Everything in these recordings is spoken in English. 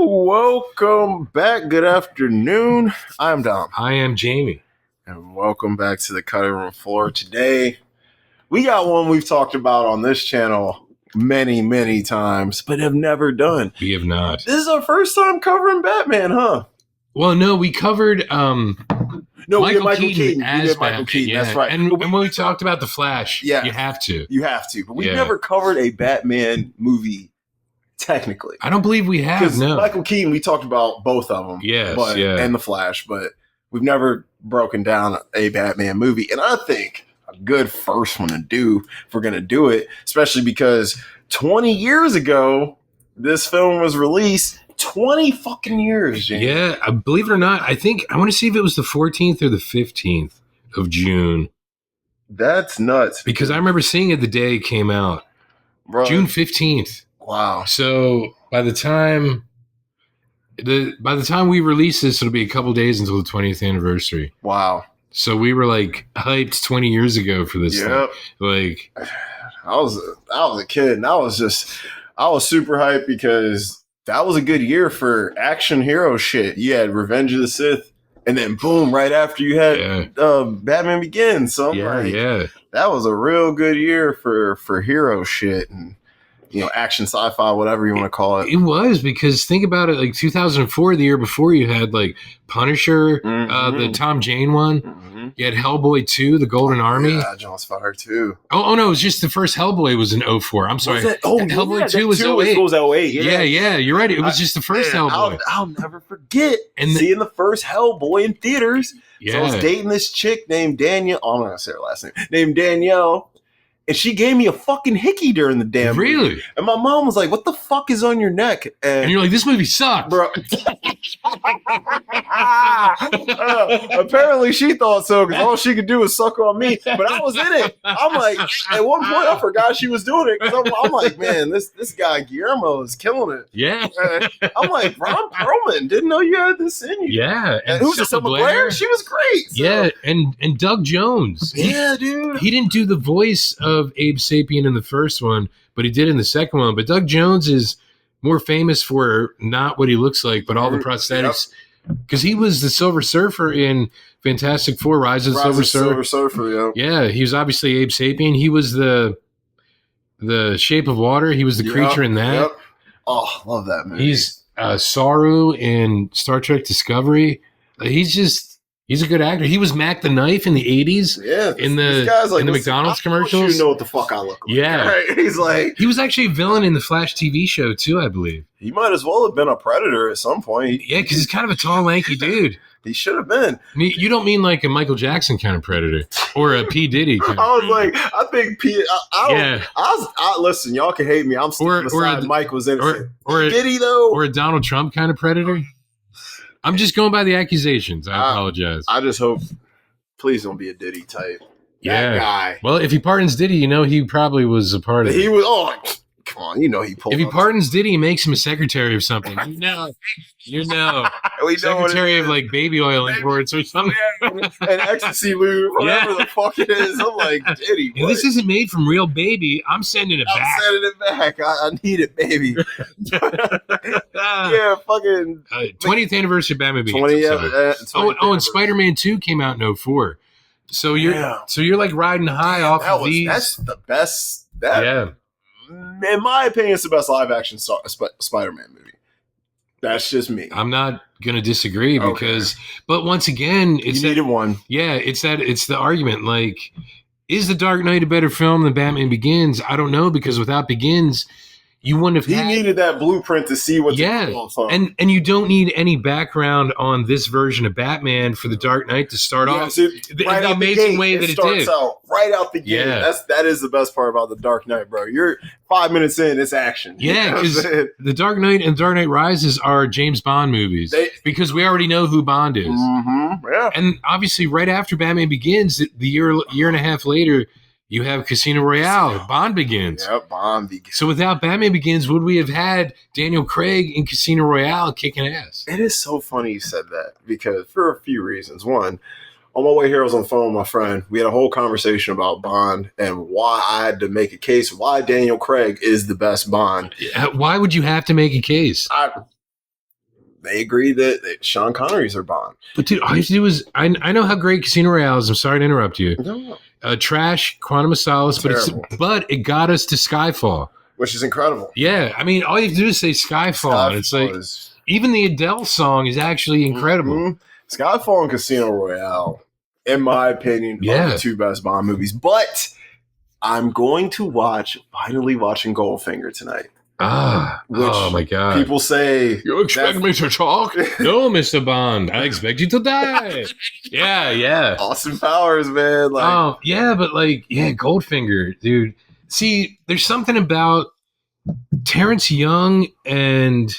Welcome back. Good afternoon. I'm Dom. I am Jamie. And welcome back to the cutting room floor. Today, we got one we've talked about on this channel many times, but have never done. We have not. This is our first time covering Batman, huh? Well, no, we covered Michael Keaton as Michael Keaton. Yeah. That's right. And when we talked about The Flash, you have to. You have to. But we've never covered a Batman movie technically. I don't believe we have, no. Michael Keaton, we talked about both of them. And The Flash, but we've never broken down a Batman movie. And I think a good first one to do, if we're going to do it, especially because 20 years ago, this film was released. 20 fucking years, James. Yeah, believe it or not, I want to see if it was the 14th or the 15th of June. That's nuts. Because I remember seeing it the day it came out. Bro. June 15th. Wow. So by the time we release this, it'll be a couple days until the 20th anniversary. Wow. So we were like hyped 20 years ago for this thing. Like I was a kid and I was super hyped because that was a good year for action hero shit. You had Revenge of the Sith, and then boom, right after you had Batman Begins. So that was a real good year for hero shit and action sci-fi, whatever you want to call it. It was, because think about it, like 2004, the year before, you had like Punisher, the Tom Jane one. You had Hellboy 2, The Golden Army. Yeah, John's Fire 2. Oh, no, it was just the first Hellboy was in 04. I'm sorry. Hellboy 2 was 08. It was 08. Yeah, you're right. It was just the first Hellboy. I'll never forget seeing the first Hellboy in theaters. Yeah. So I was dating this chick named Danielle. I'm not going to say her last name. Named Danielle. And she gave me a fucking hickey during the damn movie. Really? And my mom was like, what the fuck is on your neck? And you're like, this movie sucks. Bro. Apparently she thought so, because all she could do was suck on me. But I was in it. I'm like, at one point I forgot she was doing it. Because I'm like, man, this guy Guillermo is killing it. Yeah. I'm like, Ron Perlman, didn't know you had this in you. Yeah. And who's Selma Blair? She was great. So. Yeah. And Doug Jones. Yeah, dude. He didn't do the voice of Abe Sapien in the first one, but he did in the second one. But Doug Jones is more famous for not what he looks like, but all the prosthetics. Because he was the Silver Surfer in Fantastic Four: Rise of the Silver Surfer. Yeah, he was obviously Abe Sapien. He was the Shape of Water. He was the creature in that. Oh, love that movie. He's Saru in Star Trek Discovery. He's a good actor. He was Mac the Knife in the 80s. Yeah. In the McDonald's commercials. You know what the fuck I look like. Yeah. Right? He's like... He was actually a villain in the Flash TV show, too, I believe. He might as well have been a Predator at some point. Yeah, because he's kind of a tall, lanky dude. He should have been. You don't mean like a Michael Jackson kind of Predator or a P. Diddy kind I was like, I think P... listen, y'all can hate me. I'm still beside Mike was innocent. Or Diddy, though? Or a Donald Trump kind of Predator? I'm just going by the accusations. I apologize. I just hope, please don't be a Diddy type. Yeah. That guy. Well, if he pardons Diddy, he probably was a part of it. He was, come on, he pulled If he pardons Diddy, he makes him a secretary of something. You know. Secretary of like baby oil imports or something. And ecstasy lube, whatever the fuck it is. I'm like, Diddy. And this isn't made from real baby. I'm sending it back. I'm sending it back. I need it, baby. Yeah, fucking 20th anniversary of Batman Begins. And Spider-Man 2 came out in 2004. So you're like riding high off of these. That's the best. In my opinion, it's the best live action Spider-Man movie. That's just me. I'm not going to disagree because, but once again, it's you needed one. Yeah, it's the argument. Like, is The Dark Knight a better film than Batman Begins? I don't know, because without Begins, you wouldn't have. He needed that blueprint to see what. And you don't need any background on this version of Batman for The Dark Knight to start off. So the amazing way that it did. Right out the gate. Yeah. That is the best part about The Dark Knight, bro. You're 5 minutes in, it's action. Yeah, because The Dark Knight and Dark Knight Rises are James Bond movies because we already know who Bond is. Mm-hmm. Yeah. And obviously, right after Batman Begins, the year and a half later, you have Casino Royale. Bond Begins. Yep, Bond Begins. So without Batman Begins, would we have had Daniel Craig in Casino Royale kicking ass? It is so funny you said that because for a few reasons. One, on my way here, I was on the phone with my friend. We had a whole conversation about Bond and why I had to make a case why Daniel Craig is the best Bond. Why would you have to make a case? they agreed that Sean Connery's their Bond. But dude, all you have to do is I know how great Casino Royale is. I'm sorry to interrupt you. No. Trash, Quantum of Solace, but it got us to Skyfall, which is incredible. Yeah, I mean, all you have to do is say Skyfall, and it's like even the Adele song is actually incredible. Mm-hmm. Skyfall and Casino Royale, in my opinion, are the two best Bond movies. But I'm going to finally watching Goldfinger tonight. Oh my God. People say, you expect me to talk? No, Mr. Bond. I expect you to die. Yeah. Austin Powers, man. Goldfinger, dude. See, there's something about Terrence Young and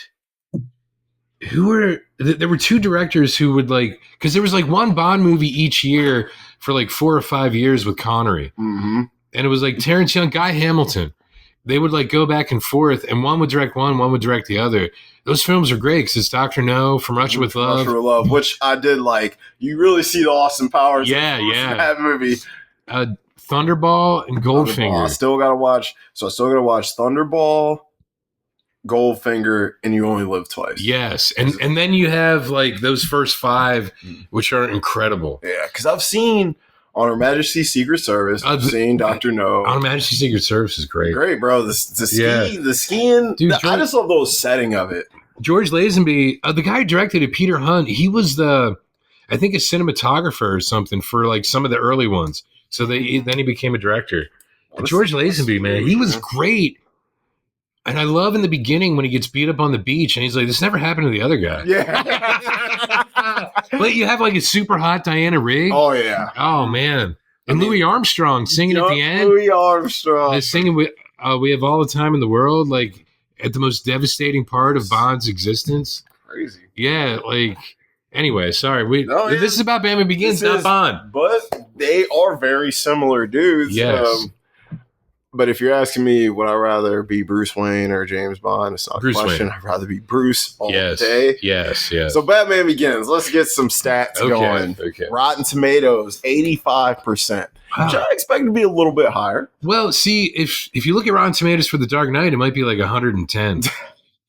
there were two directors who would because there was one Bond movie each year for 4 or 5 years with Connery. Mm-hmm. And it was Terrence Young, Guy Hamilton. They would go back and forth, and one would direct one would direct the other. Those films are great because it's Dr. No, From Russia with Love. Which I did like. You really see the Austin Powers in that movie. Thunderball and Goldfinger. I still got to watch Thunderball, Goldfinger, and You Only Live Twice. Yes, and then you have those first 5, which are incredible. Yeah, because I've seen On Her Majesty's Secret Service. I've seen Dr. No. On Her Majesty's Secret Service is great. Great, bro. The skiing. Dude, I just love the setting of it. George Lazenby, the guy who directed it, Peter Hunt, he was I think a cinematographer or something for some of the early ones. So then he became a director. George Lazenby, man, he was great. And I love in the beginning when he gets beat up on the beach and he's like, this never happened to the other guy. Yeah. But you have a super hot Diana Rigg. Oh, yeah. Oh, man. And Louis Armstrong singing at the end. Louis Armstrong. Singing, we have all the time in the world, at the most devastating part of Bond's existence. Crazy. Yeah, anyway, sorry. This is about Batman Begins, not Bond. But they are very similar dudes. Yes. But if you're asking me, would I rather be Bruce Wayne or James Bond? It's not a question. Wayne. I'd rather be Bruce all day. Yes. So Batman Begins. Let's get some stats going. Okay. Rotten Tomatoes, 85%. Wow. Which I expect to be a little bit higher. Well, see, if you look at Rotten Tomatoes for The Dark Knight, it might be 110.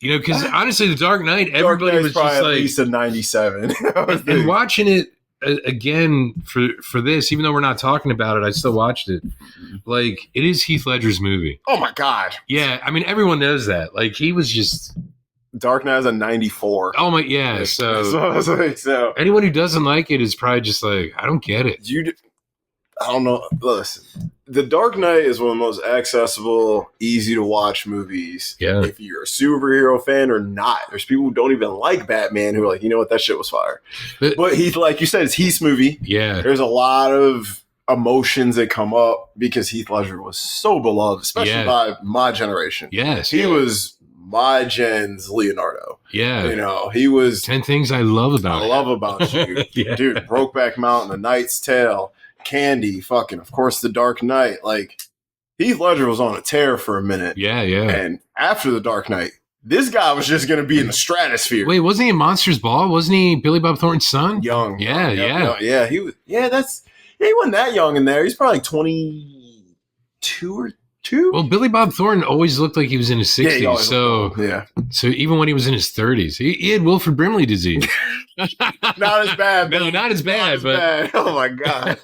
Because honestly, The Dark Knight, everybody was just at least a 97. And watching it again for this, even though we're not talking about it, I still watched it. It is Heath Ledger's movie. Oh my God. Yeah, I mean everyone knows that. He was just Dark Knight is a 94. Oh my, yeah. So anyone who doesn't like it is probably just I don't get it. I don't know. Listen, The Dark Knight is one of the most accessible, easy to watch movies. Yeah. If you're a superhero fan or not, there's people who don't even like Batman who are you know what, that shit was fire. But Heath, like you said, it's Heath's movie. Yeah. There's a lot of emotions that come up because Heath Ledger was so beloved, especially by my generation. Yes. He was my gen's Leonardo. Yeah. He was 10 Things I Love About You. Yeah. Dude, Brokeback Mountain, A Knight's Tale, Candy, of course, The Dark Knight. Heath Ledger was on a tear for a minute. Yeah. And after The Dark Knight, this guy was just going to be in the stratosphere. Wait, wasn't he in Monsters Ball? Wasn't he Billy Bob Thornton's son? Young. Yeah. Yeah, he was. Yeah, he wasn't that young in there. He's probably 22 or 2. Well, Billy Bob Thornton always looked like he was in his 60s. So even when he was in his 30s, he had Wilford Brimley disease. Not as bad. No, not as bad. Oh my God.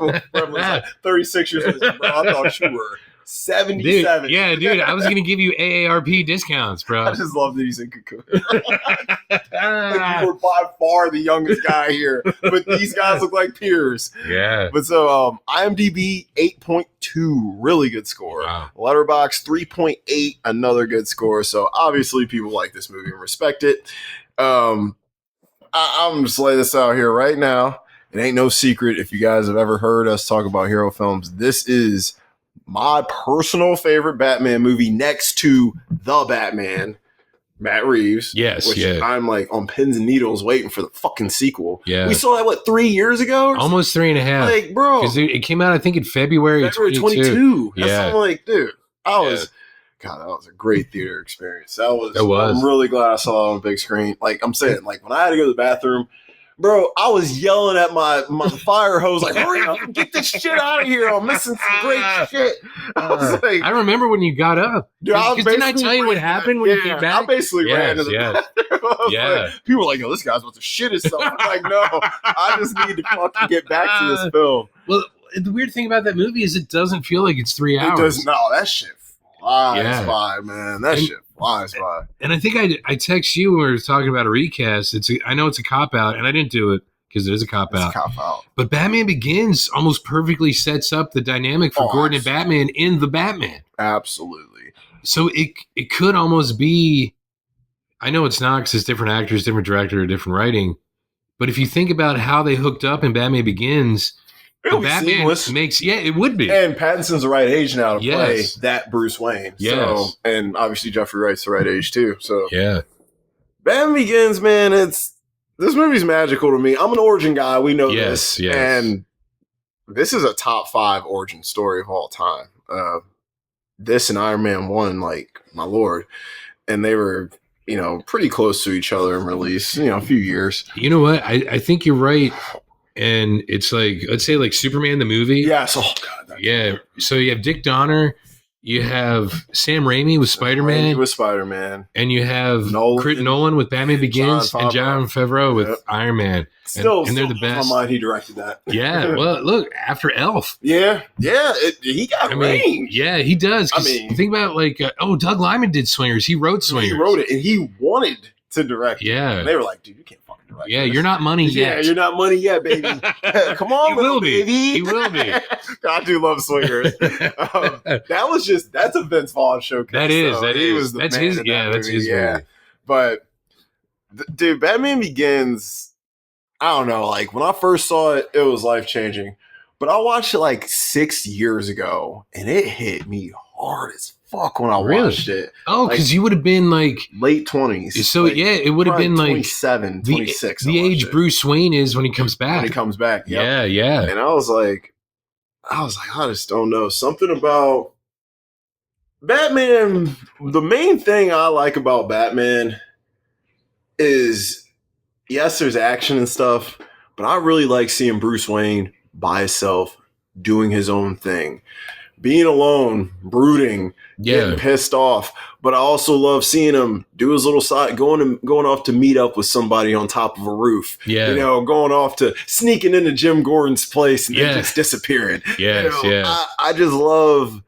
36 years old. Bro, I thought you were 77. Dude, I was going to give you AARP discounts, bro. I just love that he's in Cocoon. You were by far the youngest guy here, but these guys look like peers. Yeah. But so IMDb 8.2, really good score. Wow. Letterboxd 3.8, another good score. So obviously people like this movie and respect it. I'm just laying this out here right now. It ain't no secret if you guys have ever heard us talk about hero films. This is my personal favorite Batman movie next to The Batman, Matt Reeves. Yes, which I'm on pins and needles waiting for the fucking sequel. Yeah. We saw that, 3 years ago? Almost 3.5. Bro. Because it came out, I think, in February 22. That's dude, God, that was a great theater experience. That was. It was. I'm really glad I saw it on a big screen. I'm saying, when I had to go to the bathroom, Bro, I was yelling at my fire hose like, hurry up and get this shit out of here. I'm missing some great shit. I was like, I remember when you got up. Because didn't I tell you what happened when you came back? I basically ran to the bathroom. Yeah. Like, people were like, yo, this guy's about to shit himself. I'm like, no, I just need to fucking get back to this film. Well, the weird thing about that movie is it doesn't feel like it's 3 hours. It does. No, that shit flies by, man. That shit flies by. And I think I text you when we were talking about a recast. I know it's a cop-out, and I didn't do it because it is a cop-out. It's a cop-out. But Batman Begins almost perfectly sets up the dynamic for Gordon and Batman in The Batman. Absolutely. So it could almost be, I know it's not because it's different actors, different director, different writing, but if you think about how they hooked up in Batman Begins, the Batman makes, it would be. And Pattinson's the right age now to play that Bruce Wayne. Yes. So, and obviously Jeffrey Wright's the right age too. So yeah. Batman Begins, man, this movie's magical to me. I'm an origin guy. We know this. Yes. And this is a top 5 origin story of all time. This and Iron Man 1, like, my lord. And they were, pretty close to each other in release, a few years. You know what? I think you're right. And it's like, let's say like Superman the movie. Yes. Oh, God. Yeah. So you have Dick Donner. You have Sam Raimi with Spider-Man. And you have Nolan with Batman Begins and Jon Favreau with Iron Man. And they're the best. In my mind, he directed that. Yeah. Well, look, after Elf. Yeah. Yeah. He got range. Yeah, he does. Think about like, Doug Liman did Swingers. He wrote Swingers. He wrote it and he wanted to direct it. Yeah. And they were like, dude, you can't fucking direct this. You're not money yet. Yeah, you're not money yet, baby. Come on, baby. He will be. I do love Swingers. That's a Vince Vaughn showcase. That is. He was the man that's his movie. But, dude, Batman Begins, I don't know, like, when I first saw it, it was life-changing. But I watched it, like, 6 years ago, and it hit me hard as fuck when I watched it. Oh, because you would have been, like... late 20s. So, it would have been, like... 27, 26. The age Bruce Wayne is when he comes back. When he comes back, yep. Yeah. And I was like, I just don't know. Something about Batman, the main thing I like about Batman is, yes, there's action and stuff, but I really like seeing Bruce Wayne by himself, doing his own thing, being alone, brooding, getting pissed off. But I also love seeing him do his little side, going off to meet up with somebody on top of a roof. Yeah, going off to sneaking into Jim Gordon's place and then just disappearing. Yes, I just love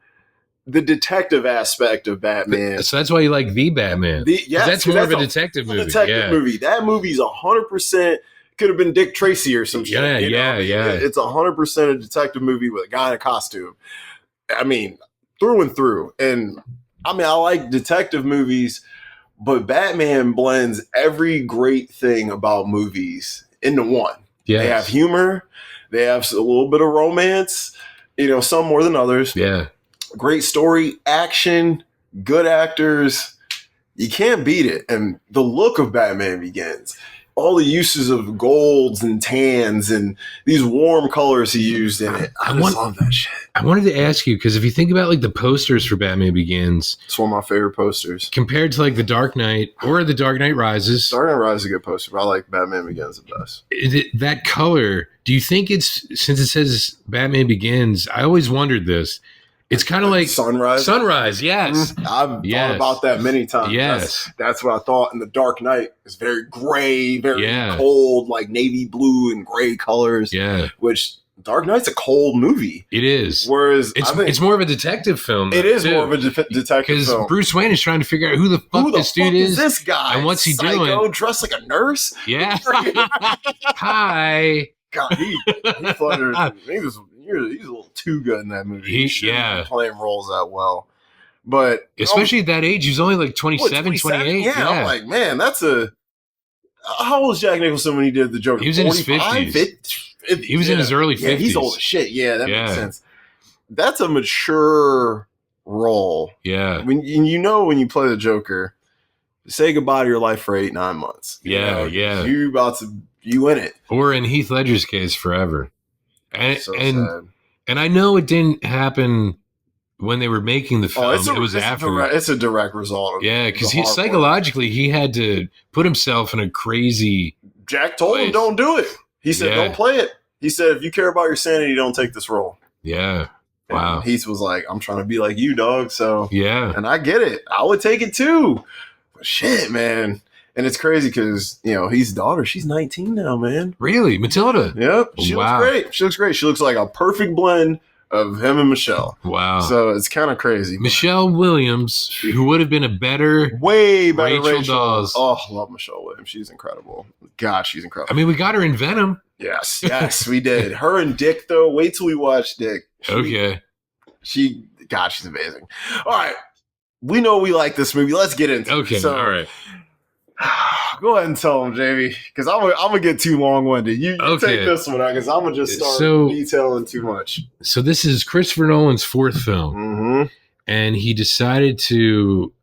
the detective aspect of Batman. So that's why you like The Batman. That's more of a detective movie. That movie's 100%. Could have been Dick Tracy or some shit. Yeah. It's 100% a detective movie with a guy in a costume. I mean, through and through. And I like detective movies, but Batman blends every great thing about movies into one. Yes. They have humor. They have a little bit of romance, some more than others. Yeah. Great story, action, good actors. You can't beat it. And the look of Batman Begins. All the uses of golds and tans and these warm colors he used in it. I love that shit. I wanted to ask you, because if you think about like the posters for Batman Begins, it's one of my favorite posters. Compared to like The Dark Knight or The Dark Knight Rises. Dark Knight Rises is a good poster, but I like Batman Begins the best. That color, do you think since it says Batman Begins, I always wondered this. It's kind of like Sunrise, yes. I've thought about that many times. Yes. That's what I thought. And The Dark Knight is very gray, very cold, like navy blue and gray colors. Yeah. Which Dark Knight's a cold movie. It is. Whereas it's more of a detective film. It is more of a detective film. Because Bruce Wayne is trying to figure out who the fuck this dude is. This guy? And what's he doing? Dressed like a nurse? Yeah. Hi. God, he fluttered. He's a little too good in that movie. He shouldn't be playing roles that well. But especially at that age, he was only like 27, 28. Yeah, I'm like, man, that's how old was Jack Nicholson when he did the Joker? He was in his 50s. He was in his early 50s. Yeah, he's old as shit. Yeah, that makes sense. That's a mature role. Yeah. When you play the Joker, say goodbye to your life for 8-9 months. Yeah. You in it. Or in Heath Ledger's case, forever. And sad. And I know it didn't happen when they were making the film. It was after. It's a direct result of because psychologically he had to put himself in a crazy Jack told him don't do it. He said don't play it. He said if you care about your sanity, don't take this role. Yeah. Wow. And Heath was like, I'm trying to be like you, dog. So yeah. And I get it. I would take it too. But shit, man. And it's crazy because, Heath's daughter, she's 19 now, man. Really? Matilda? Yep. She looks great. She looks great. She looks like a perfect blend of him and Michelle. Wow. So it's kind of crazy. Michelle Williams, who would have been a way better Rachel Dawes. Oh, I love Michelle Williams. She's incredible. God, she's incredible. I mean, we got her in Venom. Yes, we did. Her and Dick, though. Wait till we watch Dick. Okay. She's amazing. All right. We know we like this movie. Let's get into it. Okay, all right. Go ahead and tell them, Jamie, because I'm going to get too long-winded. You take this one out because I'm going to just start detailing too much. So this is Christopher Nolan's fourth film, and he decided to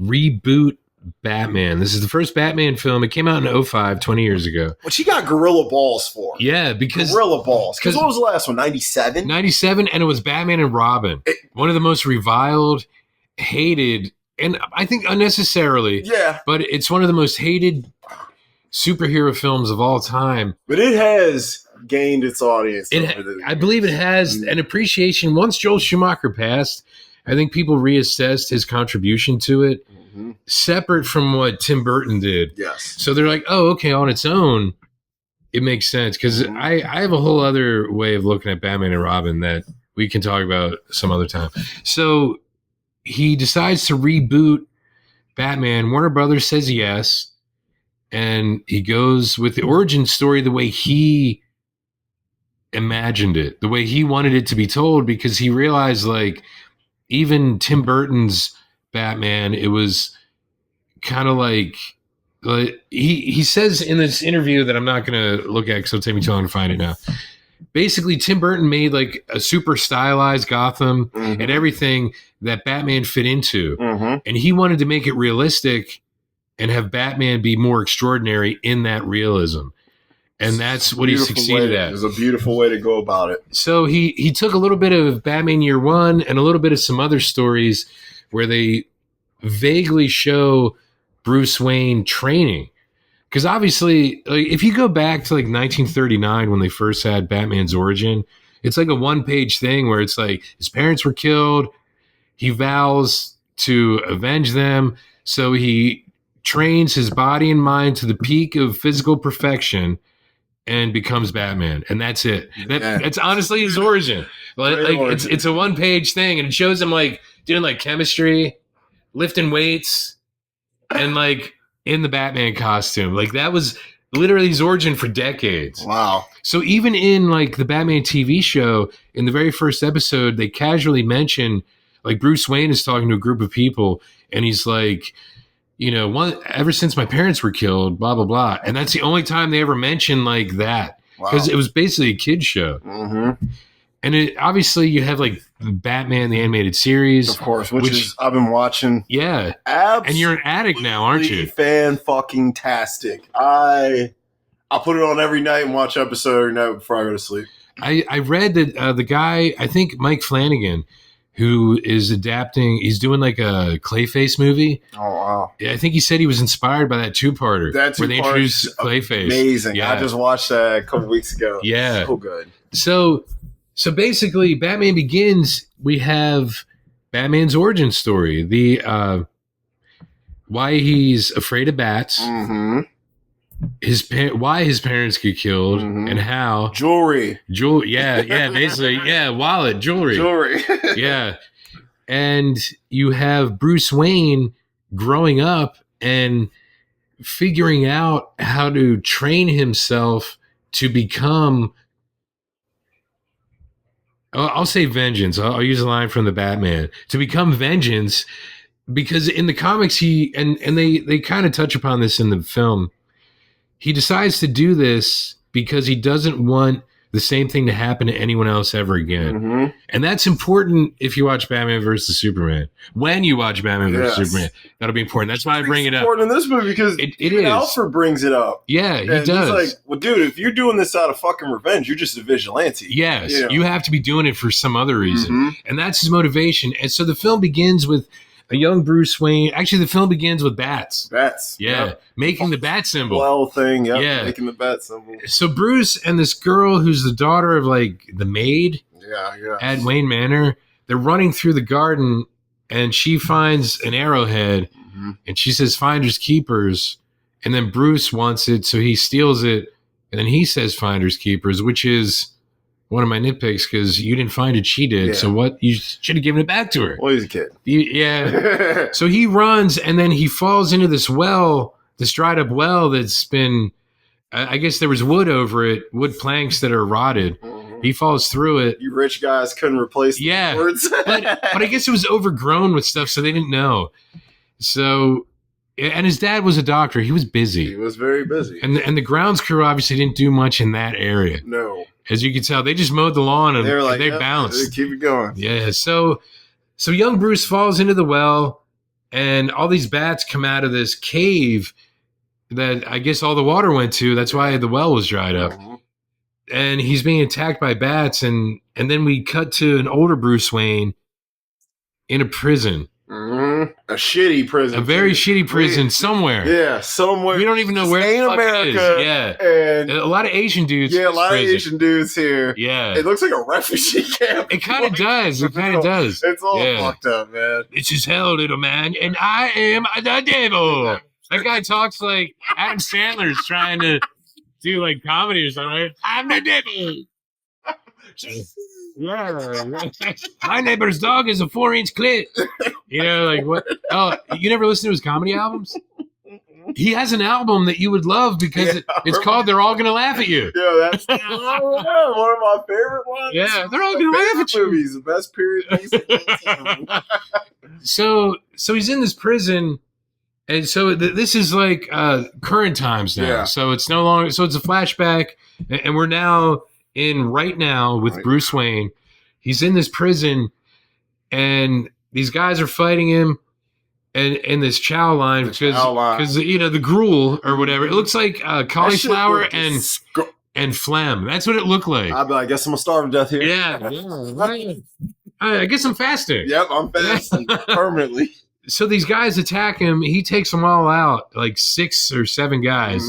reboot Batman. This is the first Batman film. It came out in 2005, 20 years ago. Which he got gorilla balls for. Yeah, because... Gorilla balls. Because what was the last one, 97? 97, and it was Batman and Robin. One of the most reviled, hated... And I think unnecessarily. Yeah. But it's one of the most hated superhero films of all time. But it has gained its audience. I believe it has an appreciation. Once Joel Schumacher passed, I think people reassessed his contribution to it, separate from what Tim Burton did. Yes. So they're like, oh, okay, on its own, it makes sense. Because I have a whole other way of looking at Batman and Robin that we can talk about some other time. So... he decides to reboot Batman. Warner Brothers says yes. And he goes with the origin story the way he imagined it, the way he wanted it to be told, because he realized, like, even Tim Burton's Batman, it was kind of like he says in this interview that I'm not going to look at because it'll take me too long to find it now. Basically, Tim Burton made like a super stylized Gotham and everything that Batman fit into. And he wanted to make it realistic and have Batman be more extraordinary in that realism. And that's what he succeeded at. It was a beautiful way to go about it. So he took a little bit of Batman Year One and a little bit of some other stories where they vaguely show Bruce Wayne training. Because obviously, like, if you go back to like 1939 when they first had Batman's origin, it's like a one-page thing where it's like his parents were killed. He vows to avenge them. So he trains his body and mind to the peak of physical perfection and becomes Batman. And that's it. That's honestly his origin. It's a one-page thing, and it shows him like doing like chemistry, lifting weights, and like in the Batman costume. Like that was literally his origin for decades. Wow. So even in like the Batman TV show, in the very first episode, they casually mention like Bruce Wayne is talking to a group of people and he's like, ever since my parents were killed, blah, blah, blah. And that's the only time they ever mention like that. Because it was basically a kid's show. And obviously you have like Batman, the animated series. Of course, which is, I've been watching. Yeah. And you're an addict now, aren't you? Fan-fucking-tastic. I put it on every night and watch episode every night before I go to sleep. I read that the guy, I think Mike Flanagan, who is adapting, he's doing like a Clayface movie. Oh, wow. I think he said he was inspired by that two-parter. Where they introduced Clayface. Amazing. Yeah. I just watched that a couple weeks ago. Yeah. So good. So basically, Batman Begins, we have Batman's origin story. The why he's afraid of bats, why his parents get killed, and how jewelry, basically, wallet, jewelry, yeah. And you have Bruce Wayne growing up and figuring out how to train himself to become. I'll say vengeance. I'll use a line from the Batman to become vengeance, because in the comics he and they kind of touch upon this in the film. He decides to do this because he doesn't want the same thing to happen to anyone else ever again. And that's important if you watch Batman versus Superman. When you watch Batman versus Superman, that'll be important. That's why I bring it up. It's important in this movie because it is. Alfred brings it up. Yeah, he does. He's like, well, dude, if you're doing this out of fucking revenge, you're just a vigilante. Yes, you have to be doing it for some other reason. And that's his motivation. And so the film begins with a young Bruce Wayne. Actually, the film begins with bats. Bats. Yeah. Making the bat symbol. Well thing. Yeah. Making the bat symbol. So Bruce and this girl who's the daughter of like the maid at Wayne Manor, they're running through the garden and she finds an arrowhead and she says, finders keepers. And then Bruce wants it. So he steals it. And then he says finders keepers, which is one of my nitpicks because you didn't find it, she did. So what? You should have given it back to her. Well, he's a kid. Yeah. So he runs and then he falls into this well, this dried up well that's been, I guess there was wood over it, wood planks that are rotted. He falls through it. You rich guys couldn't replace the words. but I guess it was overgrown with stuff, so they didn't know. So, and his dad was a doctor. He was busy. He was very busy. And the grounds crew obviously didn't do much in that area. No. As you can tell, they just mowed the lawn and they yep, bounced. Keep it going. Yeah. So young Bruce falls into the well, and all these bats come out of this cave that I guess all the water went to. That's why the well was dried up. And he's being attacked by bats, and then we cut to an older Bruce Wayne in a prison. A shitty prison. A very shitty prison somewhere. Yeah, somewhere. We don't even know where in America. Yeah. And a lot of Asian dudes. Yeah, a lot of Asian dudes here. Yeah. It looks like a refugee camp. It kind of does. It kind of does. It's all fucked up, man. This is hell, little man, and I am the devil. That guy talks like Adam Sandler's trying to do like comedy or something. Right? I'm the devil. Yeah. My neighbor's dog is a 4-inch clit. You know, like what? Oh, you never listen to his comedy albums? He has an album that you would love because it's called "They're All Gonna Laugh at You." Yeah, that's one of my favorite ones. Yeah, they're all gonna laugh at you. Movies, the best period piece of all time. So he's in this prison. And so this is like current times now. Yeah. So it's no longer. So it's a flashback, and we're now right now with Bruce Wayne. He's in this prison, and these guys are fighting him, and this chow line because you know the gruel or whatever. It looks like cauliflower and phlegm. That's what it looked like. I'd be like, I guess I'm gonna starve to death here. Yeah. I guess I'm fasting. Yep, I'm fasting permanently. So these guys attack him. He takes them all out, like 6 or 7 guys.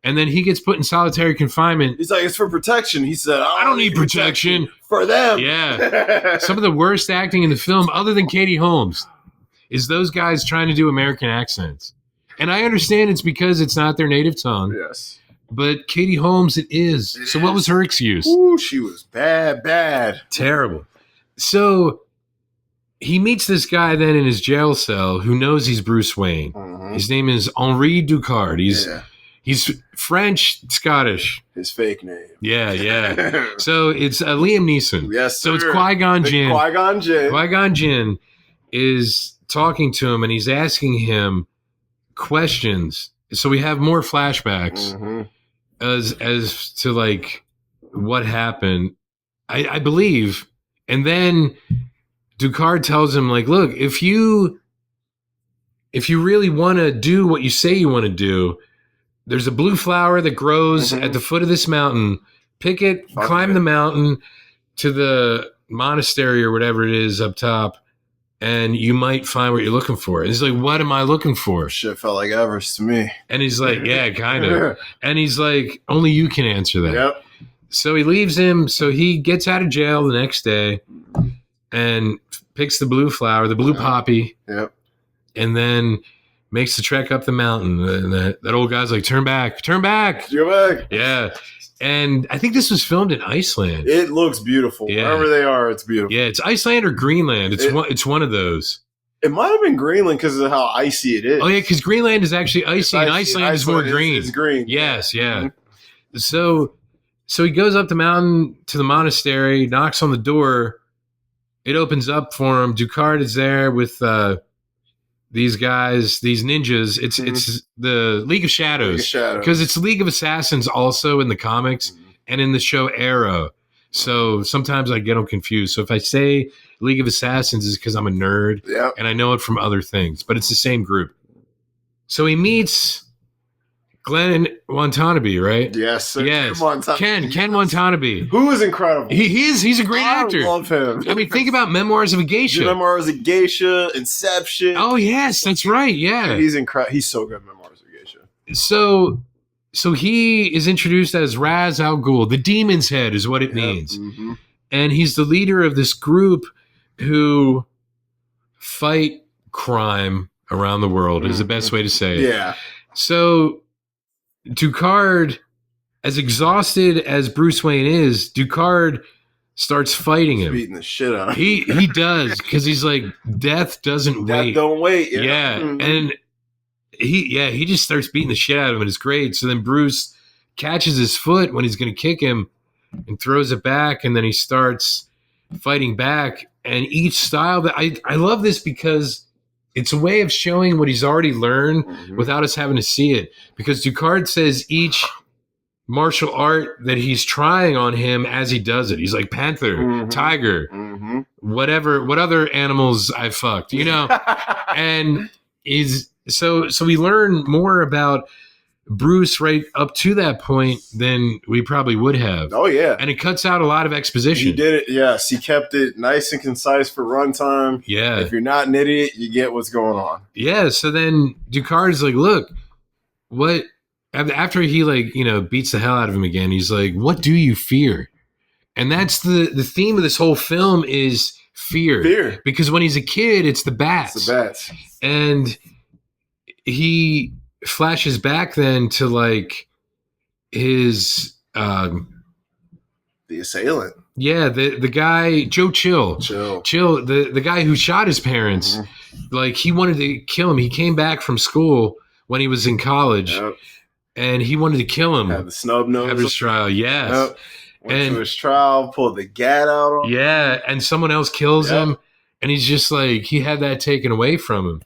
And then he gets put in solitary confinement. He's like, it's for protection. He said, I don't need protection. For them. Yeah. Some of the worst acting in the film, other than Katie Holmes, is those guys trying to do American accents. And I understand it's because it's not their native tongue. Yes. But Katie Holmes, it is. So what was her excuse? Ooh, she was bad. Terrible. So he meets this guy then in his jail cell who knows he's Bruce Wayne. His name is Henri Ducard. He's French, Scottish. His fake name. Yeah. So it's Liam Neeson. Yes, so it's Qui-Gon Jinn. Qui-Gon Jinn. Qui-Gon Jinn is talking to him, and he's asking him questions. So we have more flashbacks as to like what happened. I believe, and then Ducard tells him like, look, if you really want to do what you say you want to do, there's a blue flower that grows at the foot of this mountain. Pick it, climb the mountain to the monastery or whatever it is up top, and you might find what you're looking for. And he's like, what am I looking for? Shit felt like Everest to me. And he's like, yeah, kind of. And he's like, only you can answer that. Yep. So he leaves him. So he gets out of jail the next day and picks the blue flower, the blue poppy. Yep. And then makes the trek up the mountain. And that old guy's like, turn back. Go back. Yeah. And I think this was filmed in Iceland. It looks beautiful. Yeah. Wherever they are, it's beautiful. Yeah, it's Iceland or Greenland. It's one of those. It might have been Greenland because of how icy it is. Oh, yeah, because Greenland is actually icy, and Iceland is more green. It's green. Yes, yeah. So he goes up the mountain to the monastery, knocks on the door. It opens up for him. Ducard is there with these guys, these ninjas. It's the League of Shadows. Because it's League of Assassins also in the comics. and in the show Arrow. So sometimes I get them confused. So if I say League of Assassins, it's because I'm a nerd and I know it from other things, but it's the same group. So he meets Glenn Watanabe, right? Yes. Yes. Ken Watanabe. Who is incredible. He's a great actor. I love him. I mean, think about Memoirs of a Geisha. Memoirs of Geisha, Inception. Oh, yes, that's right. Yeah. He's incredible. He's so good in Memoirs of Geisha. So he is introduced as Raz Al Ghul. The demon's head is what it means. Mm-hmm. And he's the leader of this group who fight crime around the world is the best way to say it. Yeah. So Ducard, as exhausted as Bruce Wayne is, Ducard starts fighting him. Beating the shit out of him. He does, because he's like, death doesn't wait. Don't wait. Yeah. Mm-hmm. And he just starts beating the shit out of him, and it's great. So then Bruce catches his foot when he's going to kick him and throws it back, and then he starts fighting back. And each style that I love this because it's a way of showing what he's already learned without us having to see it. Because Ducard says each martial art that he's trying on him as he does it. He's like Panther, Tiger, whatever, what other animals I fucked, you know? And so we learn more about Bruce right up to that point than we probably would have. Oh, yeah. And it cuts out a lot of exposition. He did it, yes. He kept it nice and concise for runtime. Yeah. If you're not an idiot, you get what's going on. Yeah, so then Ducard's like, look, what, after he beats the hell out of him again, he's like, what do you fear? And that's the theme of this whole film is fear. Fear. Because when he's a kid, it's the bats. It's the bats. And he flashes back then to like his the assailant. Yeah, the guy Joe Chill, the guy who shot his parents. Like, he wanted to kill him. He came back from school when he was in college, and he wanted to kill him. Had the snub nose. Have his trial, yes. Yep. Went to his trial, pulled the gat out on him. Yeah, and someone else kills him, and he's just like, he had that taken away from him.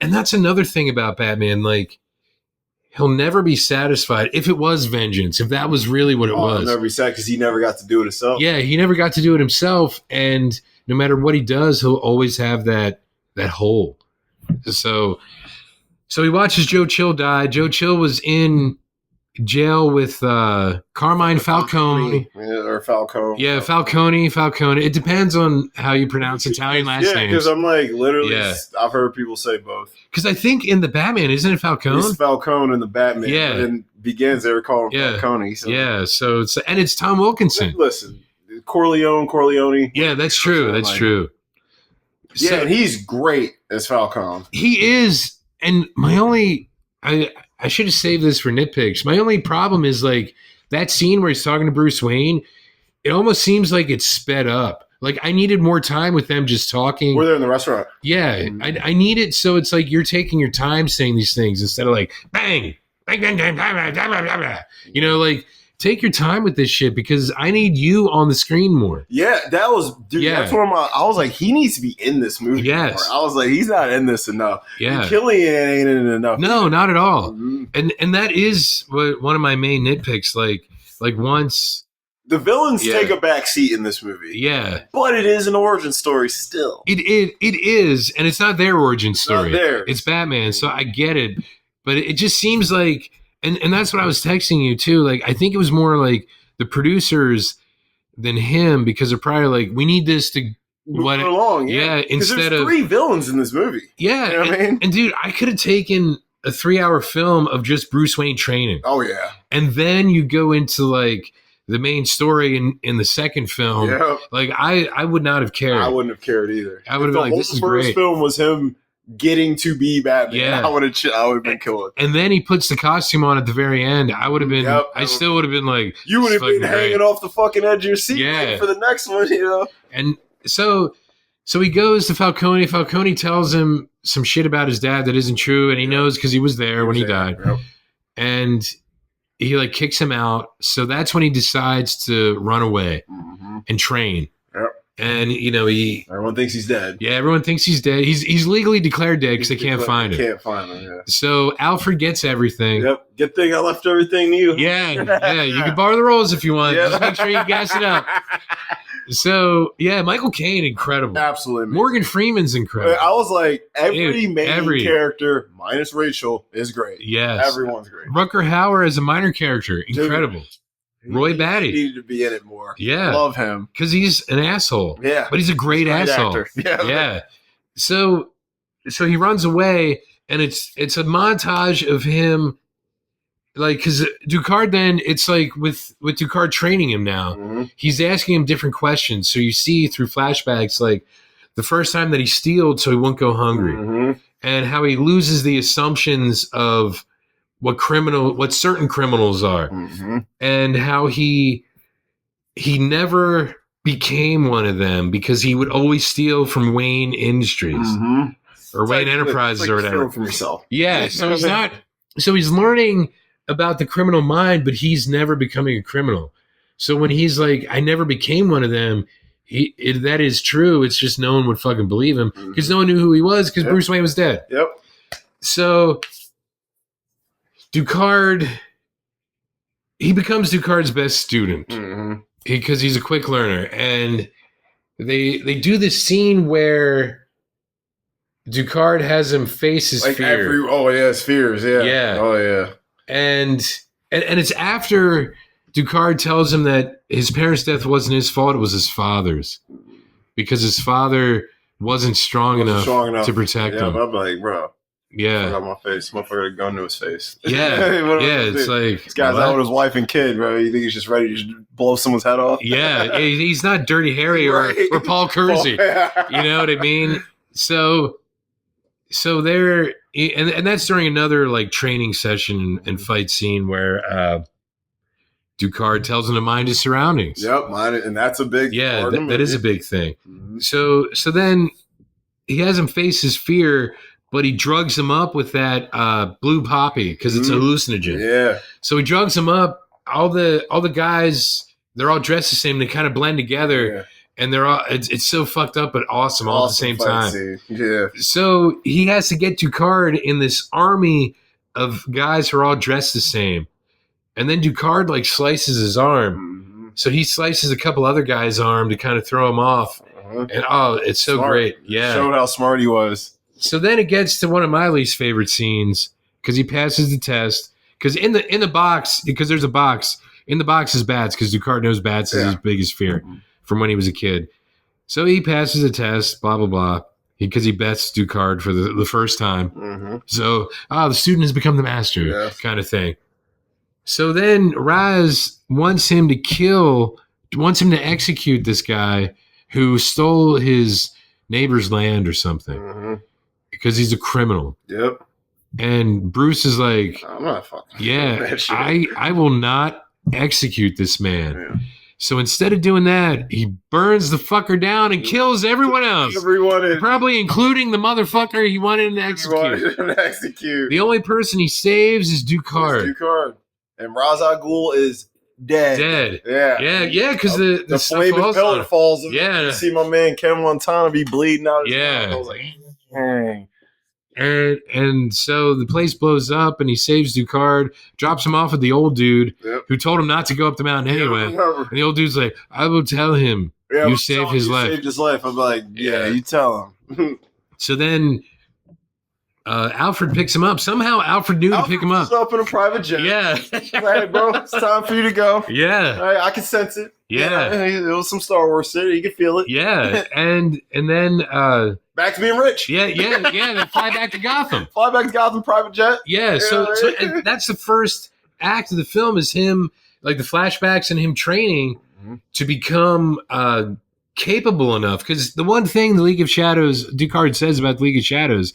And that's another thing about Batman, like, he'll never be satisfied if it was vengeance, if that was really what it was. He'll never be sad because he never got to do it himself. Yeah, he never got to do it himself, and no matter what he does, he'll always have that hole. So he watches Joe Chill die. Joe Chill was in jail with Carmine Falcone. Or Falcone. Yeah, Falcone. It depends on how you pronounce Italian last names. Yeah, because I'm like, literally, I've heard people say both. Because I think in the Batman, isn't it Falcone? It's Falcone in the Batman. Yeah. And Begins, they were calling him Falcone. So. Yeah, so it's Tom Wilkinson. Listen, Corleone. Yeah, that's true. That's true. Yeah, So, and he's great as Falcone. he is, and my only... I should have saved this for nitpicks. My only problem is, like, that scene where he's talking to Bruce Wayne, it almost seems like it's sped up. Like, I needed more time with them just talking. We're there in the restaurant. Yeah, I need it so it's like you're taking your time saying these things instead of like, bang, bang, bang, bang, bang, bang, bang, bang, bang. You know, like, take your time with this shit because I need you on the screen more. Yeah, that was, dude, that's one of my, I was like, he needs to be in this movie. Yes. More. I was like, he's not in this enough. Yeah. Killian ain't in it enough. No, not at all. And that is one of my main nitpicks. Like once... The villains take a back seat in this movie. Yeah. But it is an origin story still. It is, and it's not their origin story. Not theirs. It's Batman, so I get it. But it just seems like... And that's what I was texting you too. Like, I think it was more like the producers than him because they're probably like, we need this to move along. Yeah, instead of 3 villains in this movie. Yeah, you know what I mean? And dude, I could have taken a 3-hour film of just Bruce Wayne training. Oh yeah, and then you go into like the main story in the second film. Yeah, like I would not have cared. I wouldn't have cared either. I would have been like, this is great. The first film was him getting to be Batman. Yeah. I would have been killed. And then he puts the costume on at the very end. I would have been. I still would have been like, you would have been hanging off the fucking edge of your seat for the next one, you know. And so he goes to Falcone. Falcone tells him some shit about his dad that isn't true, and he knows because he was there when he died. Yep. And he like kicks him out. So that's when he decides to run away and train. Yep. And everyone thinks he's dead. Yeah, everyone thinks he's dead. He's legally declared dead because they can't find him. Can't find him. Yeah. So Alfred gets everything. Yep. Good thing I left everything to you. Yeah. You can borrow the rolls if you want. Yeah. Just make sure you gas it up. So yeah, Michael Caine, incredible. Absolutely. Morgan Freeman's incredible. I was like, every main character minus Rachel is great. Yes. Everyone's great. Rutger Hauer as a minor character, incredible. Dude. Roy Batty. He needed to be in it more. Yeah. Love him. Because he's an asshole. Yeah. But he's a great asshole. Actor. Yeah. So he runs away, and it's a montage of him, like, because Ducard then, it's like with Ducard training him now, he's asking him different questions. So you see through flashbacks, like, the first time that he stealed so he won't go hungry, and how he loses the assumptions of what certain criminals are, and how he never became one of them because he would always steal from Wayne Industries or Wayne Enterprises or whatever. From yourself. Yeah, so he's not. So he's learning about the criminal mind, but he's never becoming a criminal. So when he's like, I never became one of them, that is true. It's just no one would fucking believe him because no one knew who he was because Bruce Wayne was dead. Yep. So Ducard, he becomes Ducard's best student because he's a quick learner. And they do this scene where Ducard has him face his fear. His fears, yeah. Yeah. Oh, yeah. And it's after Ducard tells him that his parents' death wasn't his fault, it was his father's. Because his father wasn't strong enough to protect him. Yeah, I'm like, bro. Yeah. I got my face. Motherfucker had a gun to his face. Yeah. It's like, this guy's out with his wife and kid, bro. You think he's just ready to just blow someone's head off? Yeah. He's not Dirty Harry or Paul Kersey. You know what I mean? So they're, and that's during another like training session and fight scene where Ducard tells him to mind his surroundings. Yep, and that's a big that is a big thing. So then he has him face his fear, but he drugs him up with that blue poppy because it's a hallucinogen. Yeah. So he drugs him up. All the guys, they're all dressed the same. They kind of blend together, and they're all. It's so fucked up but awesome all at the same time. Scene. Yeah. So he has to get Ducard in this army of guys who are all dressed the same, and then Ducard like slices his arm. So he slices a couple other guys' arm to kind of throw him off, and it's so smart. Great. Yeah, showed how smart he was. So then it gets to one of my least favorite scenes because he passes the test. Because in the box, because there's a box, in the box is bats because Ducard knows bats is his biggest fear from when he was a kid. So he passes the test, blah, blah, blah, because he bets Ducard for the first time. So, the student has become the master kind of thing. So then Raz wants him to execute this guy who stole his neighbor's land or something. Because he's a criminal. Yep. And Bruce is like, I'm not fucking that shit. I will not execute this man. Yeah. So instead of doing that, he burns the fucker down and kills everyone else. Probably including the motherfucker he wanted to execute. The only person he saves is Ducard. And Ra's al Ghul is dead. Yeah, because the flaming pellet falls. Yeah. You see my man Ken Montana be bleeding out his mouth. I was like, And so the place blows up and he saves Ducard, drops him off with the old dude who told him not to go up the mountain anyway. And the old dude's like, I will tell him you saved his life. Saved his life. I'm like, you tell him. So then Alfred picks him up. Somehow Alfred knew to pick him up. Up in a private jet. Yeah. Hey, bro, it's time for you to go. Yeah. Right, I can sense it. Yeah. It was some Star Wars shit. You can feel it. Yeah. And then back to being rich. Yeah. Then fly back to Gotham. Fly back to Gotham, private jet. Yeah. So and that's the first act of the film is him, like the flashbacks and him training to become capable enough. Because the one thing the League of Shadows, Ducard says about the League of Shadows,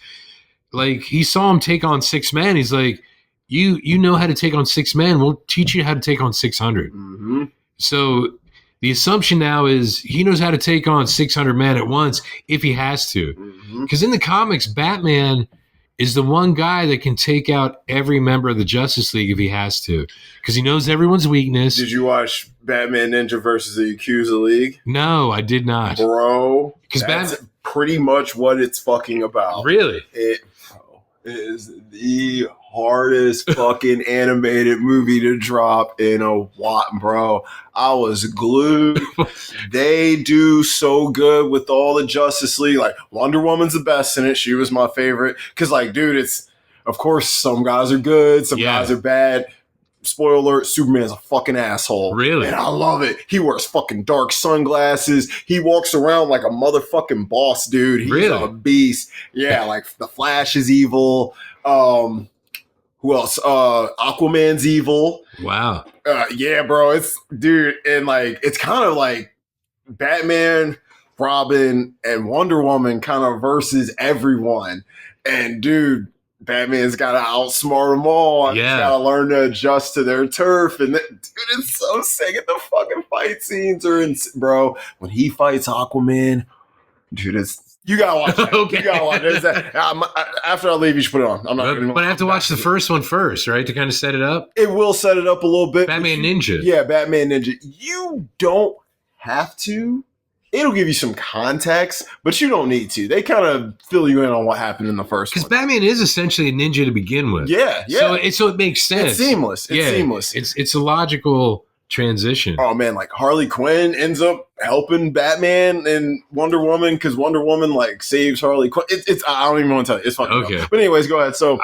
like he saw him take on 6 men. He's like, you know how to take on 6 men. We'll teach you how to take on 600. So the assumption now is he knows how to take on 600 men at once if he has to. Because in the comics, Batman is the one guy that can take out every member of the Justice League if he has to, because he knows everyone's weakness. Did you watch Batman Ninja versus the Yakuza League? No, I did not. Bro, that's pretty much what it's fucking about. Really? It is the hardest fucking animated movie to drop in a while, bro. I was glued. They do so good with all the Justice League. Like, Wonder Woman's the best in it. She was my favorite. Because, like, dude, it's, of course, some guys are good, some guys are bad. Spoiler alert, Superman's a fucking asshole. Really? And I love it. He wears fucking dark sunglasses. He walks around like a motherfucking boss, dude. He's a beast. Yeah, like the Flash is evil. Who else? Aquaman's evil. Wow. Yeah, bro. It's, dude, and like, it's kind of like Batman, Robin, and Wonder Woman kind of versus everyone. And dude, Batman's got to outsmart them all. Yeah. He's got to learn to adjust to their turf. And dude, it's so sick. And the fucking fight scenes are bro. When he fights Aquaman, dude, you gotta watch it. Okay. You gotta watch it. After I leave, you should put it on. I'm not gonna. But I have to watch the first one first, right, to kind of set it up. It will set it up a little bit. Batman Ninja. Yeah, Batman Ninja. You don't have to. It'll give you some context, but you don't need to. They kind of fill you in on what happened in the first one. Because Batman is essentially a ninja to begin with. Yeah. So it makes sense. It's seamless. Seamless. It's a logical transition. Oh man, like Harley Quinn ends up helping Batman and Wonder Woman because Wonder Woman like saves Harley Quinn. It's I don't even want to tell you. It's fucking okay. But anyways, go ahead. So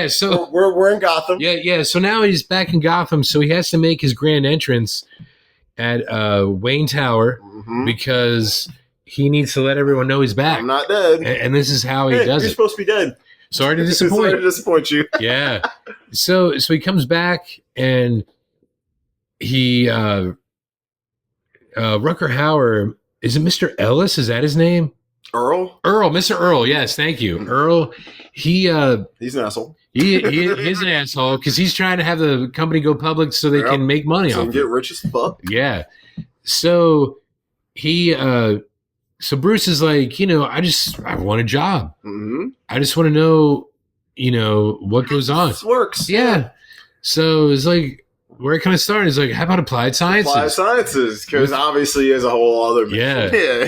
so we're in Gotham. Yeah. So now he's back in Gotham. So he has to make his grand entrance at Wayne Tower because he needs to let everyone know he's back. I'm not dead. And this is how he does it. You're supposed to be dead. Sorry to disappoint. Sorry to disappoint you. Yeah. So he comes back and he Rucker Hauer, is it Mr. Ellis? Is that his name? Earl, Mr. Earl. Yes, thank you. Earl, he's an asshole. He is an asshole because he's trying to have the company go public so they can make money off it. Get rich as fuck. Yeah. So so Bruce is like, I want a job. Mm-hmm. I just want to know, what goes on. This works. Yeah. So it's like, where it kind of started is like, how about Applied Sciences? Applied Sciences, because obviously is a whole other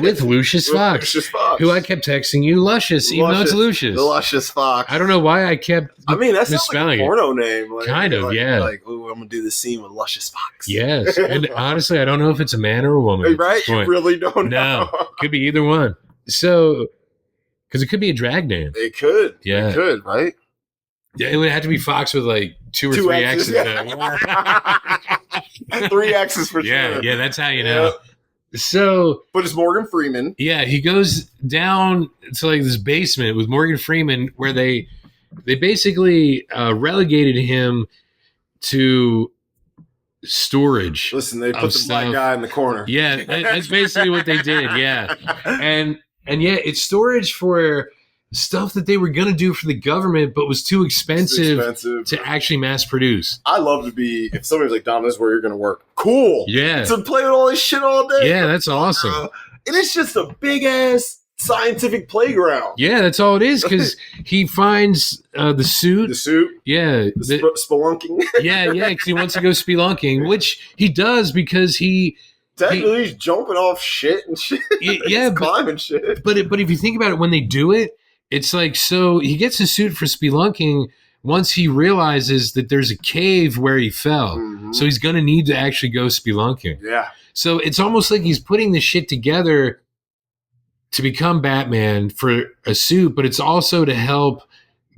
with Lucius Fox, who I kept texting you Luscious, even though it's Lucius. The Luscious Fox. I don't know why I kept that sounds like a porno name. Like, kind of, yeah. Like, ooh, I'm going to do this scene with Luscious Fox. Yes, and honestly, I don't know if it's a man or a woman. Right? You really don't know. No, could be either one. So, because it could be a drag name. It could. Yeah. It could, right? Yeah, it would have to be Fox with like two or three X's. 3 X's for sure. Yeah, that's how you know. So, but it's Morgan Freeman. Yeah, he goes down to like this basement with Morgan Freeman, where they basically relegated him to storage. Listen, they put the black guy in the corner. Yeah, that's basically what they did. Yeah, and yeah, it's storage for stuff that they were going to do for the government, but was too expensive to actually mass produce. I love to be, if somebody's like, Dom, this is where you're going to work. Cool. Yeah. To play with all this shit all day. Yeah, that's awesome. And it's just a big ass scientific playground. Yeah, that's all it is, because he finds the suit. The suit? Yeah. Spelunking? Yeah, because he wants to go spelunking, which he does because he's jumping off shit and shit. Yeah. Climbing shit. But if you think about it, when they do it, it's like, so he gets a suit for spelunking once he realizes that there's a cave where he fell. Mm-hmm. So he's going to need to actually go spelunking. Yeah. So it's almost like he's putting this shit together to become Batman for a suit, but it's also to help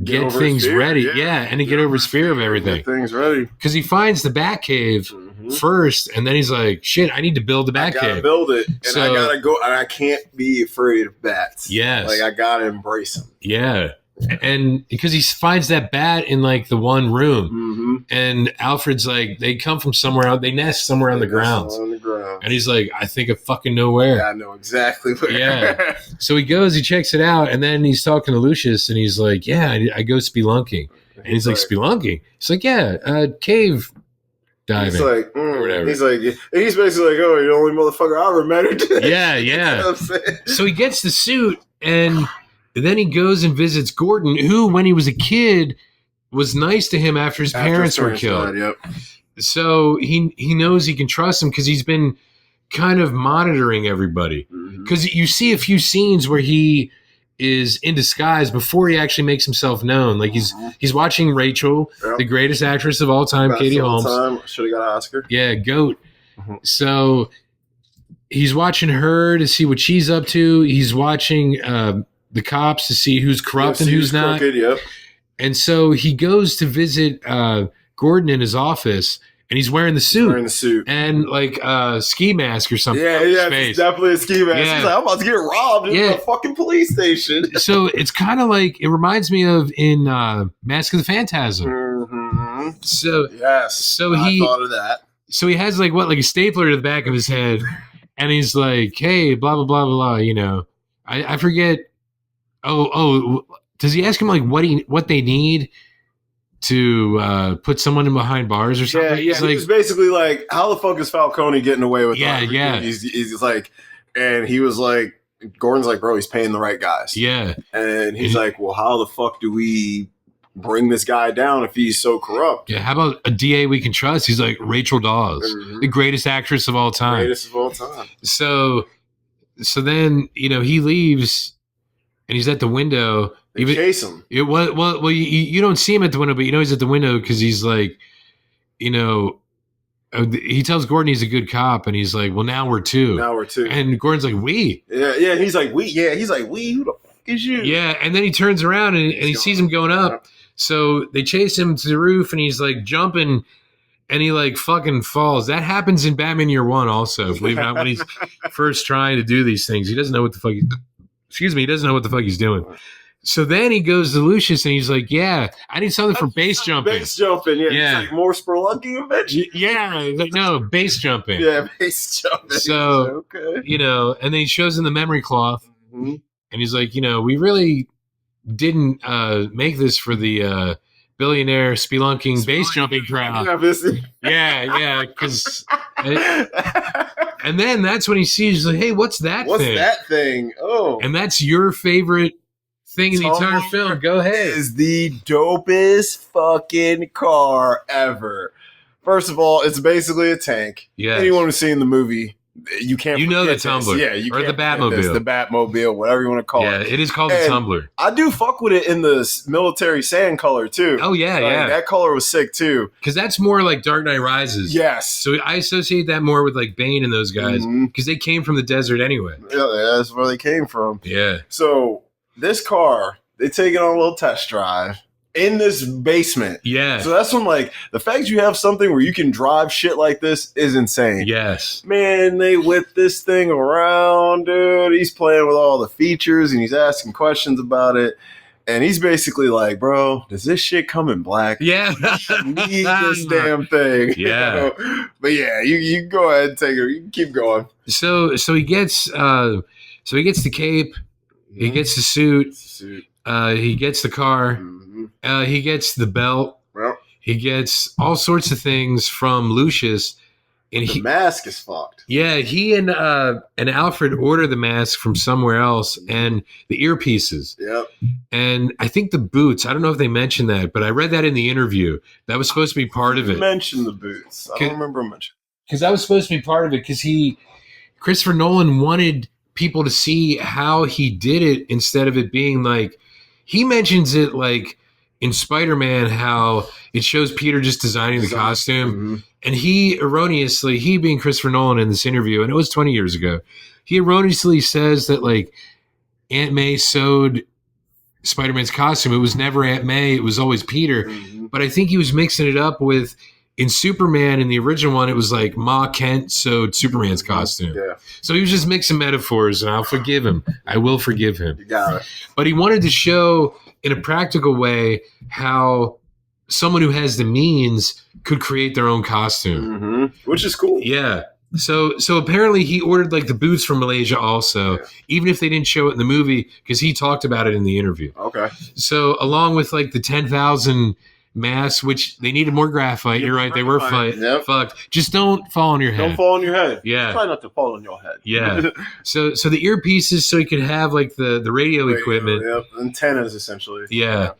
get things ready. Yeah. And to get over his fear of everything. Get things ready. Because he finds the Batcave first, and then he's like, shit, I need to build the Batcave. I gotta build it. And I gotta go, and I can't be afraid of bats. Yes. Like, I gotta embrace them. Yeah. And because he finds that bat in like the one room, and Alfred's like, they come from somewhere out, they nest somewhere on the ground. And he's like, I think I fucking know where. Yeah, I know exactly where. Yeah. So he goes, he checks it out, and then he's talking to Lucius, and he's like, yeah, I go spelunking. And he's like, spelunking? He's like, yeah, cave diving. He's like, he's basically like, oh, you're the only motherfucker I ever met. Yeah. You know what I'm saying? So he gets the suit, and then he goes and visits Gordon, who, when he was a kid, was nice to him after his parents were killed. Died, yep. So he knows he can trust him because he's been kind of monitoring everybody. Because you see a few scenes where he is in disguise before he actually makes himself known. Like he's watching Rachel, the greatest actress of all time, Katie Holmes. Should have got an Oscar. Yeah, GOAT. So he's watching her to see what she's up to. He's watching the cops to see who's corrupt and who's not. Crooked, yep. And so he goes to visit Gordon in his office, and he's wearing the suit. And like a ski mask or something. Yeah, it's definitely a ski mask. Yeah. He's like, I'm about to get robbed in the fucking police station. So it's kind of like, it reminds me of in Mask of the Phantasm. So I thought of that. So he has like a stapler to the back of his head, and he's like, hey, blah, blah, blah, blah, you know. I forget. Oh, does he ask him like what they need to put someone in behind bars or something? Yeah. He's basically like, how the fuck is Falcone getting away with that? Yeah. He's like, and he was like, Gordon's like, bro, he's paying the right guys. Yeah. And he's like, well, how the fuck do we bring this guy down if he's so corrupt? Yeah, how about a DA we can trust? He's like, Rachel Dawes, the greatest actress of all time. So then, you know, he leaves and he's at the window. They chase him. Well, you don't see him at the window, but you know he's at the window because he's like, you know, he tells Gordon he's a good cop, and he's like, well, now we're two. And Gordon's like, we? Yeah, he's like, we? Yeah, he's like, we? Who the fuck is you? Yeah, and then he turns around and he sees him going up. So they chase him to the roof, and he's like jumping, and he like fucking falls. That happens in Batman Year One also, believe it or not, when he's first trying to do these things. He doesn't know what the fuck he doesn't know what the fuck he's doing. So then he goes to Lucius and he's like, yeah, I need something for base jumping. Yeah. He's like, more spelunking, bitch? Yeah. Like, no, base jumping. Yeah, base jumping. So, you know, and then he shows him the memory cloth. And he's like, you know, we really didn't make this for the billionaire spelunking base jumping crowd. Yeah, because... And then that's when he sees, like, hey, what's that thing? Oh. And that's your favorite thing in the entire film. Go ahead. Is the dopest fucking car ever. First of all, it's basically a tank. Yeah. Anyone who's seen the movie, you can't. You know the Tumbler. Yeah, you or can't the Batmobile. The Batmobile, whatever you want to call it. Yeah, it is called the Tumbler. I do fuck with it in the military sand color too. Oh yeah, yeah. That color was sick too. Because that's more like Dark Knight Rises. Yes. So I associate that more with like Bane and those guys because they came from the desert anyway. Yeah, that's where they came from. Yeah. So this car, they take it on a little test drive in this basement. Yeah. So that's when, like, the fact you have something where you can drive shit like this is insane. Yes. Man, they whip this thing around, dude. He's playing with all the features and he's asking questions about it. And he's basically like, bro, does this shit come in black? Yeah. I need this damn thing. Yeah. You know? But yeah, you can go ahead and take it. You can keep going. So he gets the cape. He gets the suit. He gets the car. He gets the belt. Well, he gets all sorts of things from Lucius. And the mask is fucked. Yeah, he and Alfred order the mask from somewhere else and the earpieces. Yep. And I think the boots, I don't know if they mentioned that, but I read that in the interview. That was supposed to be part of it. Mention the boots. I don't remember mentioning. Because that was supposed to be part of it because Christopher Nolan wanted people to see how he did it instead of it being like, he mentions it like in Spider-Man, how it shows Peter just designing the costume. And he being Christopher Nolan in this interview, and it was 20 years ago, he erroneously says that like Aunt May sewed Spider-Man's costume. It was never Aunt May. It was always Peter. But I think he was mixing it up with, in Superman, in the original one, it was like Ma Kent sewed Superman's costume. Yeah. So he was just mixing metaphors, and I'll forgive him. I will forgive him. You got it. But he wanted to show in a practical way how someone who has the means could create their own costume. Which is cool. Yeah. So apparently he ordered like the boots from Malaysia also, even if they didn't show it in the movie, because he talked about it in the interview. Okay. So along with like the 10,000 mask, which they needed more graphite. You're right. They were fucked. Just don't fall on your head. Don't fall on your head. Yeah. Try not to fall on your head. Yeah. So the earpieces, so you could have like the radio equipment. Yep. Antennas, essentially. Yeah.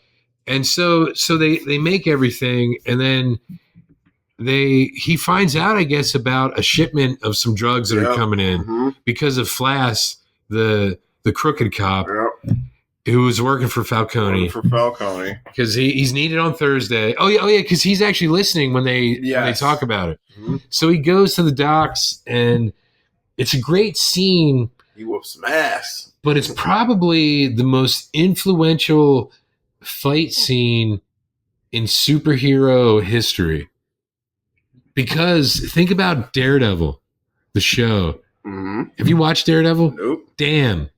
And so they make everything, and then he finds out, I guess, about a shipment of some drugs that are coming in because of Flass, the crooked cop. Yep. Who was working for Falcone? Because he's needed on Thursday. Oh yeah, because he's actually listening when they talk about it. Mm-hmm. So he goes to the docks, and it's a great scene. He whoops some ass. But it's probably the most influential fight scene in superhero history. Because think about Daredevil, the show. Mm-hmm. Have you watched Daredevil? Nope. Damn.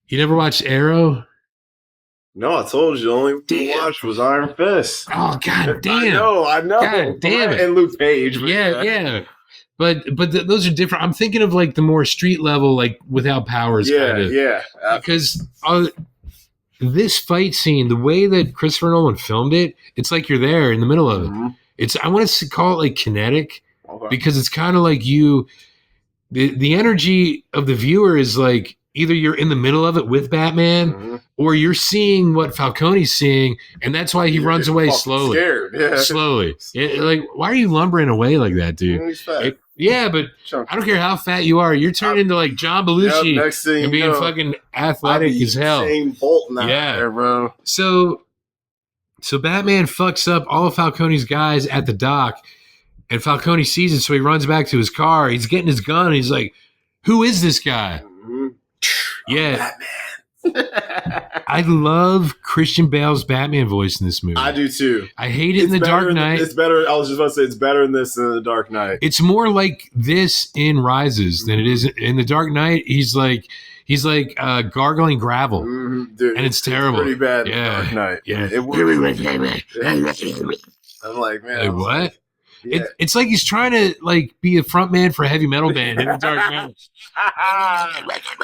You never watched Arrow? No, I told you. The only thing I watched was Iron Fist. Oh, god damn. I know. God damn it. And Luke Cage. Yeah. But those are different. I'm thinking of like the more street level, like without powers kind of. Yeah. Because this fight scene, the way that Christopher Nolan filmed it, it's like you're there in the middle of it. I want to call it like kinetic because it's kind of like the energy of the viewer is like, either you're in the middle of it with Batman, or you're seeing what Falcone's seeing, and that's why he runs away slowly. Scared. Yeah. Slowly. Like, why are you lumbering away like that, dude? He's fat. But I don't care how fat you are. You're turning into like John Belushi and being fucking athletic as hell. Bolt now there, bro. So Batman fucks up all of Falcone's guys at the dock, and Falcone sees it, so he runs back to his car. He's getting his gun, and he's like, "Who is this guy?" Yeah. I love Christian Bale's Batman voice in this movie. I do too. I hate it in The Dark Knight. It's better. I was just about to say it's better in this than The Dark Knight. It's more like this in Rises than it is in The Dark Knight. He's like gargling gravel, dude, and it's terrible. Pretty bad. In The Dark Knight. Yeah. I'm like, man. Like, what? Yeah. It's like he's trying to like be a front man for a heavy metal band in The Dark Knight.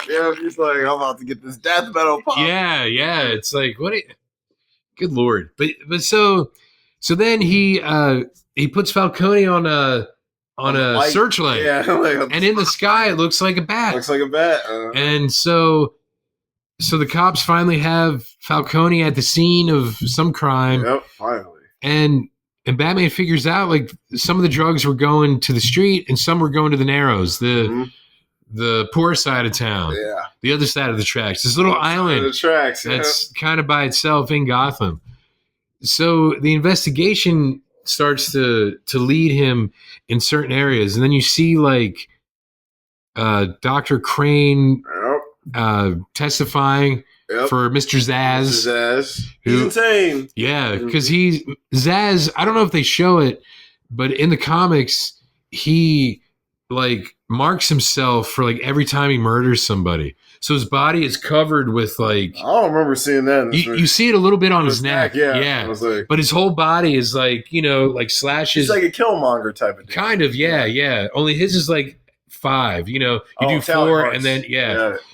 Yeah, he's like, I'm about to get this death metal pop. Yeah. It's like, what? Good Lord! But so then he puts Falcone on a searchlight, and in the sky it looks like a bat. Looks like a bat. And so the cops finally have Falcone at the scene of some crime. Yep, finally. And Batman figures out like some of the drugs were going to the street and some were going to the Narrows, the poor side of town, the other side of the tracks, this little island that's kind of by itself in Gotham. So the investigation starts to lead him in certain areas, and then you see like Dr. Crane testifying. Yep. For Mr. Zsasz. He's insane. Yeah, because Zsasz, I don't know if they show it, but in the comics, he like marks himself for like every time he murders somebody. So his body is covered with like... I don't remember seeing that. You see it a little bit on his neck. Yeah. Like, but his whole body is like, like slashes. He's like a Killmonger type of dude. Kind of, yeah. Only his is like 5, you do 4 marks. And then,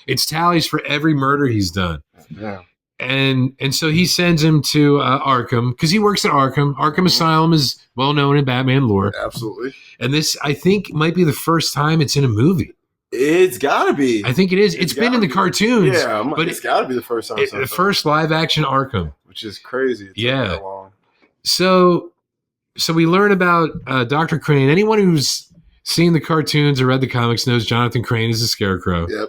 it's tallies for every murder he's done. Yeah. And so he sends him to Arkham because he works at Arkham. Arkham Asylum is well known in Batman lore. Absolutely. And this, I think, might be the first time it's in a movie. It's got to be. I think it is. It's been in the cartoons. Yeah, but it's got to be the first time. The first live action Arkham. Which is crazy. It's that long. So we learn about Dr. Crane. Anyone who's seen the cartoons or read the comics knows Jonathan Crane is a Scarecrow. Yep.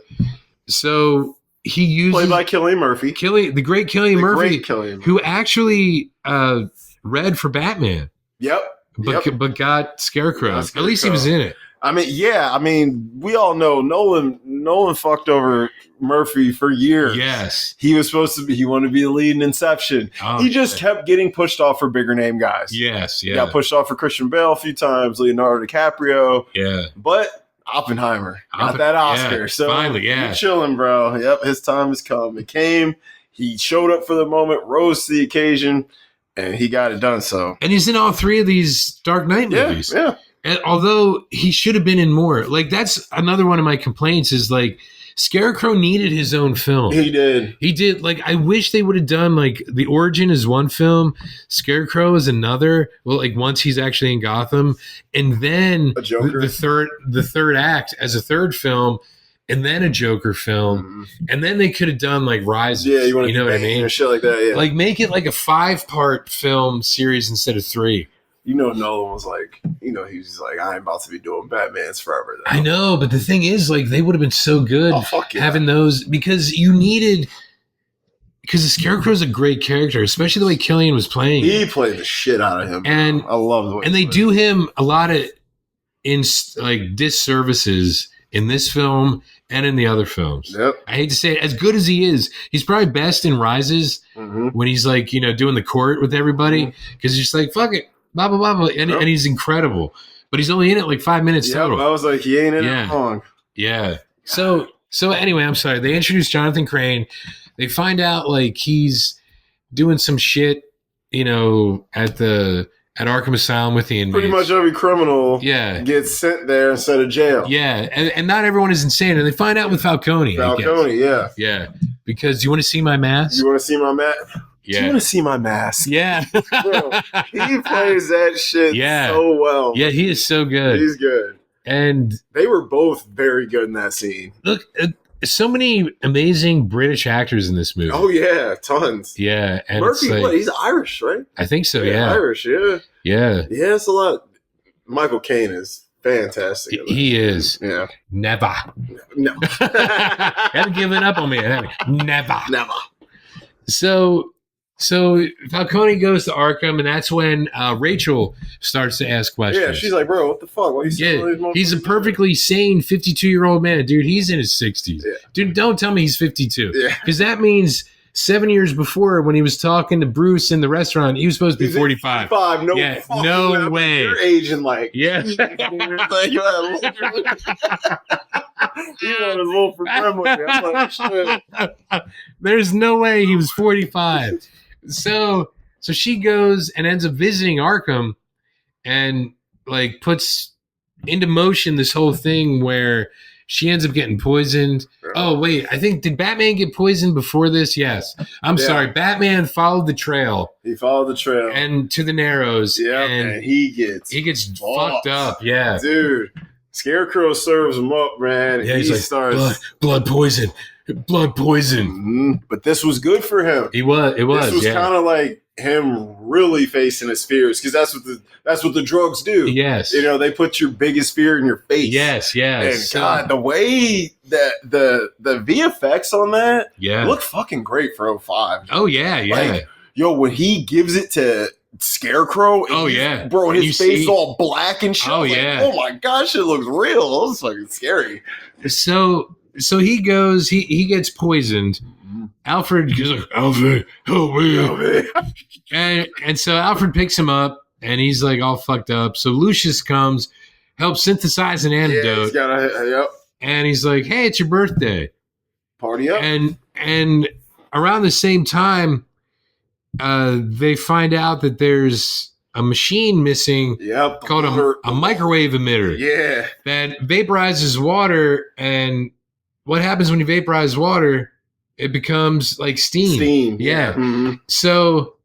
So he uses... Played by Cillian Murphy. The great Cillian Murphy. Who actually read for Batman. Yep. But got Scarecrow. At least he was in it. I mean, we all know Nolan fucked over Murphy for years. Yes. He wanted to be the lead in Inception. Oh, he just kept getting pushed off for bigger name guys. Yes, yeah. He got pushed off for Christian Bale a few times, Leonardo DiCaprio. Yeah. But Oppenheimer got that Oscar. So finally, you're chilling, bro. Yep, his time has come. It came. He showed up for the moment, rose to the occasion, and he got it done. So. And he's in all 3 of these Dark Knight movies. Yeah. And although he should have been in more, like that's another one of my complaints is like Scarecrow needed his own film. He did. He did. Like, I wish they would have done, like, the origin is one film, Scarecrow is another. Well, like, once he's actually in Gotham, and then A Joker. the third act as a third film, and then a Joker film, and then they could have done, like, Rise. Yeah, you know what I mean? Or shit like that, yeah. Like, make it like a 5-part film series instead of 3. You know, Nolan was like, he's like, I ain't about to be doing Batman's forever. Though. I know, but the thing is, like, they would have been so good having those, because the Scarecrow's a great character, especially the way Killian was playing. He played the shit out of him. And I love the way and they do him a lot of disservices in this film and in the other films. Yep. I hate to say it, as good as he is, he's probably best in Rises when he's like, doing the court with everybody, because he's just like, fuck it, blah, blah, blah, blah. And he's incredible. But he's only in it like 5 minutes total. I was like, he ain't in it long. Yeah. So anyway, I'm sorry. They introduced Jonathan Crane. They find out like he's doing some shit, at Arkham Asylum with the inmates. Pretty much every criminal gets sent there instead of jail. Yeah, and not everyone is insane. And they find out with Falcone. Yeah. Yeah. Because you want to see my mask? You want to see my mask? Yeah. Do you want to see my mask? Yeah. Bro, he plays that shit so well. Yeah, he is so good. He's good. And they were both very good in that scene. Look, so many amazing British actors in this movie. Oh, yeah. Tons. Yeah. And Murphy, he's Irish, right? I think so, yeah. Irish, yeah. Yeah. Yeah, it's a lot. Michael Caine is fantastic. He is. Yeah. Never. No. Haven't given up on me. Never. So Falcone goes to Arkham, and that's when Rachel starts to ask questions. Yeah, she's like, bro, what the fuck? Why are you saying all these he's a perfectly sane 52-year-old man. Dude, he's in his 60s. Yeah. Dude, don't tell me he's 52. Yeah. Because that means 7 years before, when he was talking to Bruce in the restaurant, he was supposed to be 45. 45, no way. You're aging like... Yeah. You want a little for grandma. I'm like, shit. There's no way he was 45. So she goes and ends up visiting Arkham and like puts into motion this whole thing where she ends up getting poisoned. Oh, wait. I think, did Batman get poisoned before this? Yes. I'm sorry. Batman followed the trail. He followed the trail. And to the Narrows. Yeah. And he gets fucked up. Yeah. Dude. Scarecrow serves him up, man. Yeah, he starts blood poison. Blood poison. Mm-hmm. But this was good for him. It was. This was kind of like him really facing his fears, because that's what the drugs do. Yes. They put your biggest fear in your face. Yes. And God, the way that the VFX on that looked fucking great for 05. Oh yeah. Like, when he gives it to Scarecrow, bro, his face all black and shit. Oh my gosh, it looks real. It was fucking scary. So he goes, he gets poisoned. Alfred is like, Alfred, help me. And so Alfred picks him up, and he's like all fucked up. So Lucius comes, helps synthesize an antidote. And he's like, hey, it's your birthday. Party up. And around the same time, they find out that there's a machine missing called a microwave emitter. Yeah. That vaporizes water, and what happens when you vaporize water? It becomes like steam. Yeah. Mm-hmm. So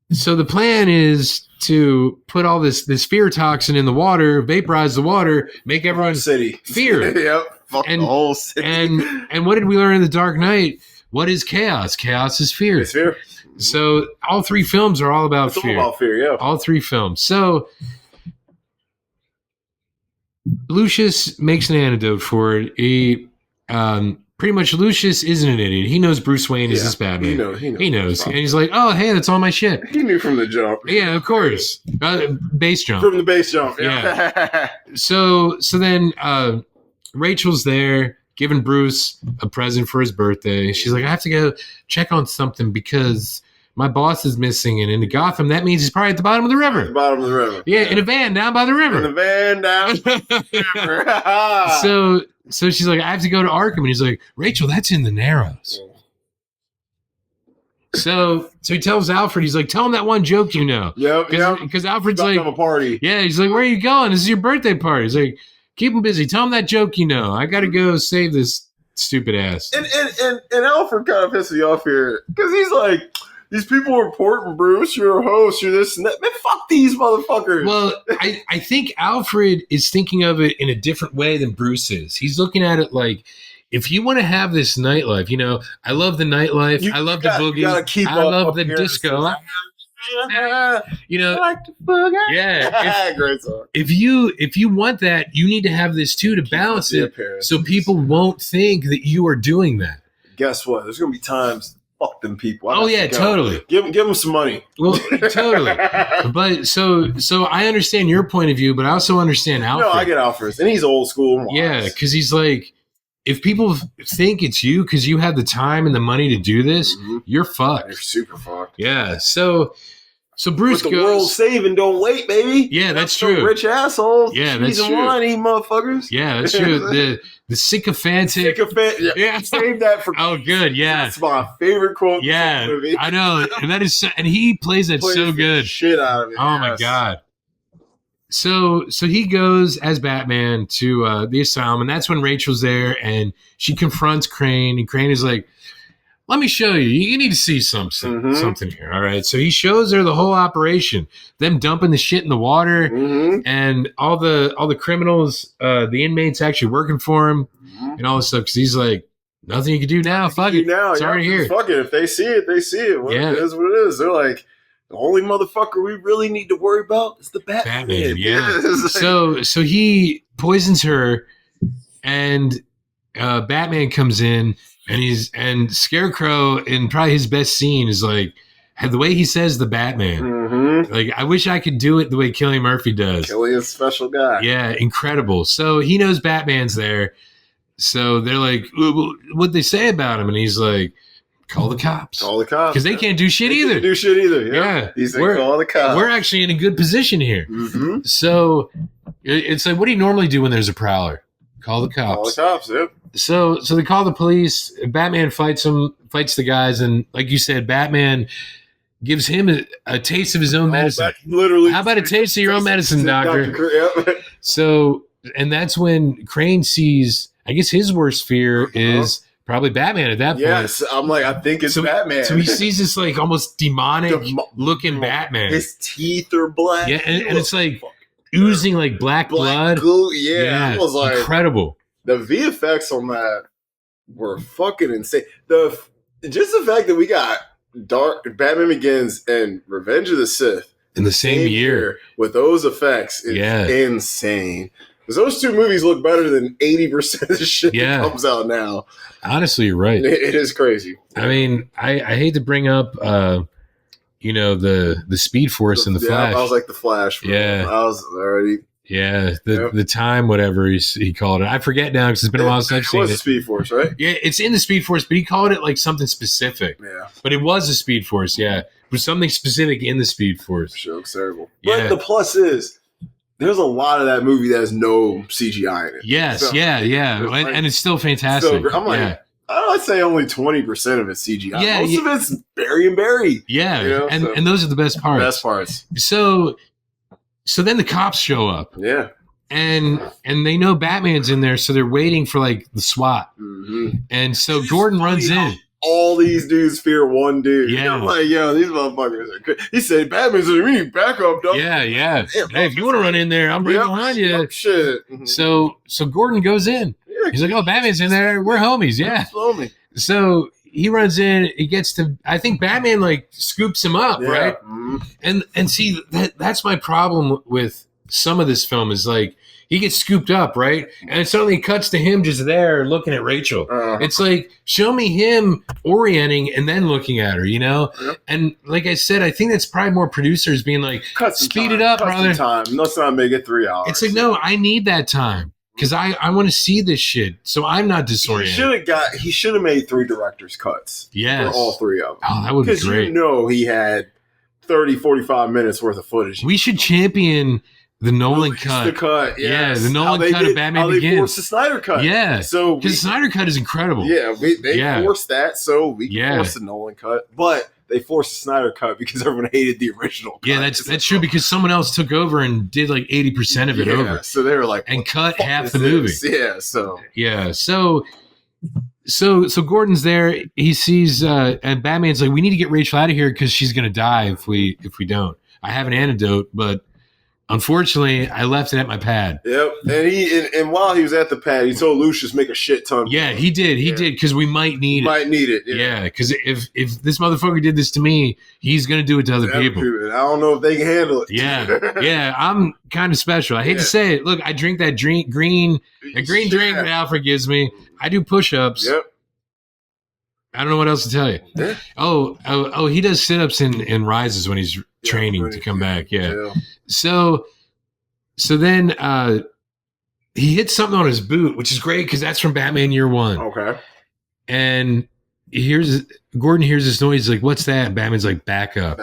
the plan is to put all this fear toxin in the water, vaporize the water, make everyone fear. Yep. Fuck the whole city. And what did we learn in The Dark Knight? What is chaos? Chaos is fear. It's fear. So all 3 films are all about fear. All about fear, yeah. All 3 films. So Lucius makes an antidote for it. He pretty much, Lucius isn't an idiot. He knows Bruce Wayne is this Batman. He knows. And he's like, oh, hey, that's all my shit. He knew from the jump. Yeah, of course. Base jump. From the base jump, yeah. So then Rachel's there giving Bruce a present for his birthday. She's like, I have to go check on something because my boss is missing. And in Gotham, that means he's probably at the bottom of the river. At the bottom of the river. Yeah, in a van down by the river. In a van down by the river. So she's like, I have to go to Arkham. And he's like, Rachel, that's in the Narrows. So he tells Alfred, he's like, tell him that one joke you know. Yep. Because Alfred's like, a party. Yeah, he's like, where are you going? This is your birthday party. He's like, keep him busy. Tell him that joke you know. I got to go save this Stupid ass. And Alfred kind of pisses me off here because he's like, these people are important, Bruce. You're a host. You're this and that. Man, fuck these motherfuckers. Well, I think Alfred is thinking of it in a different way than Bruce is. He's looking at it like, if you want to have this nightlife, you know, I love the nightlife. I love the boogie. I love the disco. You know, I like the boogie. Yeah. Great song. If you want that, you need to have this too to balance it so people won't think that you are doing that. Guess what? There's going to be times. Fuck them people. Totally. Give them some money. Well, totally. But so I understand your point of view, but I also understand Alfred. No, I get Alfred's, and he's old school. Yeah, because he's like, if people think it's you because you have the time and the money to do this, you're fucked. You're super fucked. Yeah. So Bruce but the goes. World's saving, don't wait, baby. Yeah, that's true. Rich assholes. Yeah, that's true. Wine, eat motherfuckers. Yeah, that's true. The sycophantic. Yeah. Save that for. Oh, good. Yeah, that's my favorite quote. Yeah, movie. I know, and that is, and he plays that so good. Shit out of it. Oh my god. So he goes as Batman to the asylum, and that's when Rachel's there, and she confronts Crane, and Crane is like, let me show you. You need to see something here. All right. So he shows her the whole operation, them dumping the shit in the water, and all the criminals, the inmates actually working for him, and all this stuff. Because he's like, nothing you can do now. Fuck it. It's already here. Fuck it. If they see it, they see it. It is what it is. They're like, the only motherfucker we really need to worry about is the Batman. Yeah. So he poisons her, and Batman comes in. And Scarecrow, in probably his best scene, is like the way he says the Batman. Like, I wish I could do it the way Cillian Murphy does. Cillian's a special guy. Yeah, incredible. So he knows Batman's there. So they're like, what'd they say about him? And he's like, call the cops. Call the cops. Because they can't do shit either. Can't do shit either. Yeah. He's like, call the cops. We're actually in a good position here. So it's like, what do you normally do when there's a prowler? Call the cops. Call the cops, yep. So they call the police. Batman fights the guys, and like you said, Batman gives him a taste of his own medicine. Literally. How about a taste of your own medicine, doctor? Yep. So, and that's when Crane sees, I guess his worst fear is probably Batman at that point. Yes, I'm like, I think it's Batman. So he sees this like almost demonic looking Batman. His teeth are black. Yeah, and it's like oozing like black blood. Glue. Yeah, it was like incredible. The VFX on that were fucking insane. Just the fact that we got Batman Begins and Revenge of the Sith in the same year with those effects is insane. Because those two movies look better than 80% of the shit that comes out now. Honestly, you're right. It is crazy. I mean, I hate to bring up, the Speed Force in the Flash. I was like the Flash. Yeah, I was already. Yeah, the time, whatever he called it. I forget now because it's been a while since I've seen it. It was Speed Force, right? Yeah, it's in the Speed Force, but he called it like something specific. Yeah. But it was a Speed Force, yeah. It was something specific in the Speed Force. Sure, looks terrible. But the plus is, there's a lot of that movie that has no CGI in it. Yes, so, and it's still fantastic. I'm like, I'd say only 20% of it's CGI. Yeah, Most of it's Barry. Yeah, and those are the best parts. Best parts. So then the cops show up. Yeah. And they know Batman's in there, so they're waiting for like the SWAT. And so Gordon runs in. All these dudes fear one dude. Yeah. I'm like, yo, these motherfuckers are good. He said, Batman's in there. We need backup, dog. Yeah. Hey, if you want to run in there, I'm right behind you. Shit. So Gordon goes in. Yeah. He's like, oh, Batman's in there. We're homies. Yeah. So he runs in. He gets to. I think Batman like scoops him up, right? And see that's my problem with some of this film is like he gets scooped up, right? And it suddenly cuts to him just there looking at Rachel. It's like show me him orienting and then looking at her, you know. And like I said, I think that's probably more producers being like, speed it up, brother. Let's not make it 3 hours. It's like no, I need that time. Because I want to see this shit, so I'm not disoriented. He should have made 3 director's cuts. Yes. For all 3 of them. Oh, that would be great. Because he had 30, 45 minutes worth of footage. We should champion the Nolan cut. The cut, yeah. The Nolan cut of Batman Begins. They forced the Snyder cut. Yeah. So because the Snyder cut is incredible. Yeah, they forced that, so we can force the Nolan cut. But they forced the Snyder cut because everyone hated the original cut. Yeah, that's true because someone else took over and did like 80% of it over. So they were like, and cut half the movie. Yeah, so. Yeah, so So Gordon's there. He sees, and Batman's like, "We need to get Rachel out of here because she's gonna die if we don't. I have an antidote, but unfortunately, I left it at my pad." Yep. And while he was at the pad, he told Lucius make a shit ton. Yeah, he did. He did because we might need it. Yeah, because if this motherfucker did this to me, he's gonna do it to other people. I don't know if they can handle it. Yeah. I'm kind of special. I hate to say it. Look, I drink that green drink that Alfred gives me. I do push-ups. Yep. I don't know what else to tell you. Yeah. Oh, he does sit-ups and rises when he's training to come back. Yeah. So then he hits something on his boot, which is great because that's from Batman Year One. Okay. And Gordon hears this noise. He's like, "What's that?" And Batman's like, "Back up."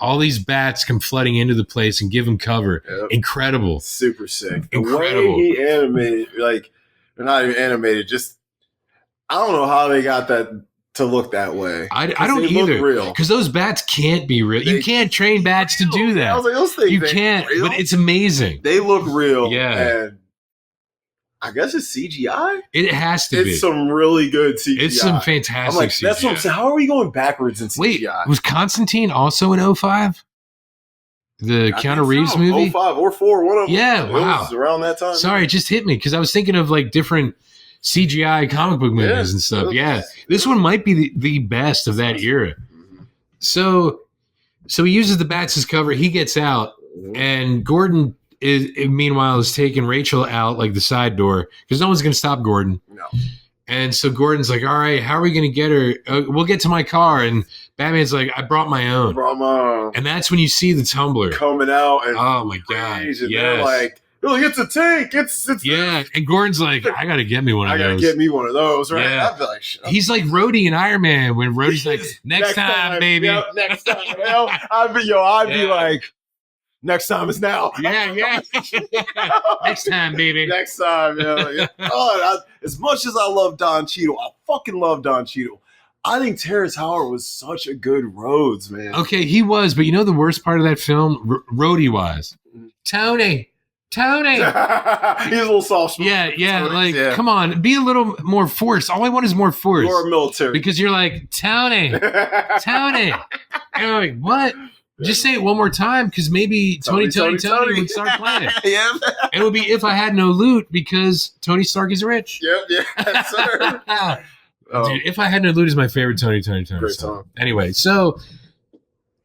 All these bats come flooding into the place and give him cover. Yep. Incredible. Super sick. Incredible. The way he animated, like, they're not even animated, just, I don't know how they got that to look that way. I don't either. Because those bats can't be real. You can't train bats to do that. I was like, those things you can't, real? But it's amazing. They look real. Yeah. And I guess it's CGI? It has to be. It's some really good CGI. It's some fantastic I'm like, CGI. That's what I'm saying. How are we going backwards in CGI? Wait, was Constantine also in 05? The Keanu Reeves movie? 05 or 4, one of them. Yeah, wow. It was around that time. Sorry, it just hit me because I was thinking of like different CGI comic book movies and stuff. Yeah. This one might be the best of that era. Mm-hmm. So he uses the bats as cover. He gets out, and Gordon meanwhile is taking Rachel out like the side door because no one's going to stop Gordon. No. And so Gordon's like, "All right, how are we going to get her? We'll get to my car." And Batman's like, "I brought my own." And that's when you see the tumbler coming out. And oh my god! And they're like, "Look, it's a tank! It's yeah." And Gordon's like, "I got to get me one of those. I got to get me one of those." Right? Yeah. I'd be like, he's like Rhodey in Iron Man when Rhodey's like, "Next time, baby." Yep, next time. I'd be like, "Next time is now." Yeah. Next time, baby. Next time, yeah. As much as I love Don Cheadle, I fucking love Don Cheadle. I think Terrence Howard was such a good Rhodes, man. Okay, he was, but you know the worst part of that film, Rhodey was Tony. He's a little soft. Yeah. Come on, be a little more force. All I want is more force. You're military because you're like Tony. And I'm like, what? Just say it one more time because maybe Tony would start playing. Yeah. It would be If I Had No Loot because Tony Stark is rich. Yep, sir. Dude, If I Had No Loot is my favorite Tony Great song. Anyway, so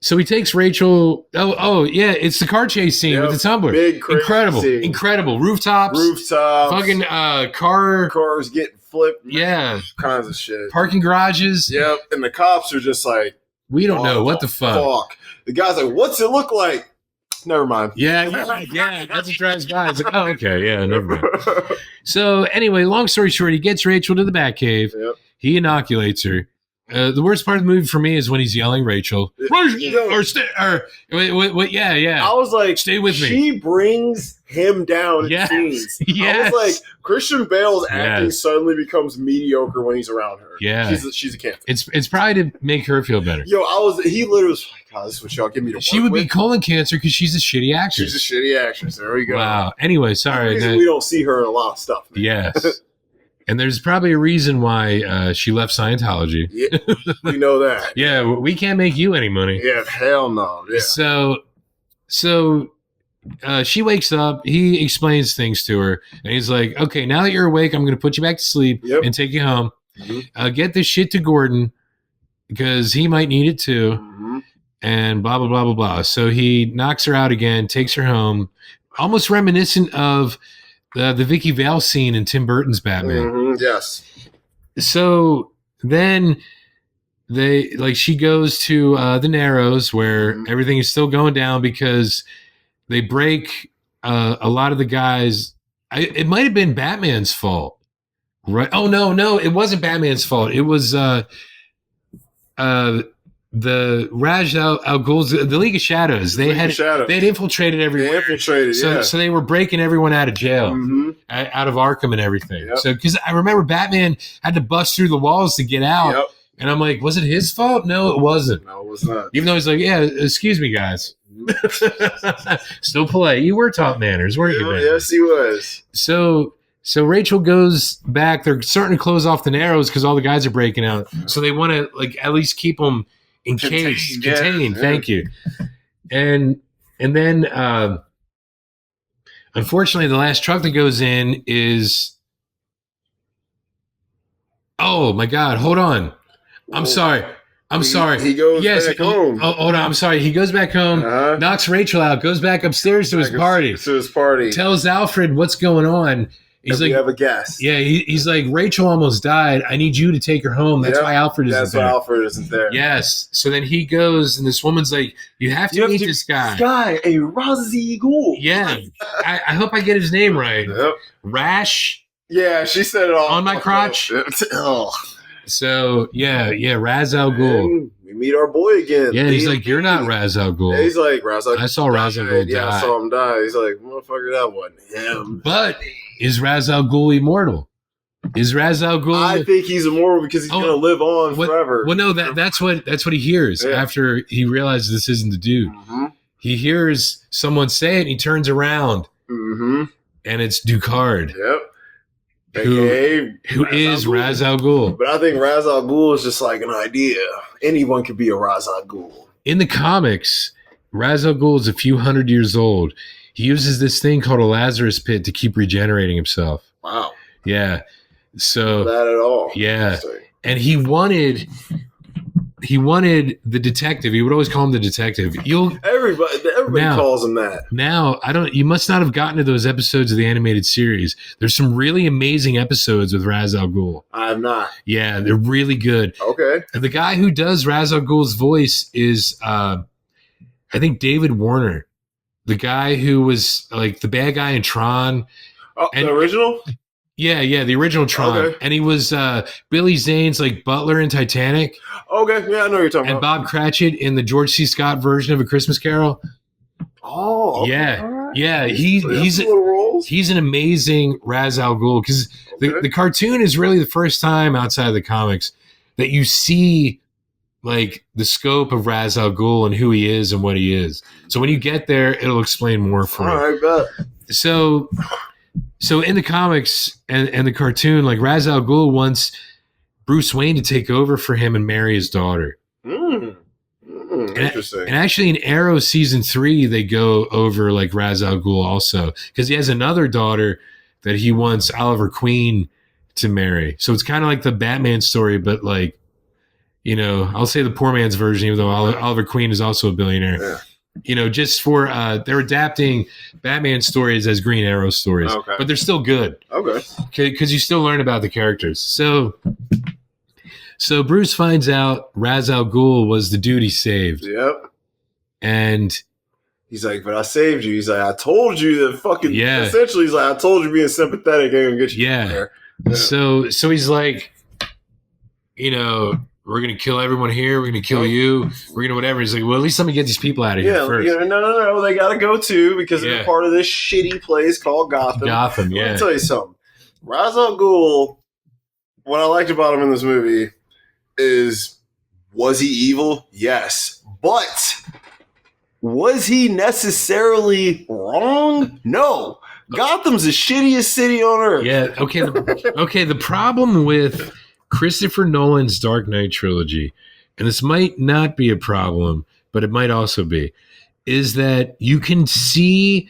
he takes Rachel. Oh yeah, it's the car chase scene with the tumbler. Big, incredible rooftops, fucking cars getting flipped. Yeah, kinds of shit. Parking garages. Yep, and the cops are just like, we don't know what the fuck. The guy's like, what's it look like? Never mind. Yeah. That's what drives by. It's like, oh, okay, yeah, never mind. So anyway, long story short, he gets Rachel to the Batcave. Yep. He inoculates her. The worst part of the movie for me is when he's yelling Rachel. Yeah. I was like, stay with me. She brings him down in scenes. Yes. I was like, Christian Bale's acting suddenly becomes mediocre when he's around her. Yeah. She's a cancer. It's probably to make her feel better. He literally was like, oh, this is what y'all give me to work She would be colon cancer because she's a shitty actress. She's a shitty actress. There we go. Wow. Anyway, sorry. We don't see her in a lot of stuff. Man. Yes. And there's probably a reason why she left Scientology. Yeah, we know that. Yeah, we can't make you any money. Yeah, hell no. Yeah. So she wakes up. He explains things to her, and he's like, "Okay, now that you're awake, I'm going to put you back to sleep and take you home. Mm-hmm. Get this shit to Gordon because he might need it too." Mm-hmm. And blah blah blah blah blah. So he knocks her out again, takes her home, almost reminiscent of the Vicky Vale scene in Tim Burton's Batman. Mm-hmm, yes. So then she goes to the Narrows where everything is still going down because they break a lot of the guys. It might have been Batman's fault, right? Oh no, it wasn't Batman's fault. It was the Raj Al Ghul's, the League of Shadows. They had infiltrated everywhere. So they were breaking everyone out of jail, out of Arkham and everything. Yep. So because I remember Batman had to bust through the walls to get out, and I'm like, was it his fault? No, it wasn't. No, it was not. Even though he's like, yeah, excuse me, guys. Still polite. You were taught manners, weren't you, man? Yes, he was. So So Rachel goes back. They're starting to close off the Narrows because all the guys are breaking out. So they want to like at least keep them encased, contained. Yeah. Thank you. And then unfortunately, the last truck that goes in is. Oh my God! Hold on. I'm sorry. He goes back home. Oh, hold on. I'm sorry. He goes back home, knocks Rachel out, goes back upstairs to his party. Tells Alfred what's going on. He's like, we have a guest. Yeah, he's like, Rachel almost died. I need you to take her home. That's why Alfred isn't there. That's why Alfred isn't there. Yes. So then he goes, and this woman's like, you have to meet this guy. This guy, a Ra's al Ghul. Yeah. I hope I get his name right. Yep. Rash. Yeah, she said it all. On my crotch. So, yeah, Ra's al Ghul. And we meet our boy again. Yeah, he's like, you're not Ra's al Ghul. Yeah, he's like, Ra's al Ghul. I saw Ra's al Ghul die. Yeah, I saw him die. He's like, motherfucker, that wasn't him. But is Ra's al Ghul immortal? Is Ra's al Ghul? I think he's immortal because he's gonna live on forever. Well, no, that's what he hears after he realizes this isn't the dude. Mm-hmm. He hears someone say it, and he turns around, and it's Ducard. Yep. Who is Ra's al Ghul? But I think Ra's al Ghul is just like an idea. Anyone could be a Ra's al Ghul. In the comics, Ra's al Ghul is a few hundred years old. He uses this thing called a Lazarus pit to keep regenerating himself. Wow. Yeah. So not that at all. Yeah. And he wanted the detective. He would always call him the detective. Everybody calls him that. Now, you must not have gotten to those episodes of the animated series. There's some really amazing episodes with Ra's al Ghul. I have not. Yeah, they're really good. Okay. And the guy who does Ra's al Ghul's voice is I think David Warner. The guy who was like the bad guy in Tron. Oh, the original? Yeah, the original Tron. Okay. And he was Billy Zane's like butler in Titanic. Okay, yeah, I know what you're talking about. And Bob Cratchit in the George C. Scott version of A Christmas Carol. Oh, okay. Yeah. Right. Yeah, he's an amazing Ra's al Ghul because the cartoon is really the first time outside of the comics that you see like the scope of Ra's al Ghul and who he is and what he is. So when you get there, it'll explain more for you. All right, bet. So in the comics and the cartoon, like Ra's al Ghul wants Bruce Wayne to take over for him and marry his daughter. Interesting. And actually in Arrow season 3, they go over like Ra's al Ghul also because he has another daughter that he wants Oliver Queen to marry. So it's kind of like the Batman story, but like, you know, I'll say the poor man's version, even though Oliver Queen is also a billionaire. Yeah. You know, just for they're adapting Batman stories as Green Arrow stories, but they're still good. Okay, because you still learn about the characters. So Bruce finds out Ra's al Ghul was the dude he saved. Yep, and he's like, "But I saved you." He's like, "I told you that fucking." Yeah. Essentially, he's like, "I told you being sympathetic ain't gonna get you there." Yeah. So he's like, you know. We're going to kill everyone here. We're going to kill you. We're going to whatever. He's like, well, at least let me get these people out of here first. Yeah, no. They got to go too because they're part of this shitty place called Gotham. Let me tell you something. Ra's al Ghul, what I liked about him in this movie is, was he evil? Yes. But was he necessarily wrong? No. Gotham's the shittiest city on earth. Yeah, okay. The problem with Christopher Nolan's Dark Knight trilogy, and this might not be a problem, but it might also be, is that you can see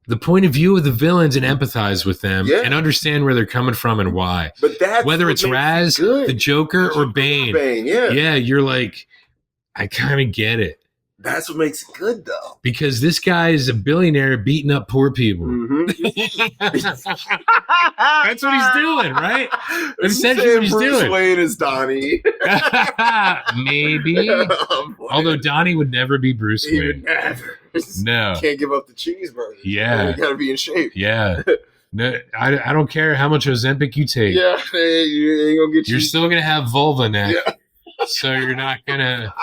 the point of view of the villains and empathize with them and understand where they're coming from and why. But that's whether it's Raz, the Joker, or Bane. Yeah, you're like, I kind of get it. That's what makes it good, though. Because this guy is a billionaire beating up poor people. Mm-hmm. That's what he's doing, right? That's essentially what he's doing. Bruce Wayne is Donnie. Maybe. Although Donnie would never be Bruce Wayne. He would never. No. Can't give up the cheeseburger. Yeah. You got to be in shape. Yeah. No, I don't care how much Ozempic you take. Yeah. You ain't gonna get You're still going to have vulva neck. Yeah. So you're not gonna.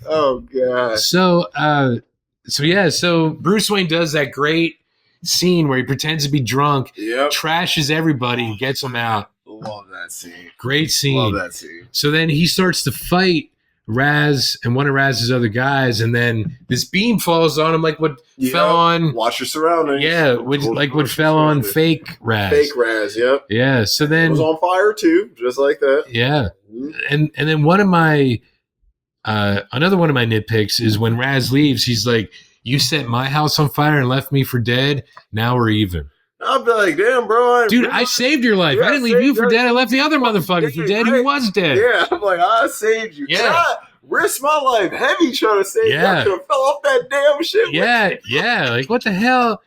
Oh god. So Bruce Wayne does that great scene where he pretends to be drunk, trashes everybody, and gets them out. Love that scene. Great scene. Love that scene. So then he starts to fight Raz and one of Raz's other guys, and then this beam falls on him, like what fell on. Watch your surroundings. Yeah, what fell on fake Raz. Fake Raz, yep. Yeah, so then it was on fire too, just like that. Yeah, and then one of my another one of my nitpicks is when Raz leaves, he's like, "You set my house on fire and left me for dead. Now we're even." I'll be like, damn, bro. I saved your life. I didn't leave you for dead. I left the other motherfucker for dead who was dead. Yeah, I'm like, I saved you. Yeah. I risked my life heavy trying to save you. I could have fell off that damn shit. Yeah. Like, what the hell?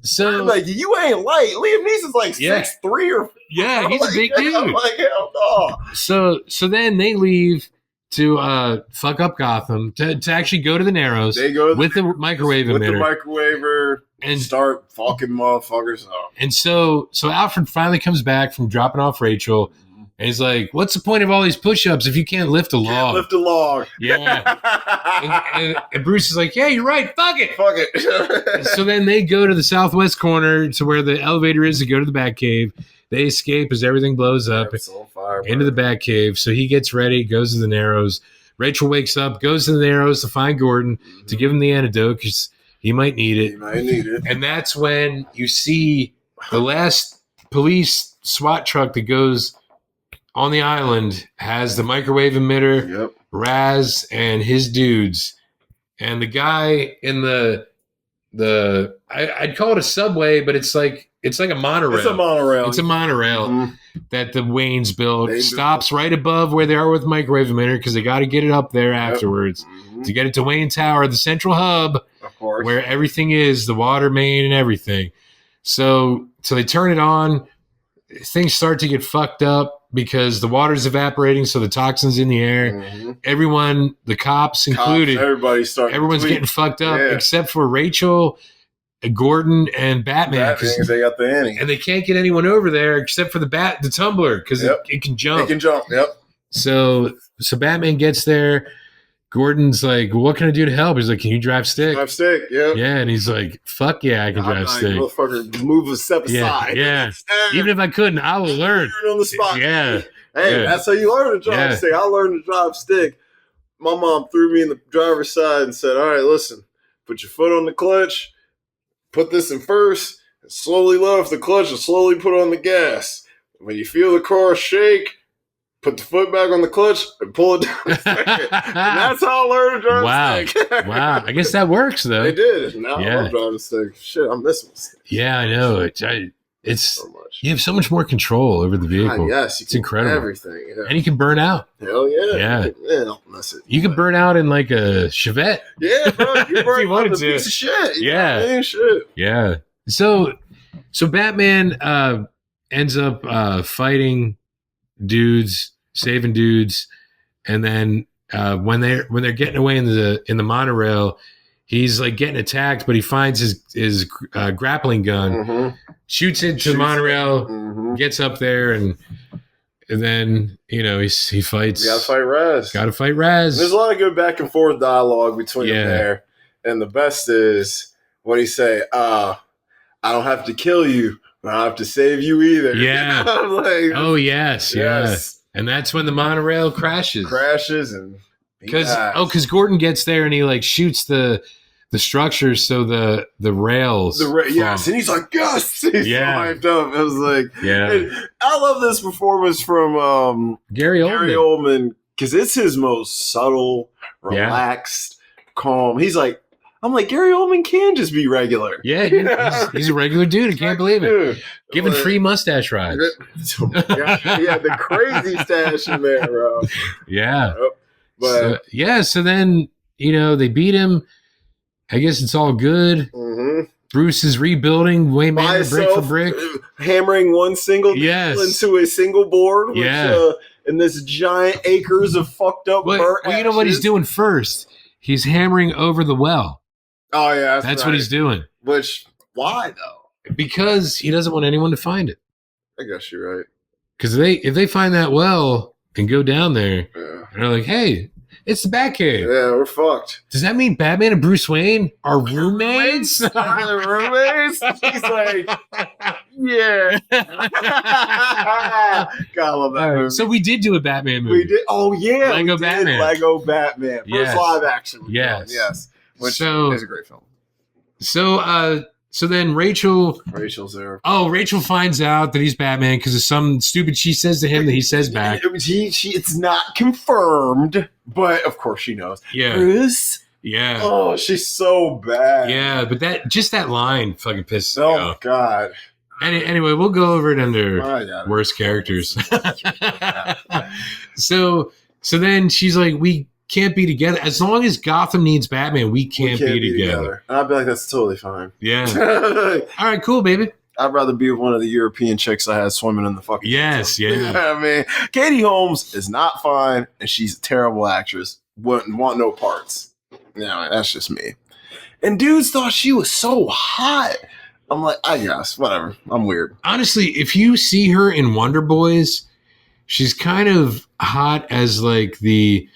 So, I'm like, you ain't light. Liam Neeson's like 6'3" or... Yeah, he's a big dude. I'm like, hell no. So then they leave to fuck up Gotham, to actually go to the Narrows. They go with the microwave emitter. With the microwaver. And start fucking motherfuckers up. And so Alfred finally comes back from dropping off Rachel, and he's like, "What's the point of all these push-ups if you can't lift a log?" Can't lift a log. Yeah. and Bruce is like, "Yeah, you're right. Fuck it." Fuck it. So then they go to the southwest corner to where the elevator is to go to the Batcave. They escape as everything blows up into the Batcave. So he gets ready, goes to the Narrows. Rachel wakes up, goes to the Narrows to find Gordon to give him the antidote because he might need it. And that's when you see the last police SWAT truck that goes on the island has the microwave emitter, Raz and his dudes. And the guy in I'd call it a subway, but it's like a monorail. It's a monorail that the Waynes built. Stops right above where they are with microwave emitter because they got to get it up there afterwards to get it to Wayne Tower, the central hub, of course, where everything is, the water main and everything. So they turn it on. Things start to get fucked up because the water's evaporating, so the toxins in the air. Everyone, the cops included, everyone's getting fucked up except for Rachel, Gordon, and Batman because they got the ante, and they can't get anyone over there except for the tumbler because it can jump. It can jump. Yep. So Batman gets there. Gordon's like, "What can I do to help?" He's like, "Can you drive stick?" Drive stick, yeah. Yeah, and he's like, "Fuck yeah, I can drive stick." Motherfucker, move a step aside. Yeah. Even if I couldn't, I will learn. On the spot. Yeah. Hey, that's how you learn to drive stick. I learned to drive stick. My mom threw me in the driver's side and said, "All right, listen, put your foot on the clutch, put this in first, and slowly let off the clutch and slowly put on the gas. When you feel the car shake, put the foot back on the clutch and pull it down second." And that's how I learned to drive stick. Wow. I guess that works, though. They did. Now I love driving stick. Shit, I'm missing stick. Yeah, I know. It's so much. You have so much more control over the vehicle. Yes, it's incredible. Everything. Yeah. And you can burn out. Hell yeah. Yeah. Don't miss it. You can burn out in like a Chevette. Yeah, bro. You burn you wanted out a to. piece of shit. Yeah. Shit. Yeah. So Batman ends up fighting dudes, saving dudes, and then when they're getting away in the monorail, he's like getting attacked, but he finds his grappling gun, shoots into the monorail, gets up there, and then he fights. You gotta fight Raz. There's a lot of good back and forth dialogue between them there, and the best is when he say, "I don't have to kill you. I don't have to save you either." Yeah. Like, oh yes. And that's when the monorail crashes and because Gordon gets there and he like shoots the structures, so the rails. Yes, and he's like, yes, he's hyped up. It was like, and I love this performance from Gary Oldman because it's his most subtle, relaxed, calm. He's like, I'm like, Gary Oldman can just be regular. Yeah, he's a regular dude. I can't believe it. Giving free mustache rides. The crazy stash in there, bro. Yeah. So then, they beat him. I guess it's all good. Bruce is rebuilding Wayman brick for brick. Hammering one single nail into a single board. Which, and this giant acres of fucked up burnt you know what he's doing first? He's hammering over the well. Oh, yeah. That's what he's doing. Which, why, though? Because he doesn't want anyone to find it. I guess you're right. Because if they find that well and go down there, and they're like, hey, it's the Batcave. Yeah, we're fucked. Does that mean Batman and Bruce Wayne are roommates? Roommates? He's like, Yeah. God, I love that movie. So we did do a Batman movie. We did. Oh yeah, Lego Batman. Lego Batman. Yes. First live action. Yes. Which is a great film. So then Rachel's there. Oh, Rachel finds out that he's Batman because of some stupid she says to him that he says back. It's not confirmed, but of course she knows. Yeah. Bruce. Yeah. Oh, she's so bad. Yeah, but that line fucking pisses me off. Oh, off. God. Anyway, we'll go over it under worst characters. So then she's like, we can't be together. As long as Gotham needs Batman, we can't be together. And I'd be like, that's totally fine. Yeah. All right, cool, baby. I'd rather be with one of the European chicks I had swimming in the fucking yeah. I mean, Katie Holmes is not fine, and she's a terrible actress. Wouldn't want no parts. Yeah, that's just me. And dudes thought she was so hot. I'm like, I guess, whatever. I'm weird. Honestly, if you see her in Wonder Boys, she's kind of hot as like the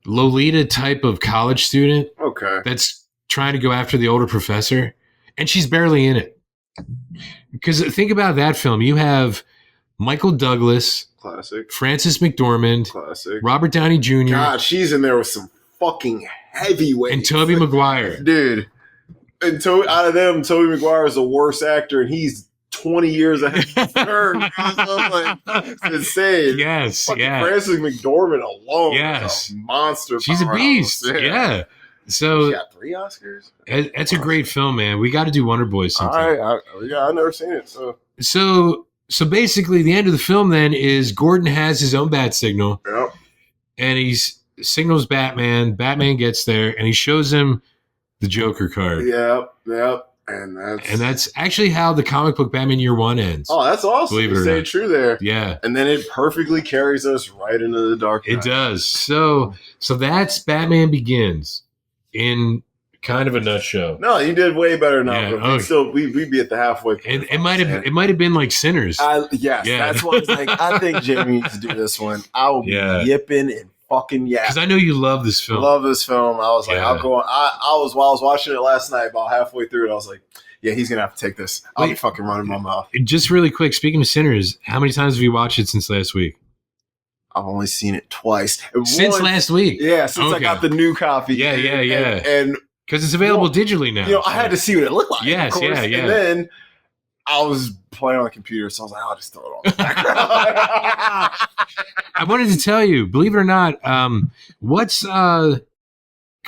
Lolita type of college student. Okay. That's trying to go after the older professor. And she's barely in it. Because think about that film. You have Michael Douglas. Classic. Frances McDormand. Classic. Robert Downey Jr. God, she's in there with some fucking heavyweights. And Tobey Maguire. Dude. And out of them, Tobey Maguire is the worst actor, and he's 20 years ahead of her. It's insane. Yes, yeah. Frances McDormand alone is a monster. She's a beast. Yeah. So she got 3 Oscars. That's a great film, man. We got to do Wonder Boys sometime. All right. I've never seen it. So basically, the end of the film then is Gordon has his own bat signal. Yep. And he signals Batman. Batman gets there, and he shows him the Joker card. Yep. And that's actually how the comic book Batman Year One ends. Oh, that's awesome. Believe it or not. not. True there. Yeah. And then it perfectly carries us right into the Dark Knight. It does. So that's Batman Begins in kind of a nutshell. No, you did way better now. Yeah. But we'd be at the halfway point. It might have been like Sinners. Yes. That's what I was like. I think Jamie needs to do this one. I will be yipping and fucking because I know you love this film. Love this film. I was like, I'll go on. While I was watching it last night, about halfway through it, I was like, yeah, he's gonna have to take this. I'll be fucking running my mouth. Just really quick, speaking of Sinners, how many times have you watched it since last week? I've only seen it twice. Since last week? Yeah, since I got the new copy. Yeah. And because it's available digitally now. I had to see what it looked like. Yes, of course. yeah. And then I was playing on the computer, so I was like, I'll just throw it on the background. I wanted to tell you, believe it or not, what's the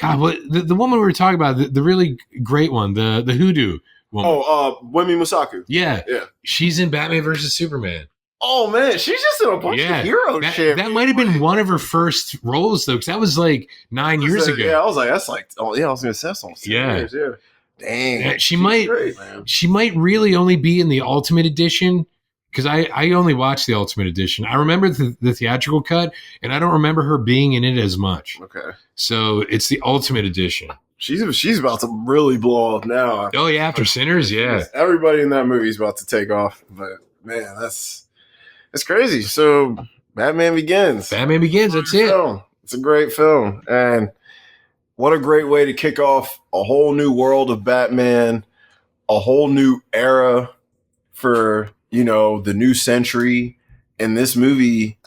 woman we were talking about, the really great one, the hoodoo woman. Wemi Musaku. Yeah. She's in Batman versus Superman. Oh man, she's just in a bunch of hero shit. That might have been one of her first roles though, because that was like 9 years ago. Yeah, I was like, that's like, I was gonna say that's almost 10 years. Yeah. Dang. Yeah, she might really only be in the Ultimate Edition. Because I only watched the Ultimate Edition. I remember the theatrical cut, and I don't remember her being in it as much. Okay. So it's the Ultimate Edition. She's about to really blow up now. Oh, yeah, after Sinners, yeah. Everybody in that movie is about to take off. But, man, that's crazy. So, Batman Begins. That's it. It's a great film. And what a great way to kick off a whole new world of Batman, a whole new era for the new century. In this movie,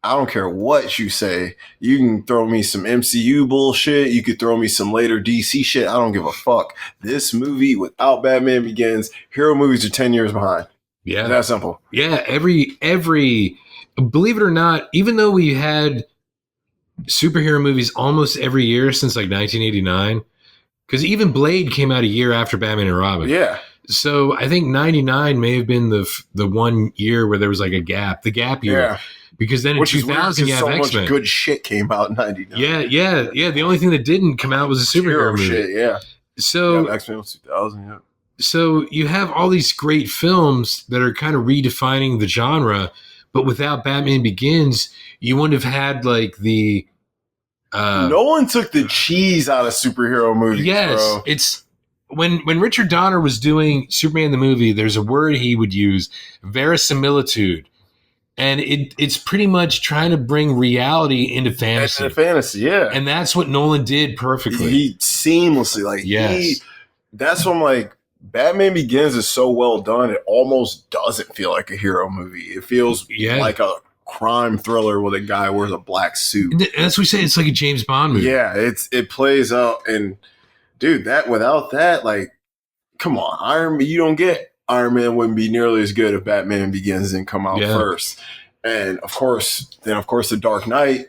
I don't care what you say. You can throw me some MCU bullshit. You could throw me some later DC shit. I don't give a fuck. This movie, without Batman Begins, hero movies are 10 years behind. Yeah. That simple. Yeah. Every, believe it or not, even though we had superhero movies almost every year since like 1989, because even Blade came out a year after Batman and Robin. Yeah. So I think 99 may have been the 1 year where there was like the gap year. Yeah. Because then in 2000 you have X-Men. So much good shit came out in 99. Yeah. The only thing that didn't come out was a superhero movie. Shit, yeah. So X-Men was 2000, yeah. So you have all these great films that are kind of redefining the genre, but without Batman Begins, you wouldn't have had like the no one took the cheese out of superhero movies. Yes, bro. It's when Richard Donner was doing Superman the movie, there's a word he would use, verisimilitude. And it's pretty much trying to bring reality into fantasy. Into fantasy, yeah. And that's what Nolan did perfectly. He seamlessly, like, yes. That's what I'm like, Batman Begins is so well done, it almost doesn't feel like a hero movie. It feels like a crime thriller with a guy wears a black suit. That's what we say. It's like a James Bond movie. Yeah, it plays out, and dude, without that, like, come on, Iron Man. You don't get Iron Man wouldn't be nearly as good if Batman Begins didn't come out first. And of course, The Dark Knight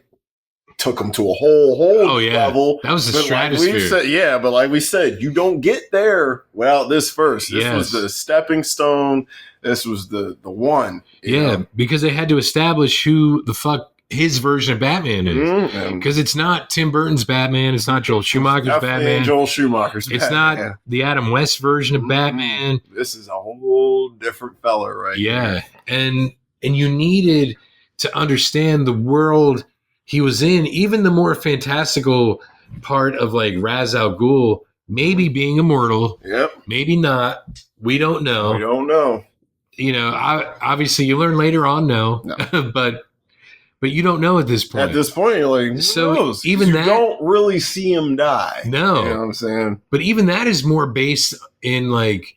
took him to a whole level. That was the stratosphere. But like we said, you don't get there without this first. This was the stepping stone. This was the one. Because they had to establish who the fuck his version of Batman is. Because it's not Tim Burton's Batman. It's not Joel Schumacher's Batman. Joel Schumacher's Batman. It's not the Adam West version of Batman. This is a whole different fella right here. And you needed to understand the world he was in, even the more fantastical part of like Ra's al Ghul maybe being immortal. Yep. Maybe not. We don't know. We don't know. You know, obviously you learn later on no. but you don't know at this point. At this point, you're like, so knows? Even you don't really see him die. No. You know what I'm saying? But even that is more based in like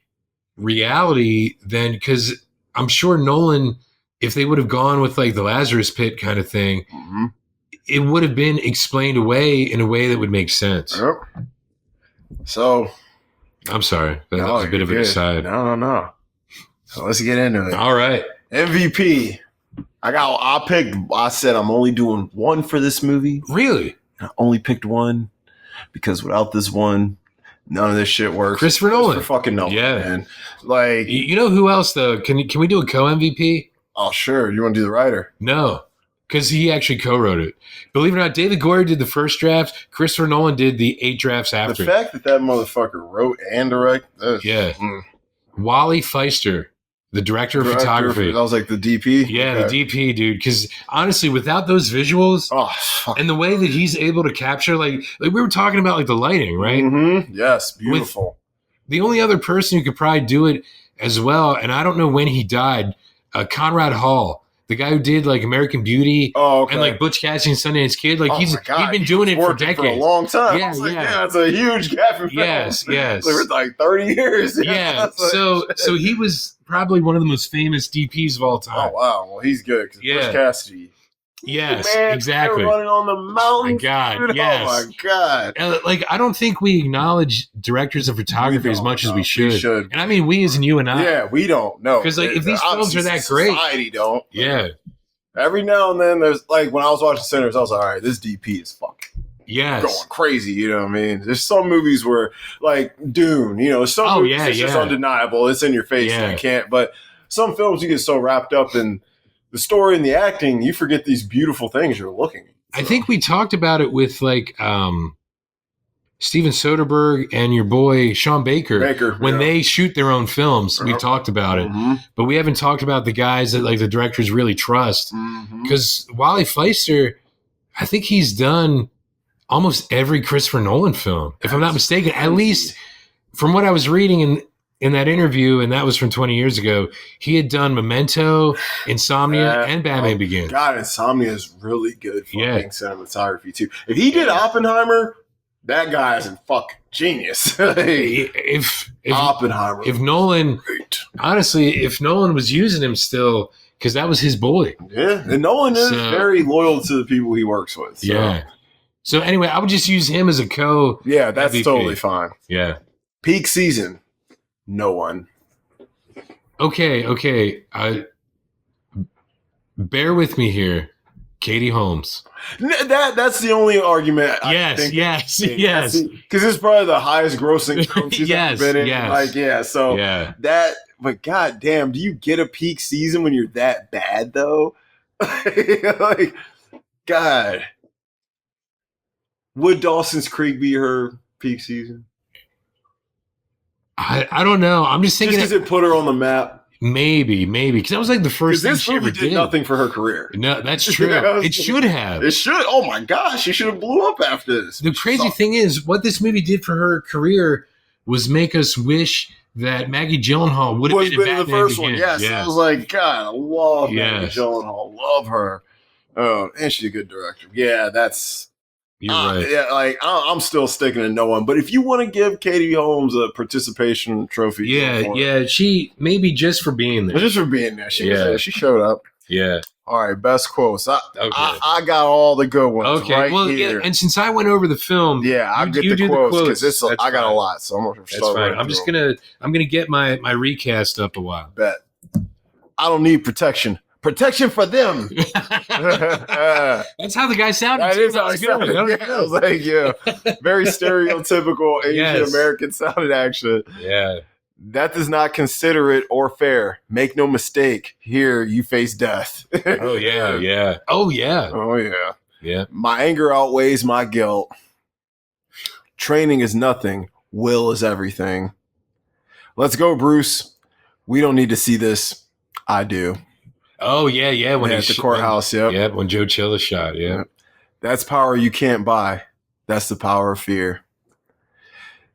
reality than, because I'm sure Nolan, if they would have gone with like the Lazarus Pit kind of thing, it would have been explained away in a way that would make sense. Yep. So, I'm sorry. That was a bit of an aside. No. So let's get into it. All right. MVP. I said I'm only doing one for this movie. Really? I only picked one because without this one, none of this shit works. Christopher Nolan. Fucking Nolan. Yeah. Man. Like, you know who else though? Can we do a co-MVP? Oh, sure. You want to do the writer? No. Because he actually co-wrote it. Believe it or not, David Goyer did the first draft. Christopher Nolan did the 8 drafts after. The fact that motherfucker wrote and directed. Wally Feister, the director of photography. That was like the DP? Yeah, the DP, dude. Because honestly, without those visuals and the way that he's able to capture, like we were talking about, like the lighting, right? Mm-hmm. Yes, beautiful. The only other person who could probably do it as well, and I don't know when he died, Conrad Hall. The guy who did like American Beauty and like Butch Cassidy and Sundance Kid, like he's been doing it for decades, for a long time. Yeah, it's a huge gap in Yes. It's like 30 years. Yeah. So he was probably one of the most famous DPs of all time. Oh wow, well he's good. Butch Cassidy. Yes, exactly. Running on the mountain. My God, yes. Oh my God. Like I don't think we acknowledge directors of photography as much as we should. And I mean, we as in you and I. Yeah, we don't know. Because like if these films are that great, society don't. Yeah. Every now and then, there's like when I was watching Sinners, I was like, all right, this DP is fucking going crazy. You know what I mean? There's some movies where like Dune, some movies it's just undeniable. It's in your face. And you can't. But some films you get so wrapped up in the story and the acting, you forget these beautiful things you're looking at. So. I think we talked about it with like Steven Soderbergh and your boy Sean Baker when they shoot their own films. We've talked about it, but we haven't talked about the guys that like the directors really trust. Because Wally Feister, I think he's done almost every Christopher Nolan film, if I'm not mistaken. At least from what I was reading in that interview, and that was from 20 years ago, he had done Memento, Insomnia, and Batman Begins. God, Insomnia is really good fucking cinematography, too. If he did Oppenheimer, that guy is a fucking genius. if Oppenheimer. If Nolan, honestly, if Nolan was using him still, because that was his boy. Yeah, and Nolan is very loyal to the people he works with. So. Yeah. So anyway, I would just use him as a co. Yeah, that's MVP. Totally fine. Yeah. Peak season. No one. Okay. Bear with me here. Katie Holmes. That's the only argument. Yes. Because it's probably the highest grossing film she's ever been in. That. But goddamn, do you get a peak season when you're that bad though? Like, God, would Dawson's Creek be her peak season? I don't know. I'm just thinking. Just because it put her on the map. Maybe. Because that was like the first thing she ever did. Nothing for her career. No, that's true. It should have. It should. Oh my gosh, she should have blew up after this. The crazy thing is, what this movie did for her career was make us wish that Maggie Gyllenhaal would have been in the first one. Yes, I was like, God, I love Maggie Gyllenhaal. Love her. Oh, and she's a good director. Yeah, that's. You're right. Yeah, like I'm still sticking to no one. But if you want to give Katie Holmes a participation trophy, Yeah. She maybe just for being there. Just for being there. She was there. She showed up. Yeah. All right, best quotes. I got all the good ones right here. Yeah, and since I went over the film, I'll get the quotes because I got a lot. So I'm gonna start. That's fine. I'm gonna get my recast up a while. Bet. I don't need protection. Protection for them. That's how the guy sounded. That is how he sounded. I was like, very stereotypical Asian American sounded accent. Yeah. That does not considerate or fair. Make no mistake. Here you face death. Oh yeah. Oh yeah. Yeah. My anger outweighs my guilt. Training is nothing. Will is everything. Let's go, Bruce. We don't need to see this. I do. Oh yeah. When at the courthouse, when Joe Chill is shot, That's power you can't buy. That's the power of fear.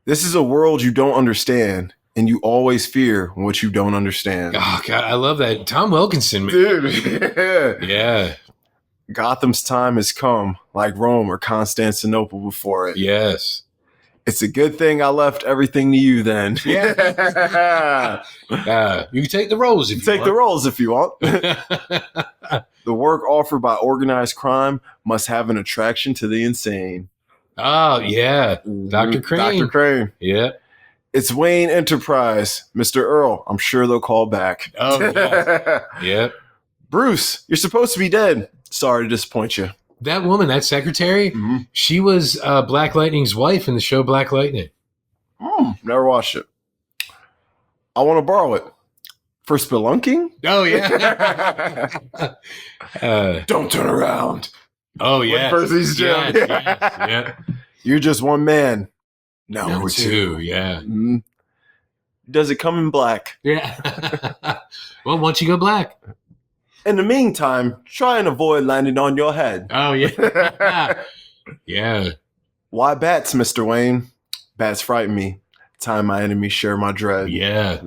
This is a world you don't understand, and you always fear what you don't understand. Oh God, I love that. Tom Wilkinson, man. Dude. Yeah. Gotham's time has come, like Rome or Constantinople before it. Yes. It's a good thing I left everything to you then. Yeah. You can take the roles if you want. Take the roles if you want. The work offered by organized crime must have an attraction to the insane. Oh, yeah. Dr. Crane. Dr. Crane. Yeah. It's Wayne Enterprise. Mr. Earl, I'm sure they'll call back. Oh, yeah. Yeah. Bruce, you're supposed to be dead. Sorry to disappoint you. That woman, that secretary, she was Black Lightning's wife in the show Black Lightning. Never watched it. I want to borrow it. For spelunking? Oh, yeah. Don't turn around. Oh, yeah. Percy's Jim. Yeah. You're just one man. No, Number two. Yeah. Does it come in black? Yeah. Well, once you go black. In the meantime, try and avoid landing on your head. Oh, yeah. Yeah. Why bats, Mr. Wayne? Bats frighten me. Time my enemies share my dread. Yeah.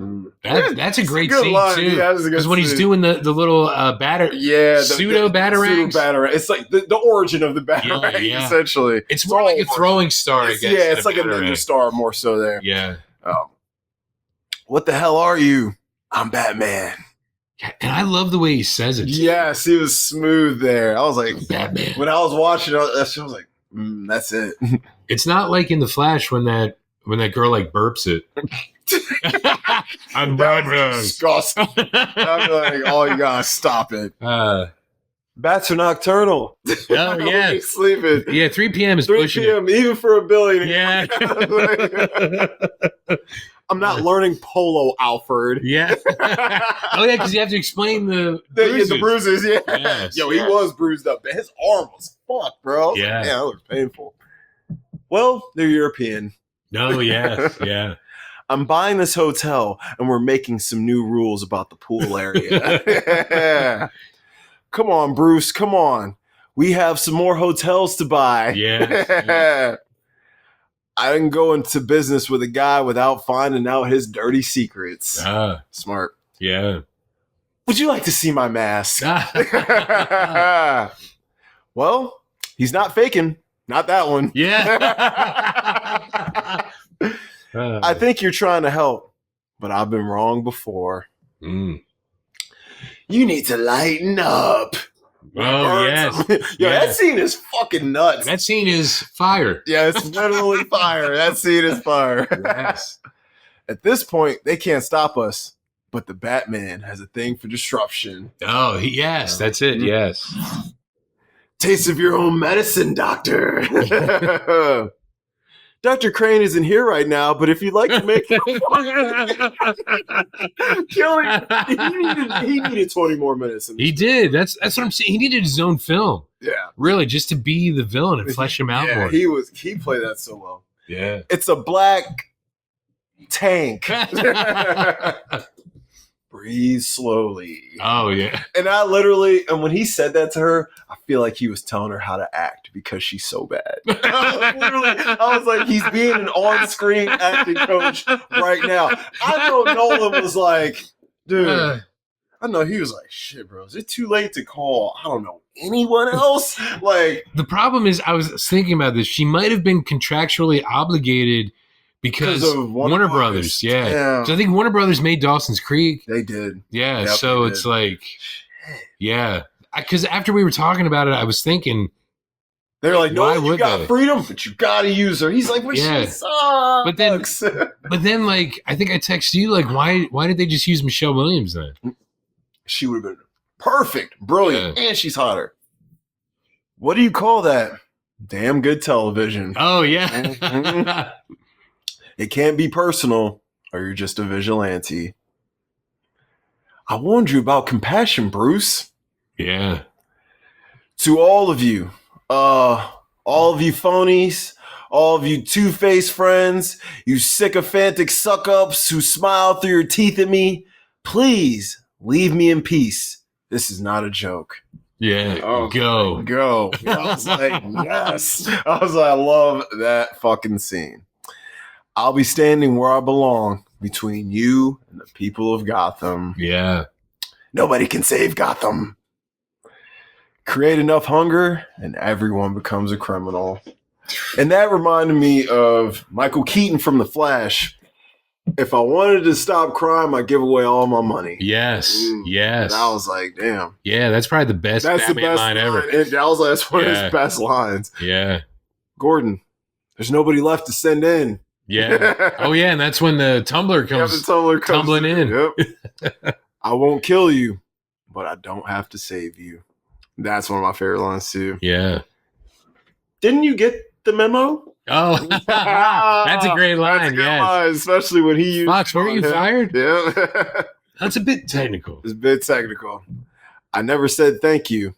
That's a great scene, line. too. Yeah, because when he's doing the little pseudo-batarangs. Pseudo-batarang. It's like the origin of the batarang, essentially. It's more like a throwing star. It's like a ninja star more so there. Yeah. What the hell are you? I'm Batman. And I love the way he says it. Yes, he was smooth there. I was like, Batman. When I was watching that show, I was like, that's it. It's not like in The Flash when that girl like burps it. I'm Batman. Disgusting. I'm like, oh, you gotta stop it. Bats are nocturnal. Oh yeah, sleeping. Yeah, 3 p.m. is 3 pushing p.m. Even for a billion. Yeah. I'm not learning polo, Alfred. Yeah. Oh yeah, because you have to explain the bruises. Yeah. Yes, Yo, he was bruised up. His arm was fucked, bro. Yeah. That looks painful. Well, they're European. No, yeah. Yeah. I'm buying this hotel, and we're making some new rules about the pool area. Come on, Bruce. Come on. We have some more hotels to buy. Yeah. I didn't go into business with a guy without finding out his dirty secrets. Smart. Yeah. Would you like to see my mask? Well, he's not faking. Not that one. Yeah. I think you're trying to help, but I've been wrong before. You need to lighten up. Oh, yes. That scene is fucking nuts. That scene is fire. Yeah, it's literally fire. That scene is fire. Yes. At this point, they can't stop us, but the Batman has a thing for disruption. Oh, yes. That's it. Yes. Taste of your own medicine, Doctor. Dr. Crane isn't here right now, but if you'd like to make he needed 20 more minutes. He did. That's what I'm saying. He needed his own film. Yeah. Really, just to be the villain and flesh him out more. He played that so well. Yeah. It's a black tank. Breathe slowly. Oh, yeah. And when he said that to her, I feel like he was telling her how to act because she's so bad. I was like, he's being an on-screen acting coach right now. I know Nolan was like, dude, I know he was like, shit, bro, is it too late to call, I don't know, anyone else? Like, the problem is, I was thinking about this. She might have been contractually obligated because of Warner Brothers. Yeah. So I think Warner Brothers made Dawson's Creek. They did. Yeah. Yep, so it's like, yeah. Because after we were talking about it, I was thinking, they're like, no, you got freedom, but you got to use her. He's like, well, she sucks. But then, like, I think I texted you, like, why did they just use Michelle Williams then? She would have been perfect, brilliant, and she's hotter. What do you call that? Damn good television. Oh, yeah. It can't be personal, or you're just a vigilante. I warned you about compassion, Bruce. Yeah. To all of you phonies, all of you two-faced friends, you sycophantic suck-ups who smile through your teeth at me, please leave me in peace. This is not a joke. Yeah, go. I was like, yes. I was like, I love that fucking scene. I'll be standing where I belong between you and the people of Gotham. Yeah. Nobody can save Gotham. Create enough hunger and everyone becomes a criminal. And that reminded me of Michael Keaton from The Flash. If I wanted to stop crime, I'd give away all my money. Yes. Yes. And I was like, damn. Yeah, that's probably the best Batman line ever. And I was like, that's one of his best lines. Yeah. Gordon, there's nobody left to send in. Yeah. Oh, yeah, and that's when the tumbler comes tumbling in. Yep. I won't kill you, but I don't have to save you. That's one of my favorite lines, too. Yeah. Didn't you get the memo? Oh, that's a great line. That's a good line, especially when he used Fox, were you fired? Yeah. That's a bit technical. It's a bit technical. I never said thank you.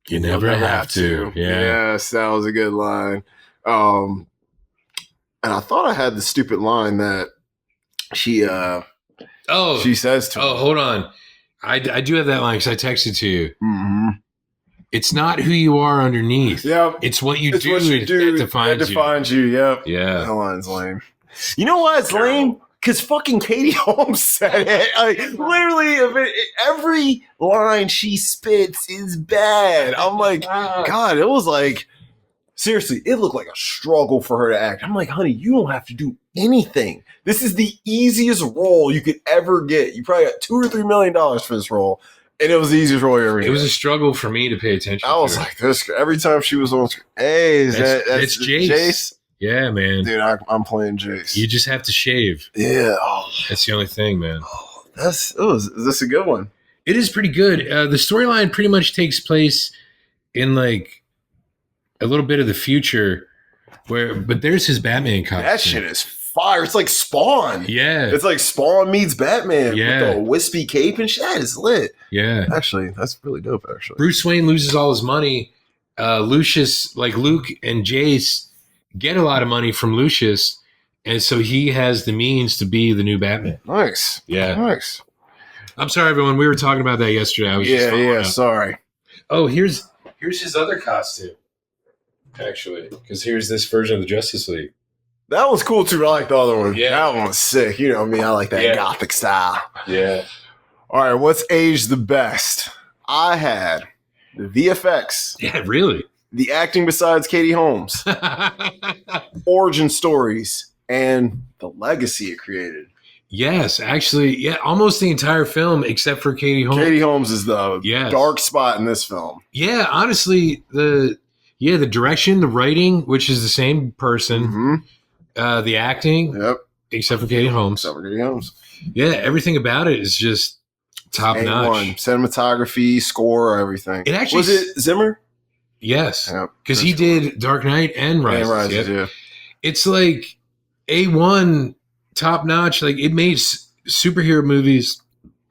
You never have to. Yeah. Yes, that was a good line. And I thought I had the stupid line that she says to him. Oh, hold on. I do have that line because I texted to you. Mm-hmm. It's not who you are underneath. Yeah. It's what you do that defines you. Yep. Yeah. That line's lame. You know why it's lame? Because fucking Katie Holmes said it. Like, literally, every line she spits is bad. I'm like, God, it was like, seriously, it looked like a struggle for her to act. I'm like, honey, you don't have to do anything. This is the easiest role you could ever get. You probably got $2 or $3 million for this role. And it was the easiest role you ever did. It was a struggle for me to pay attention I was like, this every time she was on screen. Hey, that's Jace. Yeah, man. Dude, I'm playing Jace. You just have to shave. Yeah. Oh. That's the only thing, man. Oh, is this a good one? It is pretty good. The storyline pretty much takes place in like a little bit of the future but there's his Batman costume. That shit is fire. It's like Spawn. Yeah. It's like Spawn meets Batman with the wispy cape and shit. That is lit. Yeah. Actually, that's really dope, actually. Bruce Wayne loses all his money. Lucius, like Luke and Jace, get a lot of money from Lucius, and so he has the means to be the new Batman. Nice. Yeah. Nice. I'm sorry, everyone. We were talking about that yesterday. I was sorry. Oh, here's his other costume, actually, because here's this version of the Justice League. That was cool, too. I like the other one. Yeah. That one was sick. You know me. I like that gothic style. Yeah. All right, what's aged the best? I had the VFX. Yeah, really? The acting besides Katie Holmes. Origin stories. And the legacy it created. Yes, actually, yeah, almost the entire film except for Katie Holmes. Katie Holmes is the dark spot in this film. Yeah, honestly, the direction, the writing, which is the same person, the acting, except for Katie Holmes. Yeah, everything about it is just top notch. Cinematography, score, everything. It actually was it Zimmer? Yes, because he did Dark Knight and Rises. Yeah. It's like A1. Top notch, like it made superhero movies.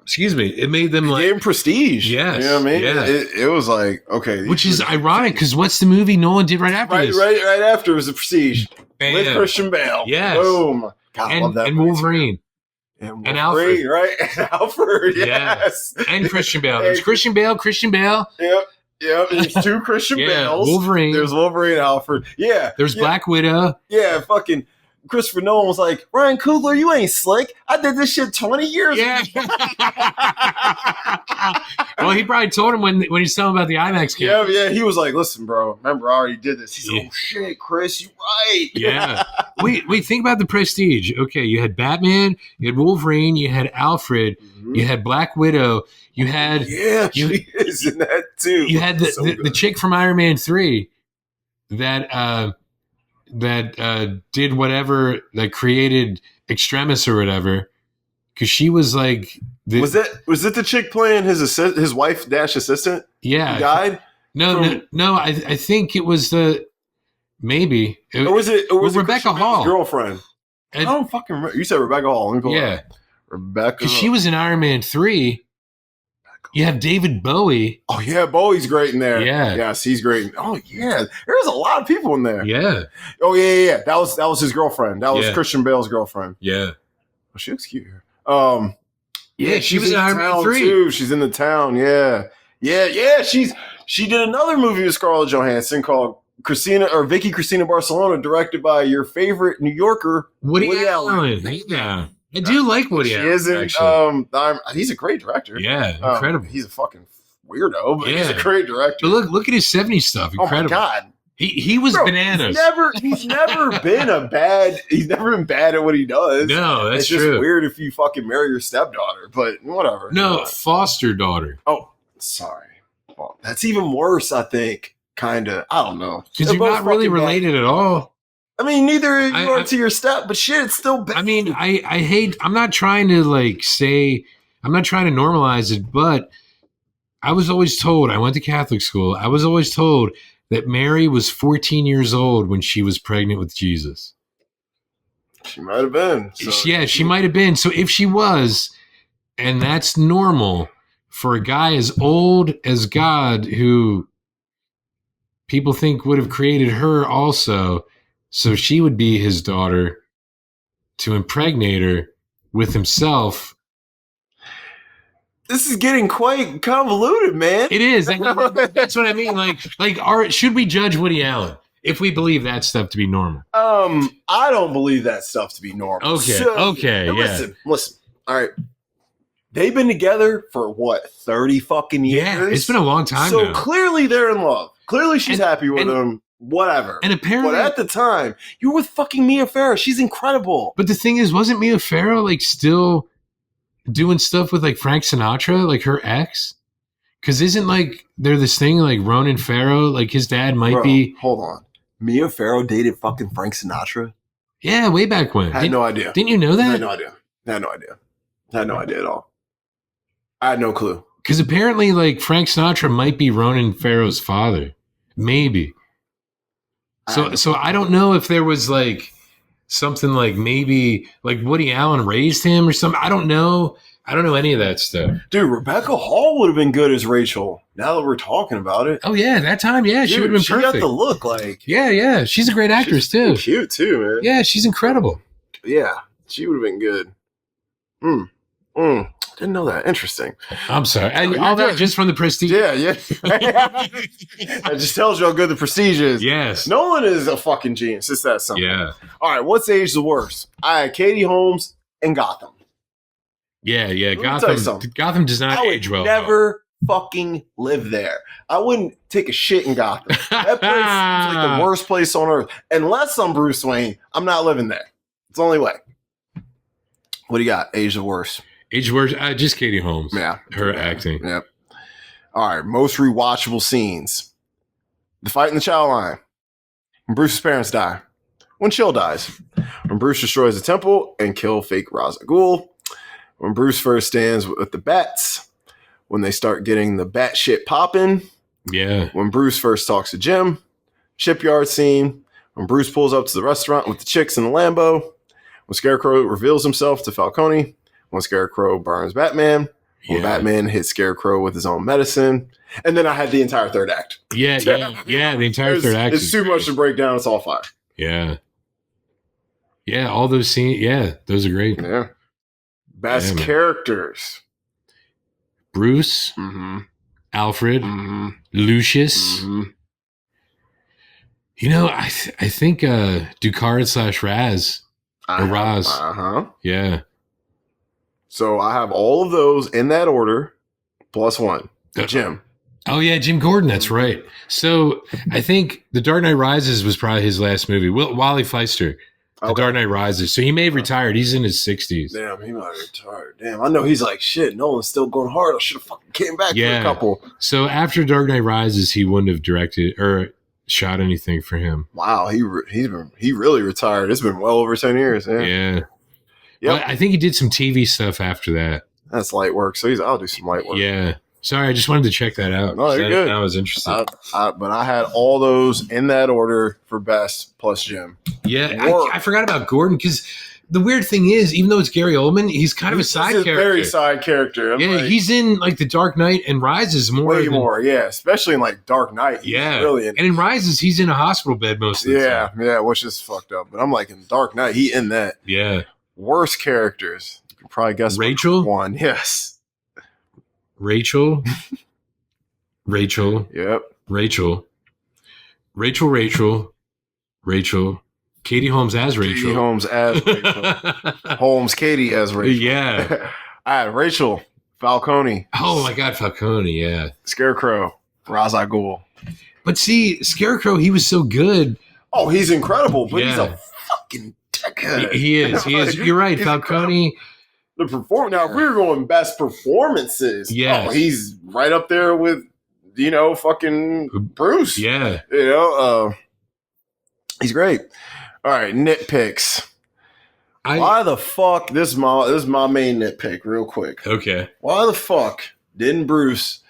Excuse me, it made them like gave prestige. Yes, you know what I mean. Yeah. It was like okay, which is ironic because what's the movie Nolan did right after this? Right after was the Prestige with Christian Bale. Yes, boom. God, I love that. And Wolverine. And Alfred, right? And Alfred, yes, and Christian Bale. There's Christian Bale. Yep. There's two Christian Bales. Wolverine. There's Wolverine, Alfred. Yeah. There's Black Widow. Yeah, fucking. Christopher Nolan was like, Ryan Coogler, you ain't slick. I did this shit 20 years ago. Well, he probably told him when he's telling about the IMAX camera. Yeah. He was like, "Listen, bro. Remember, I already did this." He's like, "Oh shit, Chris, you right." Yeah. Wait. Think about the Prestige. Okay, you had Batman, you had Wolverine, you had Alfred, you had Black Widow, you had she is in that too. You had the chick from Iron Man 3 that did whatever, that created Extremis or whatever, because she was like was it the chick playing his wife dash assistant? Yeah, who died. No. I think it was maybe or was it Rebecca Hall girlfriend? I don't fucking remember. You said Rebecca Hall. Let me pull it up. Rebecca, because she was in Iron Man 3. You have David Bowie. Oh yeah, Bowie's great in there. Yeah, yes, he's great. Oh yeah, there's a lot of people in there. Yeah. Oh yeah. That was his girlfriend. That was Christian Bale's girlfriend. Yeah. Oh, she looks cute here. Yeah, she was in Iron Man 3 too. She's in the town. Yeah. She did another movie with Scarlett Johansson called Vicky Cristina Barcelona, directed by your favorite New Yorker, Woody Allen. Yeah. I do like Woody Allen. He isn't. He's a great director. Yeah, incredible. He's a fucking weirdo, but he's a great director. But look at his 70s stuff. Incredible. Oh my god, he was bananas. He's never been bad at what he does. No, that's true. It's just weird if you fucking marry your stepdaughter, but whatever. No, foster daughter. Oh, sorry. Well, that's even worse. I think. Kinda. I don't know. Because you're not really related at all. I mean, neither you are to your step, but shit, it's still bad. I mean, I hate, I'm not trying to I'm not trying to normalize it, but I was always told, I went to Catholic school, I was always told that Mary was 14 years old when she was pregnant with Jesus. She might have been. She might have been. So if she was, and that's normal for a guy as old as God, who people think would have created her also, so she would be his daughter, to impregnate her with himself. This is getting quite convoluted, man. It is. That's what I mean. Should we judge Woody Allen if we believe that stuff to be normal? I don't believe that stuff to be normal. Okay. Listen. All right. They've been together for what, 30 fucking years? Yeah, it's been a long time so now. Clearly they're in love. Clearly she's happy with him. Whatever. And apparently, but at the time, you were with fucking Mia Farrow. She's incredible. But the thing is, wasn't Mia Farrow still doing stuff with Frank Sinatra, her ex? Because isn't there this thing Ronan Farrow, his dad might be. Hold on. Mia Farrow dated fucking Frank Sinatra? Yeah, way back when. I had no idea. Didn't you know that? I had no idea at all. I had no clue. Because apparently, Frank Sinatra might be Ronan Farrow's father. Maybe. So I don't know if there was something maybe Woody Allen raised him or something. I don't know. I don't know any of that stuff. Dude, Rebecca Hall would have been good as Rachel. Now that we're talking about it. Oh yeah, that time, yeah, she would have been perfect. She got the look Yeah, she's a great actress too. Cute too, man. Yeah, she's incredible. Yeah, she would have been good. Didn't know that. Interesting. I'm sorry. All that just from the Prestige. Yeah. That just tells you how good the Prestige is. Yes. Nolan is a fucking genius. It's that simple. Yeah. All right, what's aged the worst? I had Katie Holmes and Gotham. Yeah. Gotham does not age well. I would never fucking live there. I wouldn't take a shit in Gotham. That place is the worst place on earth. Unless I'm Bruce Wayne, I'm not living there. It's the only way. What do you got? Aged the worst. Age worse, just Katie Holmes. Yeah. Her acting. Yep. All right. Most rewatchable scenes. The fight in the chow line. When Bruce's parents die. When Chill dies. When Bruce destroys the temple and kill fake Ra's al Ghul. When Bruce first stands with the bats. When they start getting the bat shit popping. Yeah. When Bruce first talks to Jim. Shipyard scene. When Bruce pulls up to the restaurant with the chicks in the Lambo. When Scarecrow reveals himself to Falcone. When Scarecrow burns Batman. When Batman hits Scarecrow with his own medicine. And then I had the entire third act. Yeah, the entire third act. It's too much to break down. It's all fire. Yeah. Yeah, all those scenes. Yeah, those are great. Yeah. Best characters. Bruce. Alfred. Lucius. You know, I think Ducard / Raz. Or Raz. Yeah. Yeah. So I have all of those in that order. plus one. Jim. Oh, yeah, Jim Gordon. That's right. So I think The Dark Knight Rises was probably his last movie. Wally Feister, The Dark Knight Rises. So he may have retired. He's in his 60s. Damn, he might have retired. Damn, I know he's like, shit, Nolan's still going hard. I should have fucking came back for a couple. So after Dark Knight Rises, he wouldn't have directed or shot anything for him. Wow, he really retired. It's been well over 10 years. Yeah. Yep. I think he did some TV stuff after that. That's light work. So I'll do some light work. Yeah. Sorry, I just wanted to check that out. No, you're good. I was interested. But I had all those in that order for best plus Jim. Yeah, I forgot about Gordon because the weird thing is, even though it's Gary Oldman, he's kind of a side character. Very side character. He's in like The Dark Knight and Rises way more. Yeah, especially in like Dark Knight. Yeah, and in Rises, he's in a hospital bed most of the time. Yeah, which is fucked up. But I'm like in Dark Knight, he in that. Yeah. Worst characters. You can probably guess Rachel. One. Yes. Rachel. Yep. Rachel. Katie Holmes as Rachel. Holmes Katie as Rachel. Yeah. I had Rachel Falcone. Oh my God, Falcone, yeah. Scarecrow, Ra's al Ghul. But see, Scarecrow, he was so good. Oh, he's incredible, but he's a fucking dickhead. He is. You're right, Falcone. The now, if we were going best performances, he's right up there with, fucking Bruce. Yeah. He's great. All right, nitpicks. Why the fuck, this is my main nitpick real quick. Okay. Why the fuck didn't Bruce,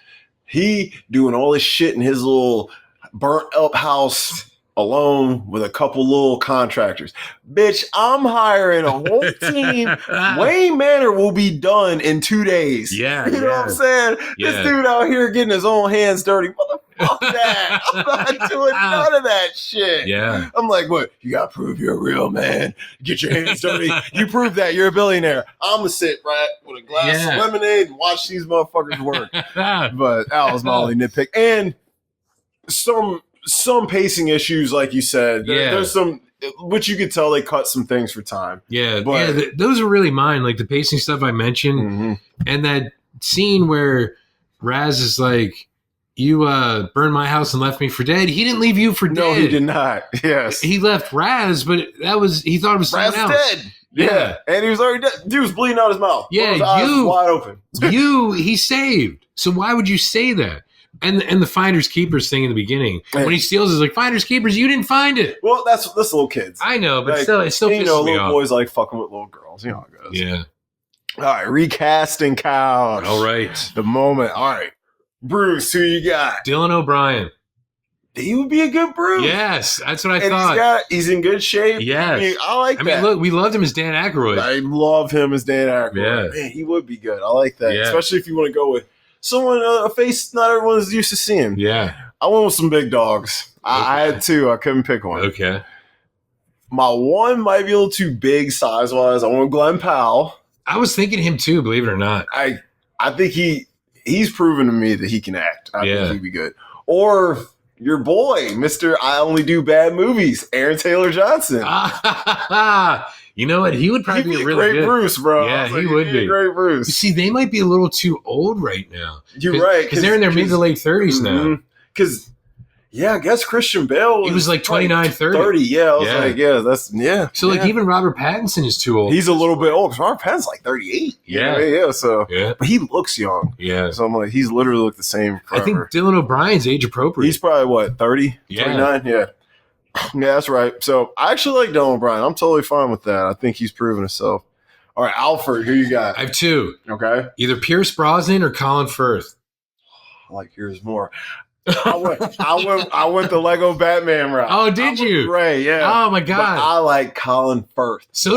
he doing all this shit in his little burnt up house alone with a couple little contractors? Bitch, I'm hiring a whole team. Wayne Manor will be done in 2 days. Yeah. You know what I'm saying? Yeah. This dude out here getting his own hands dirty. What the fuck that? I'm not doing none of that shit. Yeah. I'm like, what? You got to prove you're a real man. Get your hands dirty. You prove that you're a billionaire. I'm going to sit right with a glass of lemonade and watch these motherfuckers work. But that was my only nitpick. And some pacing issues, like you said. There's some, which you could tell they cut some things for time. Yeah, but those are really mine. Like the pacing stuff I mentioned, and that scene where Raz is like, "You burned my house and left me for dead." He didn't leave you for dead. No, he did not. Yes, he left Raz, but he thought it was someone else. Dead. Yeah, and he was already dead. Dude was bleeding out his mouth. Yeah, his eyes wide open. He saved. So why would you say that? And the finders keepers thing in the beginning when he steals is like, finders keepers, you didn't find it. Well, that's little kids. I know, but still pisses me off. Little boys like fucking with little girls. You know how it goes. Yeah. All right, recasting couch. All right, the moment. All right, Bruce, who you got? Dylan O'Brien. He would be a good Bruce. Yes, that's what I thought. He's in good shape. Yes, I like that. I mean, look, we loved him as Dan Aykroyd. I love him as Dan Aykroyd. Yeah. Man, he would be good. I like that, especially if you want to go with someone, a face not everyone's used to seeing. Yeah. I went with some big dogs. Okay. I had two. I couldn't pick one. Okay. My one might be a little too big size-wise. I went Glenn Powell. I was thinking him too, believe it or not. I think he's proven to me that he can act. I think he'd be good. Or your boy, Mr. I Only Do Bad Movies, Aaron Taylor Johnson. You know what? He would probably be a really great good Bruce, bro. Yeah, he would be. Great Bruce. You see, they might be a little too old right now. You're right. Because they're in their mid to late 30s now. Because, I guess Christian Bale he was like 29, 30. 30, yeah. I was like, So, like, even Robert Pattinson is too old. He's a little bit old. Because Robert Pattinson's like 38. Yeah. So, but he looks young. Yeah. So, I'm like, he's literally looked the same forever. I think Dylan O'Brien's age appropriate. He's probably, what, 30? Yeah. 29? Yeah. Yeah, that's right. So I actually like Dylan O'Brien. I'm totally fine with that. I think he's proven himself. All right, Alfred, who you got? I have two. Okay. Either Pierce Brosnan or Colin Firth. I like yours more. I went the Lego Batman route. Oh, did you? Right, yeah. Oh my God. But I like Colin Firth. So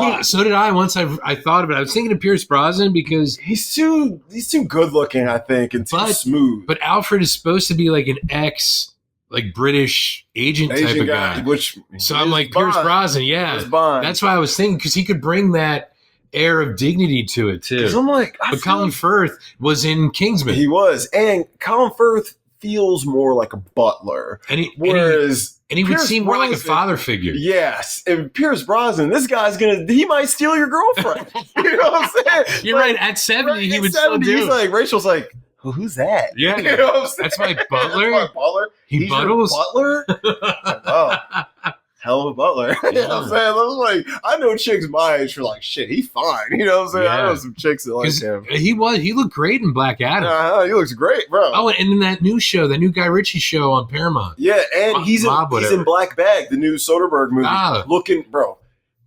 did I. Once I thought about it, I was thinking of Pierce Brosnan because he's too good looking, I think, and too smooth. But Alfred is supposed to be like an British agent type of guy. So I'm like, Pierce Brosnan, that's why I was thinking, because he could bring that air of dignity to it too. I'm like, but Colin Firth was in Kingsman. He was, and Colin Firth feels more like a butler, and he would seem more like a father figure. Yes, and Pierce Brosnan, this guy's he might steal your girlfriend. You know what I'm saying? You're right. At 70, he would still do. He's like, Rachel's like, well, who's that? Yeah, you know what I'm saying? that's my butler. That's my butler. He's your buttles. butler. Oh, hell of a butler. You know what I'm saying? I was like, I know chicks my age are like, shit, he's fine. You know what I'm saying? I know some chicks that like him. He looked great in Black Adam. He looks great, bro. Oh, and in that new show, that new Guy Ritchie show on Paramount. Yeah, and he's in Black Bag, the new Soderbergh movie. Looking, bro,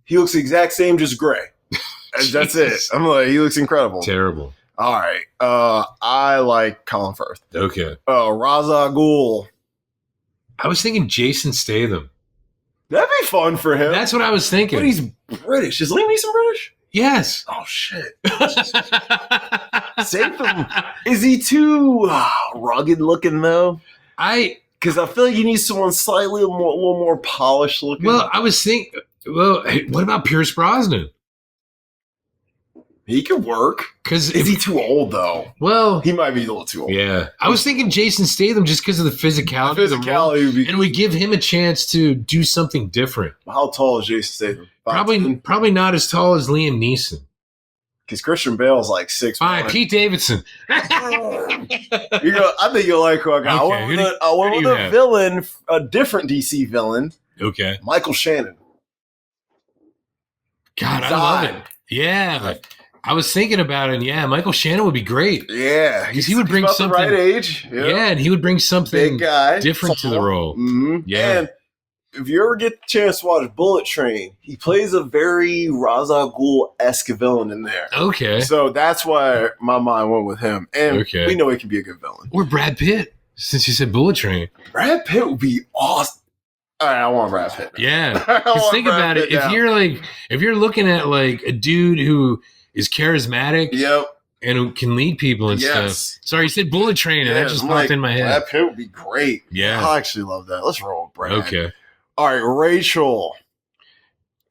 he looks the exact same, just gray. That's it. I'm like, he looks incredible. Terrible. All right. I like Colin Firth. Okay. Ra's al Ghul. I was thinking Jason Statham. That'd be fun for him. That's what I was thinking. But he's British. Is Liam Neeson British? Yes. Oh, shit. Statham. Is he too rugged looking, though? Because I feel like you need someone slightly a little more polished looking. Well, I was thinking, what about Pierce Brosnan? He could work. Is he too old, though? Well, he might be a little too old. Yeah. I was thinking Jason Statham just because of the physicality. And we give him a chance to do something different. How tall is Jason Statham? Probably not as tall as Liam Neeson. Because Christian Bale's like 6'1". Fine, Pete Davidson. I think you'll like who I got. Okay. I went with a villain, a different DC villain. Okay. Michael Shannon. God, I love it. Yeah. I was thinking about it, and Michael Shannon would be great. Yeah. Because he would bring something. The right age. Yep. Yeah, and he would bring something different to the role. Mm-hmm. Yeah. And if you ever get the chance to watch Bullet Train, he plays a very Ra's al Ghul-esque villain in there. Okay. So that's why my mind went with him. And we know he can be a good villain. Or Brad Pitt, since you said Bullet Train. Brad Pitt would be awesome. All right, I want Brad Pitt. Yeah. Because think about it. If you're looking at like a dude who is charismatic, and who can lead people and stuff. Sorry, you said Bullet Train, and that just popped in my head. Brad Pitt would be great. Yeah, I actually love that. Let's roll with Brad. Okay. All right, Rachel.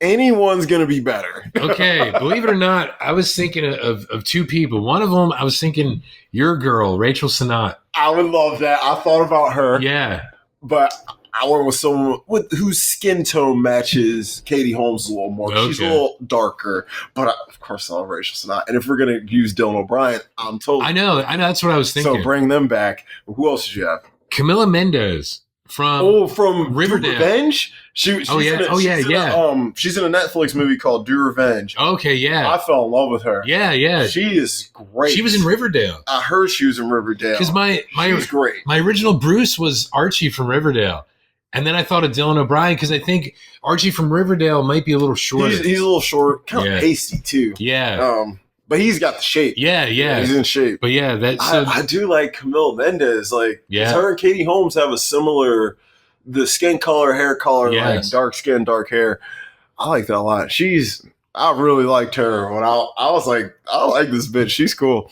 Anyone's gonna be better. Okay, believe it or not, I was thinking of two people. One of them, I was thinking your girl, Rachel Sennott. I would love that. I thought about her. Yeah, but I went with someone whose skin tone matches Katie Holmes a little more. Okay. She's a little darker, but of course I love Rachel Sennott. And if we're gonna use Dylan O'Brien, I'm totally. I know. That's what I was thinking. So bring them back. Who else did you have? Camila Mendes from Riverdale. Revenge. She's in a Netflix movie called Do Revenge. Okay, yeah. I fell in love with her. Yeah. She is great. She was in Riverdale. I heard she was in Riverdale. Because she was great. My original Bruce was Archie from Riverdale. And then I thought of Dylan O'Brien because I think Archie from Riverdale might be a little shorter. He's a little short, kind of pasty too. Yeah. But he's got the shape. Yeah. He's in shape. But I do like Camille Mendes. Like, her and Katie Holmes have a similar, the skin color, hair color, like dark skin, dark hair. I like that a lot. I really liked her when I was like, I like this bitch. She's cool.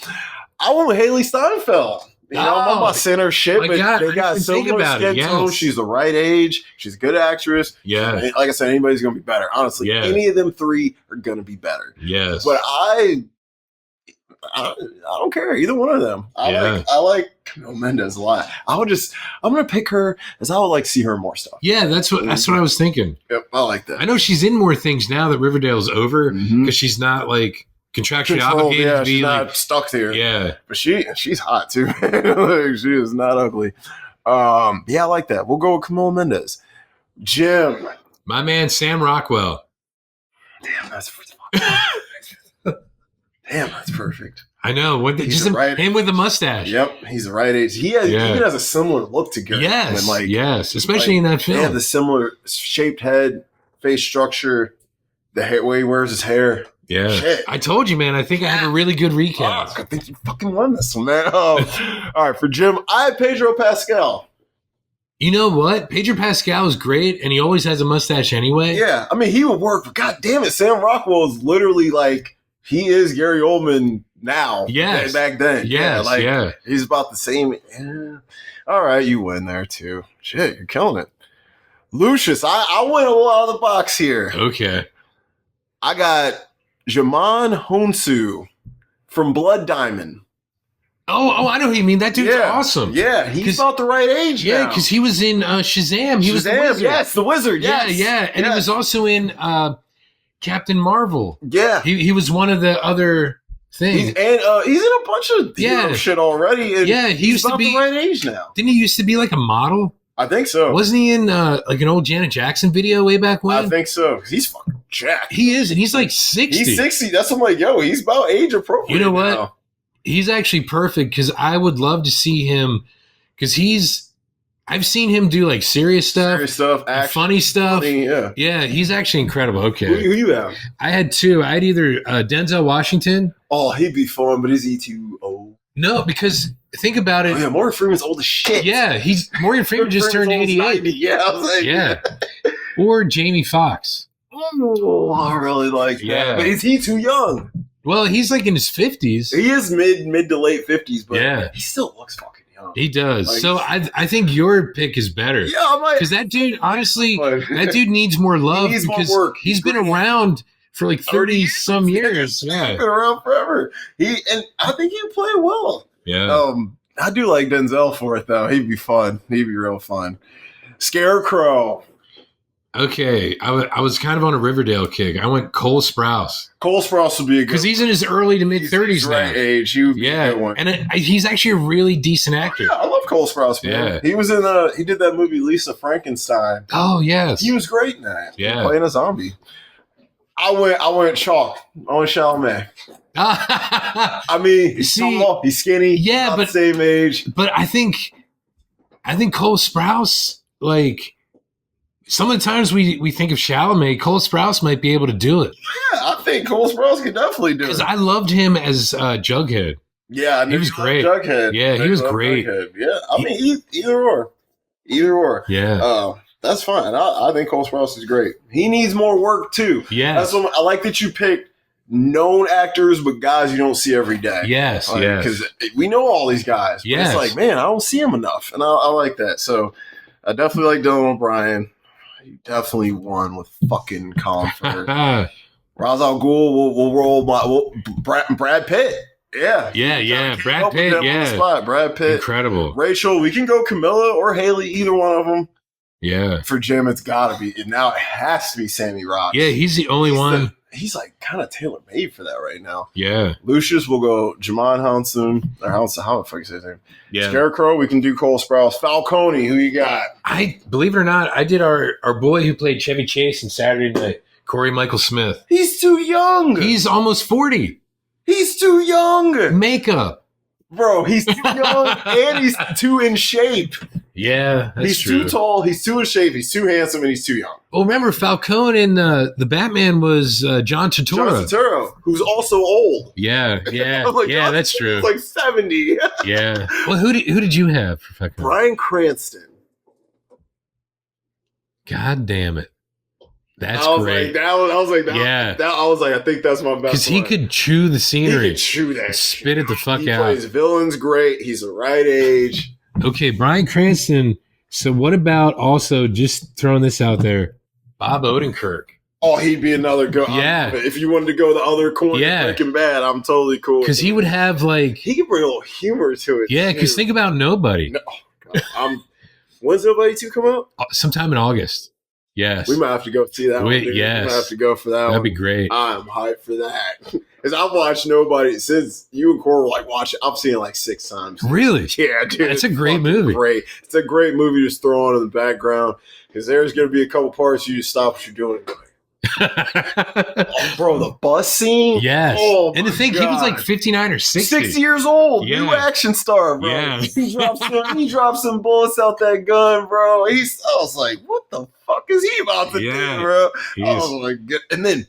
I went with Haley Steinfeld. I'm not saying her shit, but they got similar skin tone. She's the right age. She's a good actress. Yeah. And like I said, anybody's going to be better. Honestly, any of them three are going to be better. Yes. But I don't care. Either one of them. I like Camille Mendes a lot. I'm going to pick her as I would like to see her in more stuff. Yeah, that's what I was thinking. Yep, I like that. I know she's in more things now that Riverdale's over because she's not like contractually obligated to be she's like, not stuck there. Yeah. But she's hot too. She is not ugly. I like that. We'll go with Camila Mendes. Jim. My man Sam Rockwell. Damn, that's perfect. I know. Him with the mustache. Yep, he's the right age. He even has a similar look to Gary. Yes, especially in that film. They have the similar shaped head, face structure, the way he wears his hair. Yeah. Shit. I told you, man. I think I have a really good recap. I think you fucking won this one, man. All right, for Jim, I have Pedro Pascal. You know what? Pedro Pascal is great, and he always has a mustache anyway. Yeah. I mean, he would work, but God damn it, Sam Rockwell is literally like, he is Gary Oldman now. Yes. Back then. Yes, He's about the same. Yeah. All right, you win there, too. Shit, you're killing it. Lucius, I went a lot out of the box here. Okay. I got Jamon Honsu from Blood Diamond. Oh, I know who you mean. That dude's awesome. Yeah, he's about the right age now. Yeah, because he was in Shazam. He was the wizard. Yes, the wizard. Yes. Yeah. And he was also in Captain Marvel. Yeah. He was one of the other thing. He's in a bunch of hero shit already. And he used to be the right age now. Didn't he used to be like a model? I think so. Wasn't he in like an old Janet Jackson video way back when? I think so. He's fucking jacked. He is, and he's like 60. He's 60. That's what I'm like, yo, he's about age appropriate. You know what? Now. He's actually perfect because I would love to see him because I've seen him do like serious stuff, action, funny stuff. Funny, yeah, he's actually incredible. Okay. Who you have? I had two. I had either Denzel Washington. Oh, he'd be fun, but is he too old? No, because think about it. Oh, yeah, Morgan Freeman's old as shit. Yeah, Morgan Freeman just turned 88. Yeah, I was like, yeah. Or Jamie Foxx. Oh, I really like that. But is he too young? Well, he's like in his 50s. He is mid to late 50s, but he still looks fucking young. He does. Like, so I think your pick is better. Yeah, I might. Because that dude, honestly, that dude needs more love. He needs because more work. He's been around for like 30 some years. Yeah. He's been around forever. And I think he'd play well. Yeah. I do like Denzel for it though. He'd be fun. He'd be real fun. Scarecrow. Okay, I was kind of on a Riverdale kick. I went Cole Sprouse. Cole Sprouse would be a good because he's in his early to mid 30s now. Right age. He would be a good one. And he's actually a really decent actor. Yeah, I love Cole Sprouse. Man. Yeah, he was in he did that movie Lisa Frankenstein. Oh yes, he was great in that. Yeah, playing a zombie. I went chalk. I went Chalamet. I mean, he's skinny. Yeah, but same age. But I think Cole Sprouse, like some of the times we think of Chalamet, Cole Sprouse might be able to do it. Yeah, I think Cole Sprouse could definitely do it. Because I loved him as Jughead. Yeah, he was great. Jughead. Yeah, he was great. Jughead. Yeah, I mean either or. Yeah. That's fine. I think Cole Sprouse is great. He needs more work too. Yeah, that's what I like that you picked known actors, but guys you don't see every day. Yes, because we know all these guys. But it's like, man, I don't see them enough, and I like that. So I definitely like Dylan O'Brien. He definitely won with fucking Colin Firth. Ra's al Ghul will roll Brad Pitt. Yeah. Brad Pitt. Yeah, Brad Pitt. Incredible. Rachel, we can go Camilla or Haley, either one of them. Yeah. For Jim, it's got to be. And now it has to be Sammy Rock. Yeah, he's the only one. He's like kind of tailor made for that right now. Yeah. Lucius will go Jamon Hansen. Or Hansen, how the fuck you say his name? Yeah. Scarecrow, we can do Cole Sprouse. Falcone, who you got? I believe it or not, I did our boy who played Chevy Chase in Saturday Night, Corey Michael Smith. He's too young. He's almost 40. He's too young. Makeup. Bro, he's too young and he's too in shape. Yeah, he's true. Too tall, he's too in shape, he's too handsome, and he's too young. Well, remember, Falcone in the Batman was John Turturro. John Turturro, who's also old. Yeah, like, yeah, that's true. He's like 70. Yeah. Well, who did you have for Falcone? Bryan Cranston. God damn it. That's great. I was like, I think that's my best. Because he could chew the scenery. He could chew that. Spit it the fuck he out. He plays villains great. He's the right age. Okay, Bryan Cranston. So what about also just throwing this out there, Bob Odenkirk? Oh, he'd be another good. Yeah. If you wanted to go the other corner, Breaking Bad, I'm totally cool. Because he would have like he could bring a little humor to it. Yeah, because think about Nobody. No, God, when's Nobody 2 come out? Sometime in August. Yes. We might have to go see that one. Yes. We might have to go for that. That'd be great. I'm hyped for that. Because I've watched Nobody since you and Cora were like watching. I've seen it like 6 times. Really? Yeah, dude. It's a great movie. Great. It's a great movie to just throw on in the background. Because there's going to be a couple parts you just stop what you're doing and go, oh, bro, the bus scene? Yes. Oh, and to think he was like 59 or 60. 60 years old. Yeah. New action star, bro. Yeah. He dropped some bullets out that gun, bro. I was like, what the fuck is he about to do, bro? I was like, and then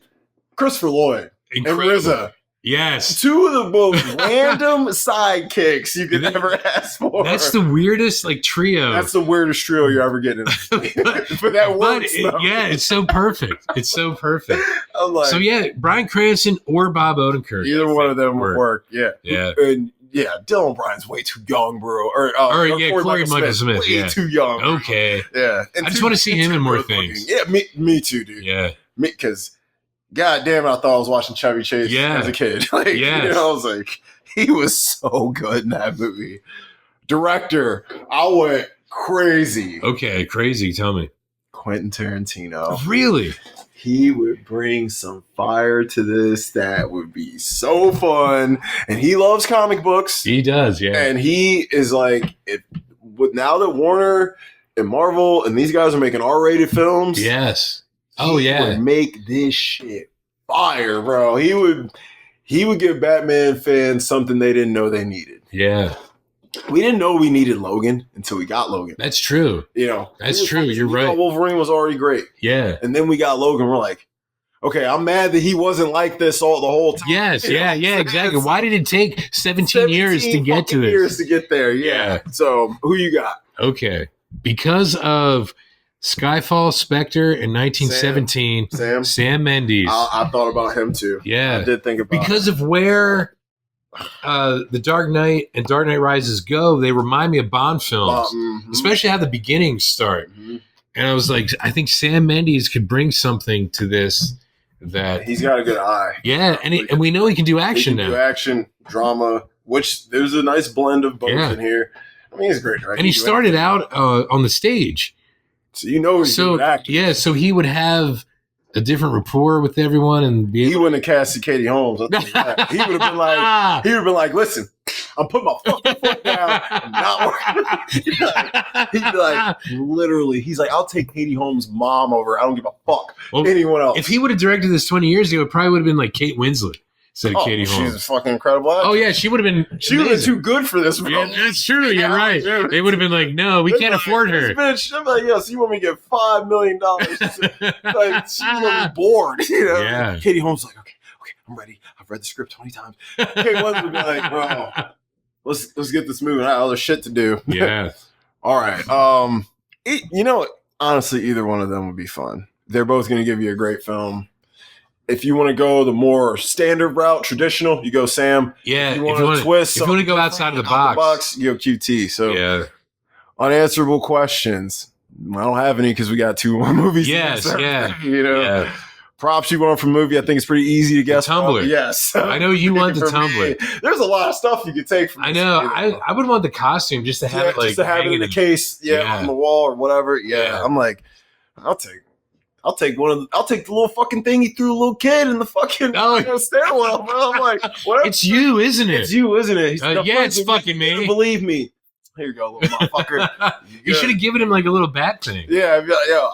Christopher Lloyd Incredible. And RZA. Yes. 2 of the most random sidekicks you could ever ask for. That's the weirdest trio. That's the weirdest trio you're ever getting. But that works. It's so perfect. It's so perfect. I'm like, so yeah, Bryan Cranston or Bob Odenkirk. Either one of them would work. Yeah. Yeah. And yeah, Dylan Bryan's way too young, bro. Or Corey Michael Smith. Way too young. Bro. Okay. Yeah. And I just want to see him in more things. Yeah, me too, dude. Yeah. Because God damn it, I thought I was watching Chevy Chase as a kid. I was like, he was so good in that movie. Director, I went crazy. Okay, crazy. Tell me. Quentin Tarantino. Really? He would bring some fire to this that would be so fun. And he loves comic books. He does, yeah. And he is like, now that Warner and Marvel and these guys are making R-rated films. Yes. He would make this shit fire, bro. He would give Batman fans something they didn't know they needed. Yeah. We didn't know we needed Logan until we got Logan. That's true. That's true. You're right. Wolverine was already great. Yeah. And then we got Logan. We're like, okay, I'm mad that he wasn't like this the whole time. Yes, exactly. Why did it take 17 years to get to this? Years to get there, yeah. So, who you got? Okay. Because of Skyfall, Spectre in 1917, Sam Mendes. I thought about him too. Yeah. I did think about because of where The Dark Knight and Dark Knight Rises go, they remind me of Bond films, especially how the beginnings start. And I was like, I think Sam Mendes could bring something to this. That he's got a good eye. Yeah, and we know he can do action now. Do action, drama, which there's a nice blend of both in here. I mean, he's great, right? And he started out on the stage. So you know he's a good actor. Yeah, so he would have a different rapport with everyone, and he wouldn't have casted Katie Holmes. He would have been like, listen, I'm putting my fucking foot down. I'm not working. He'd be like, literally, he's like, I'll take Katie Holmes' mom over. I don't give a fuck anyone else. If he would have directed this 20 years ago, it probably would have been like Kate Winslet instead of Katie Holmes. She's a fucking incredible actress. Oh yeah, she would have been. She would have been too good for this. Yeah, that's true. You're right. Dude. They would have been like, no, we can't afford her. Bitch, I'm like, yes, you want me to get $5 million? Like, she's gonna be bored. You know? Yeah. Katie Holmes is like, okay, I'm ready. I've read the script 20 times. Kate Winslet would be like, bro. Let's get this moving. I have other shit to do. Yeah. All right. Honestly, either one of them would be fun. They're both going to give you a great film. If you want to go the more standard route, traditional, you go Sam. Yeah. If you want to twist, if you want to go outside of the box, you go QT. So yeah. Unanswerable questions. I don't have any because we got 2 more movies. Yes. Yeah. Yeah. Props you want from a movie, I think it's pretty easy to guess. The Tumblr. Yes. I know you want the Tumblr. There's a lot of stuff you could take from I know. I would want the costume just to have it like just to have it in the case, on the wall or whatever. Yeah. I'm like, I'll take the little fucking thing he threw a little kid in the fucking stairwell. Bro. I'm like, whatever. It's you, isn't it? It's you, isn't it? Yeah, it's fucking me. Believe me. Here you go, little motherfucker. You should have given him like a little bat thing. Yeah,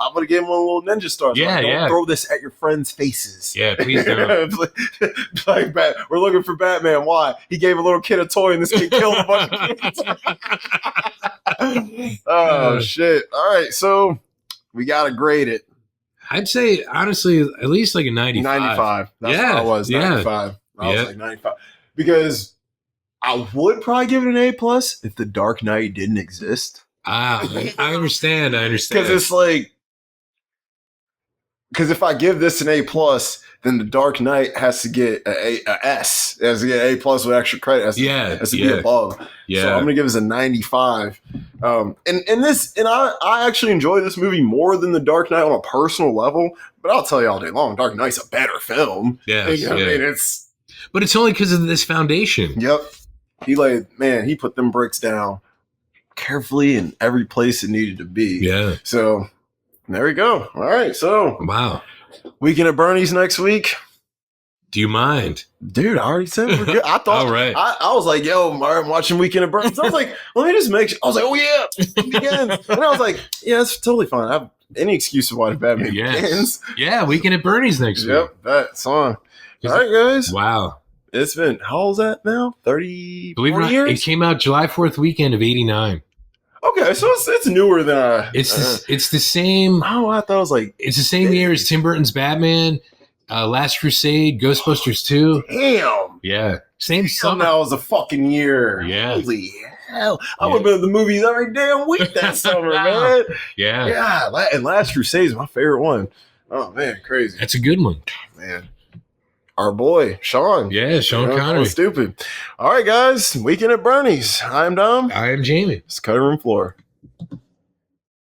I'm gonna give him a little ninja star. Yeah, don't throw this at your friends' faces. Yeah, please don't. Like, we're looking for Batman. Why? He gave a little kid a toy, and this kid killed a bunch of kids. Oh shit! All right, so we gotta grade it. I'd say honestly, at least like a 95. 95. That's what I was. 95. I was like 95 because I would probably give it an A+ if The Dark Knight didn't exist. I understand. Because it's like, because if I give this an A+, then The Dark Knight has to get a S. It has to get an A+ with extra credit. It has to be above. Yeah. So I'm gonna give this a 95. And I actually enjoy this movie more than The Dark Knight on a personal level. But I'll tell you all day long, Dark Knight's a better film. Yeah. I mean, but it's only because of this foundation. Yep. He put them bricks down carefully in every place it needed to be. Yeah. So there we go. All right. So wow. Weekend at Bernie's next week. Do you mind? Dude, I already said we're good. I thought, all right. I was like, yo, I'm watching Weekend at Bernie's. I was like, let me just make sure. I was like, oh yeah, Begins. And I was like, yeah, it's totally fine. I have any excuse of why Batman Begins. Yeah, Weekend at Bernie's next week. Yep, that song. All right, guys. Wow. It's been, how old is that now? 30, 40 years? It came out July 4th weekend of 89. Okay, so it's newer than it's the same. Oh, I thought it was like it's the same year as Tim Burton's Batman, Last Crusade, Ghostbusters 2. Damn. Yeah, same summer. That was a fucking year. Yeah. Holy hell! I would have been at the movies every damn week that summer, man. Yeah. Yeah, and Last Crusade is my favorite one. Oh man, crazy. That's a good one, man. Our boy, Sean. Yeah, Sean Connery. Stupid. All right, guys. Weekend at Bernie's. I'm Dom. I am Jamie. It's Cutting Room Floor.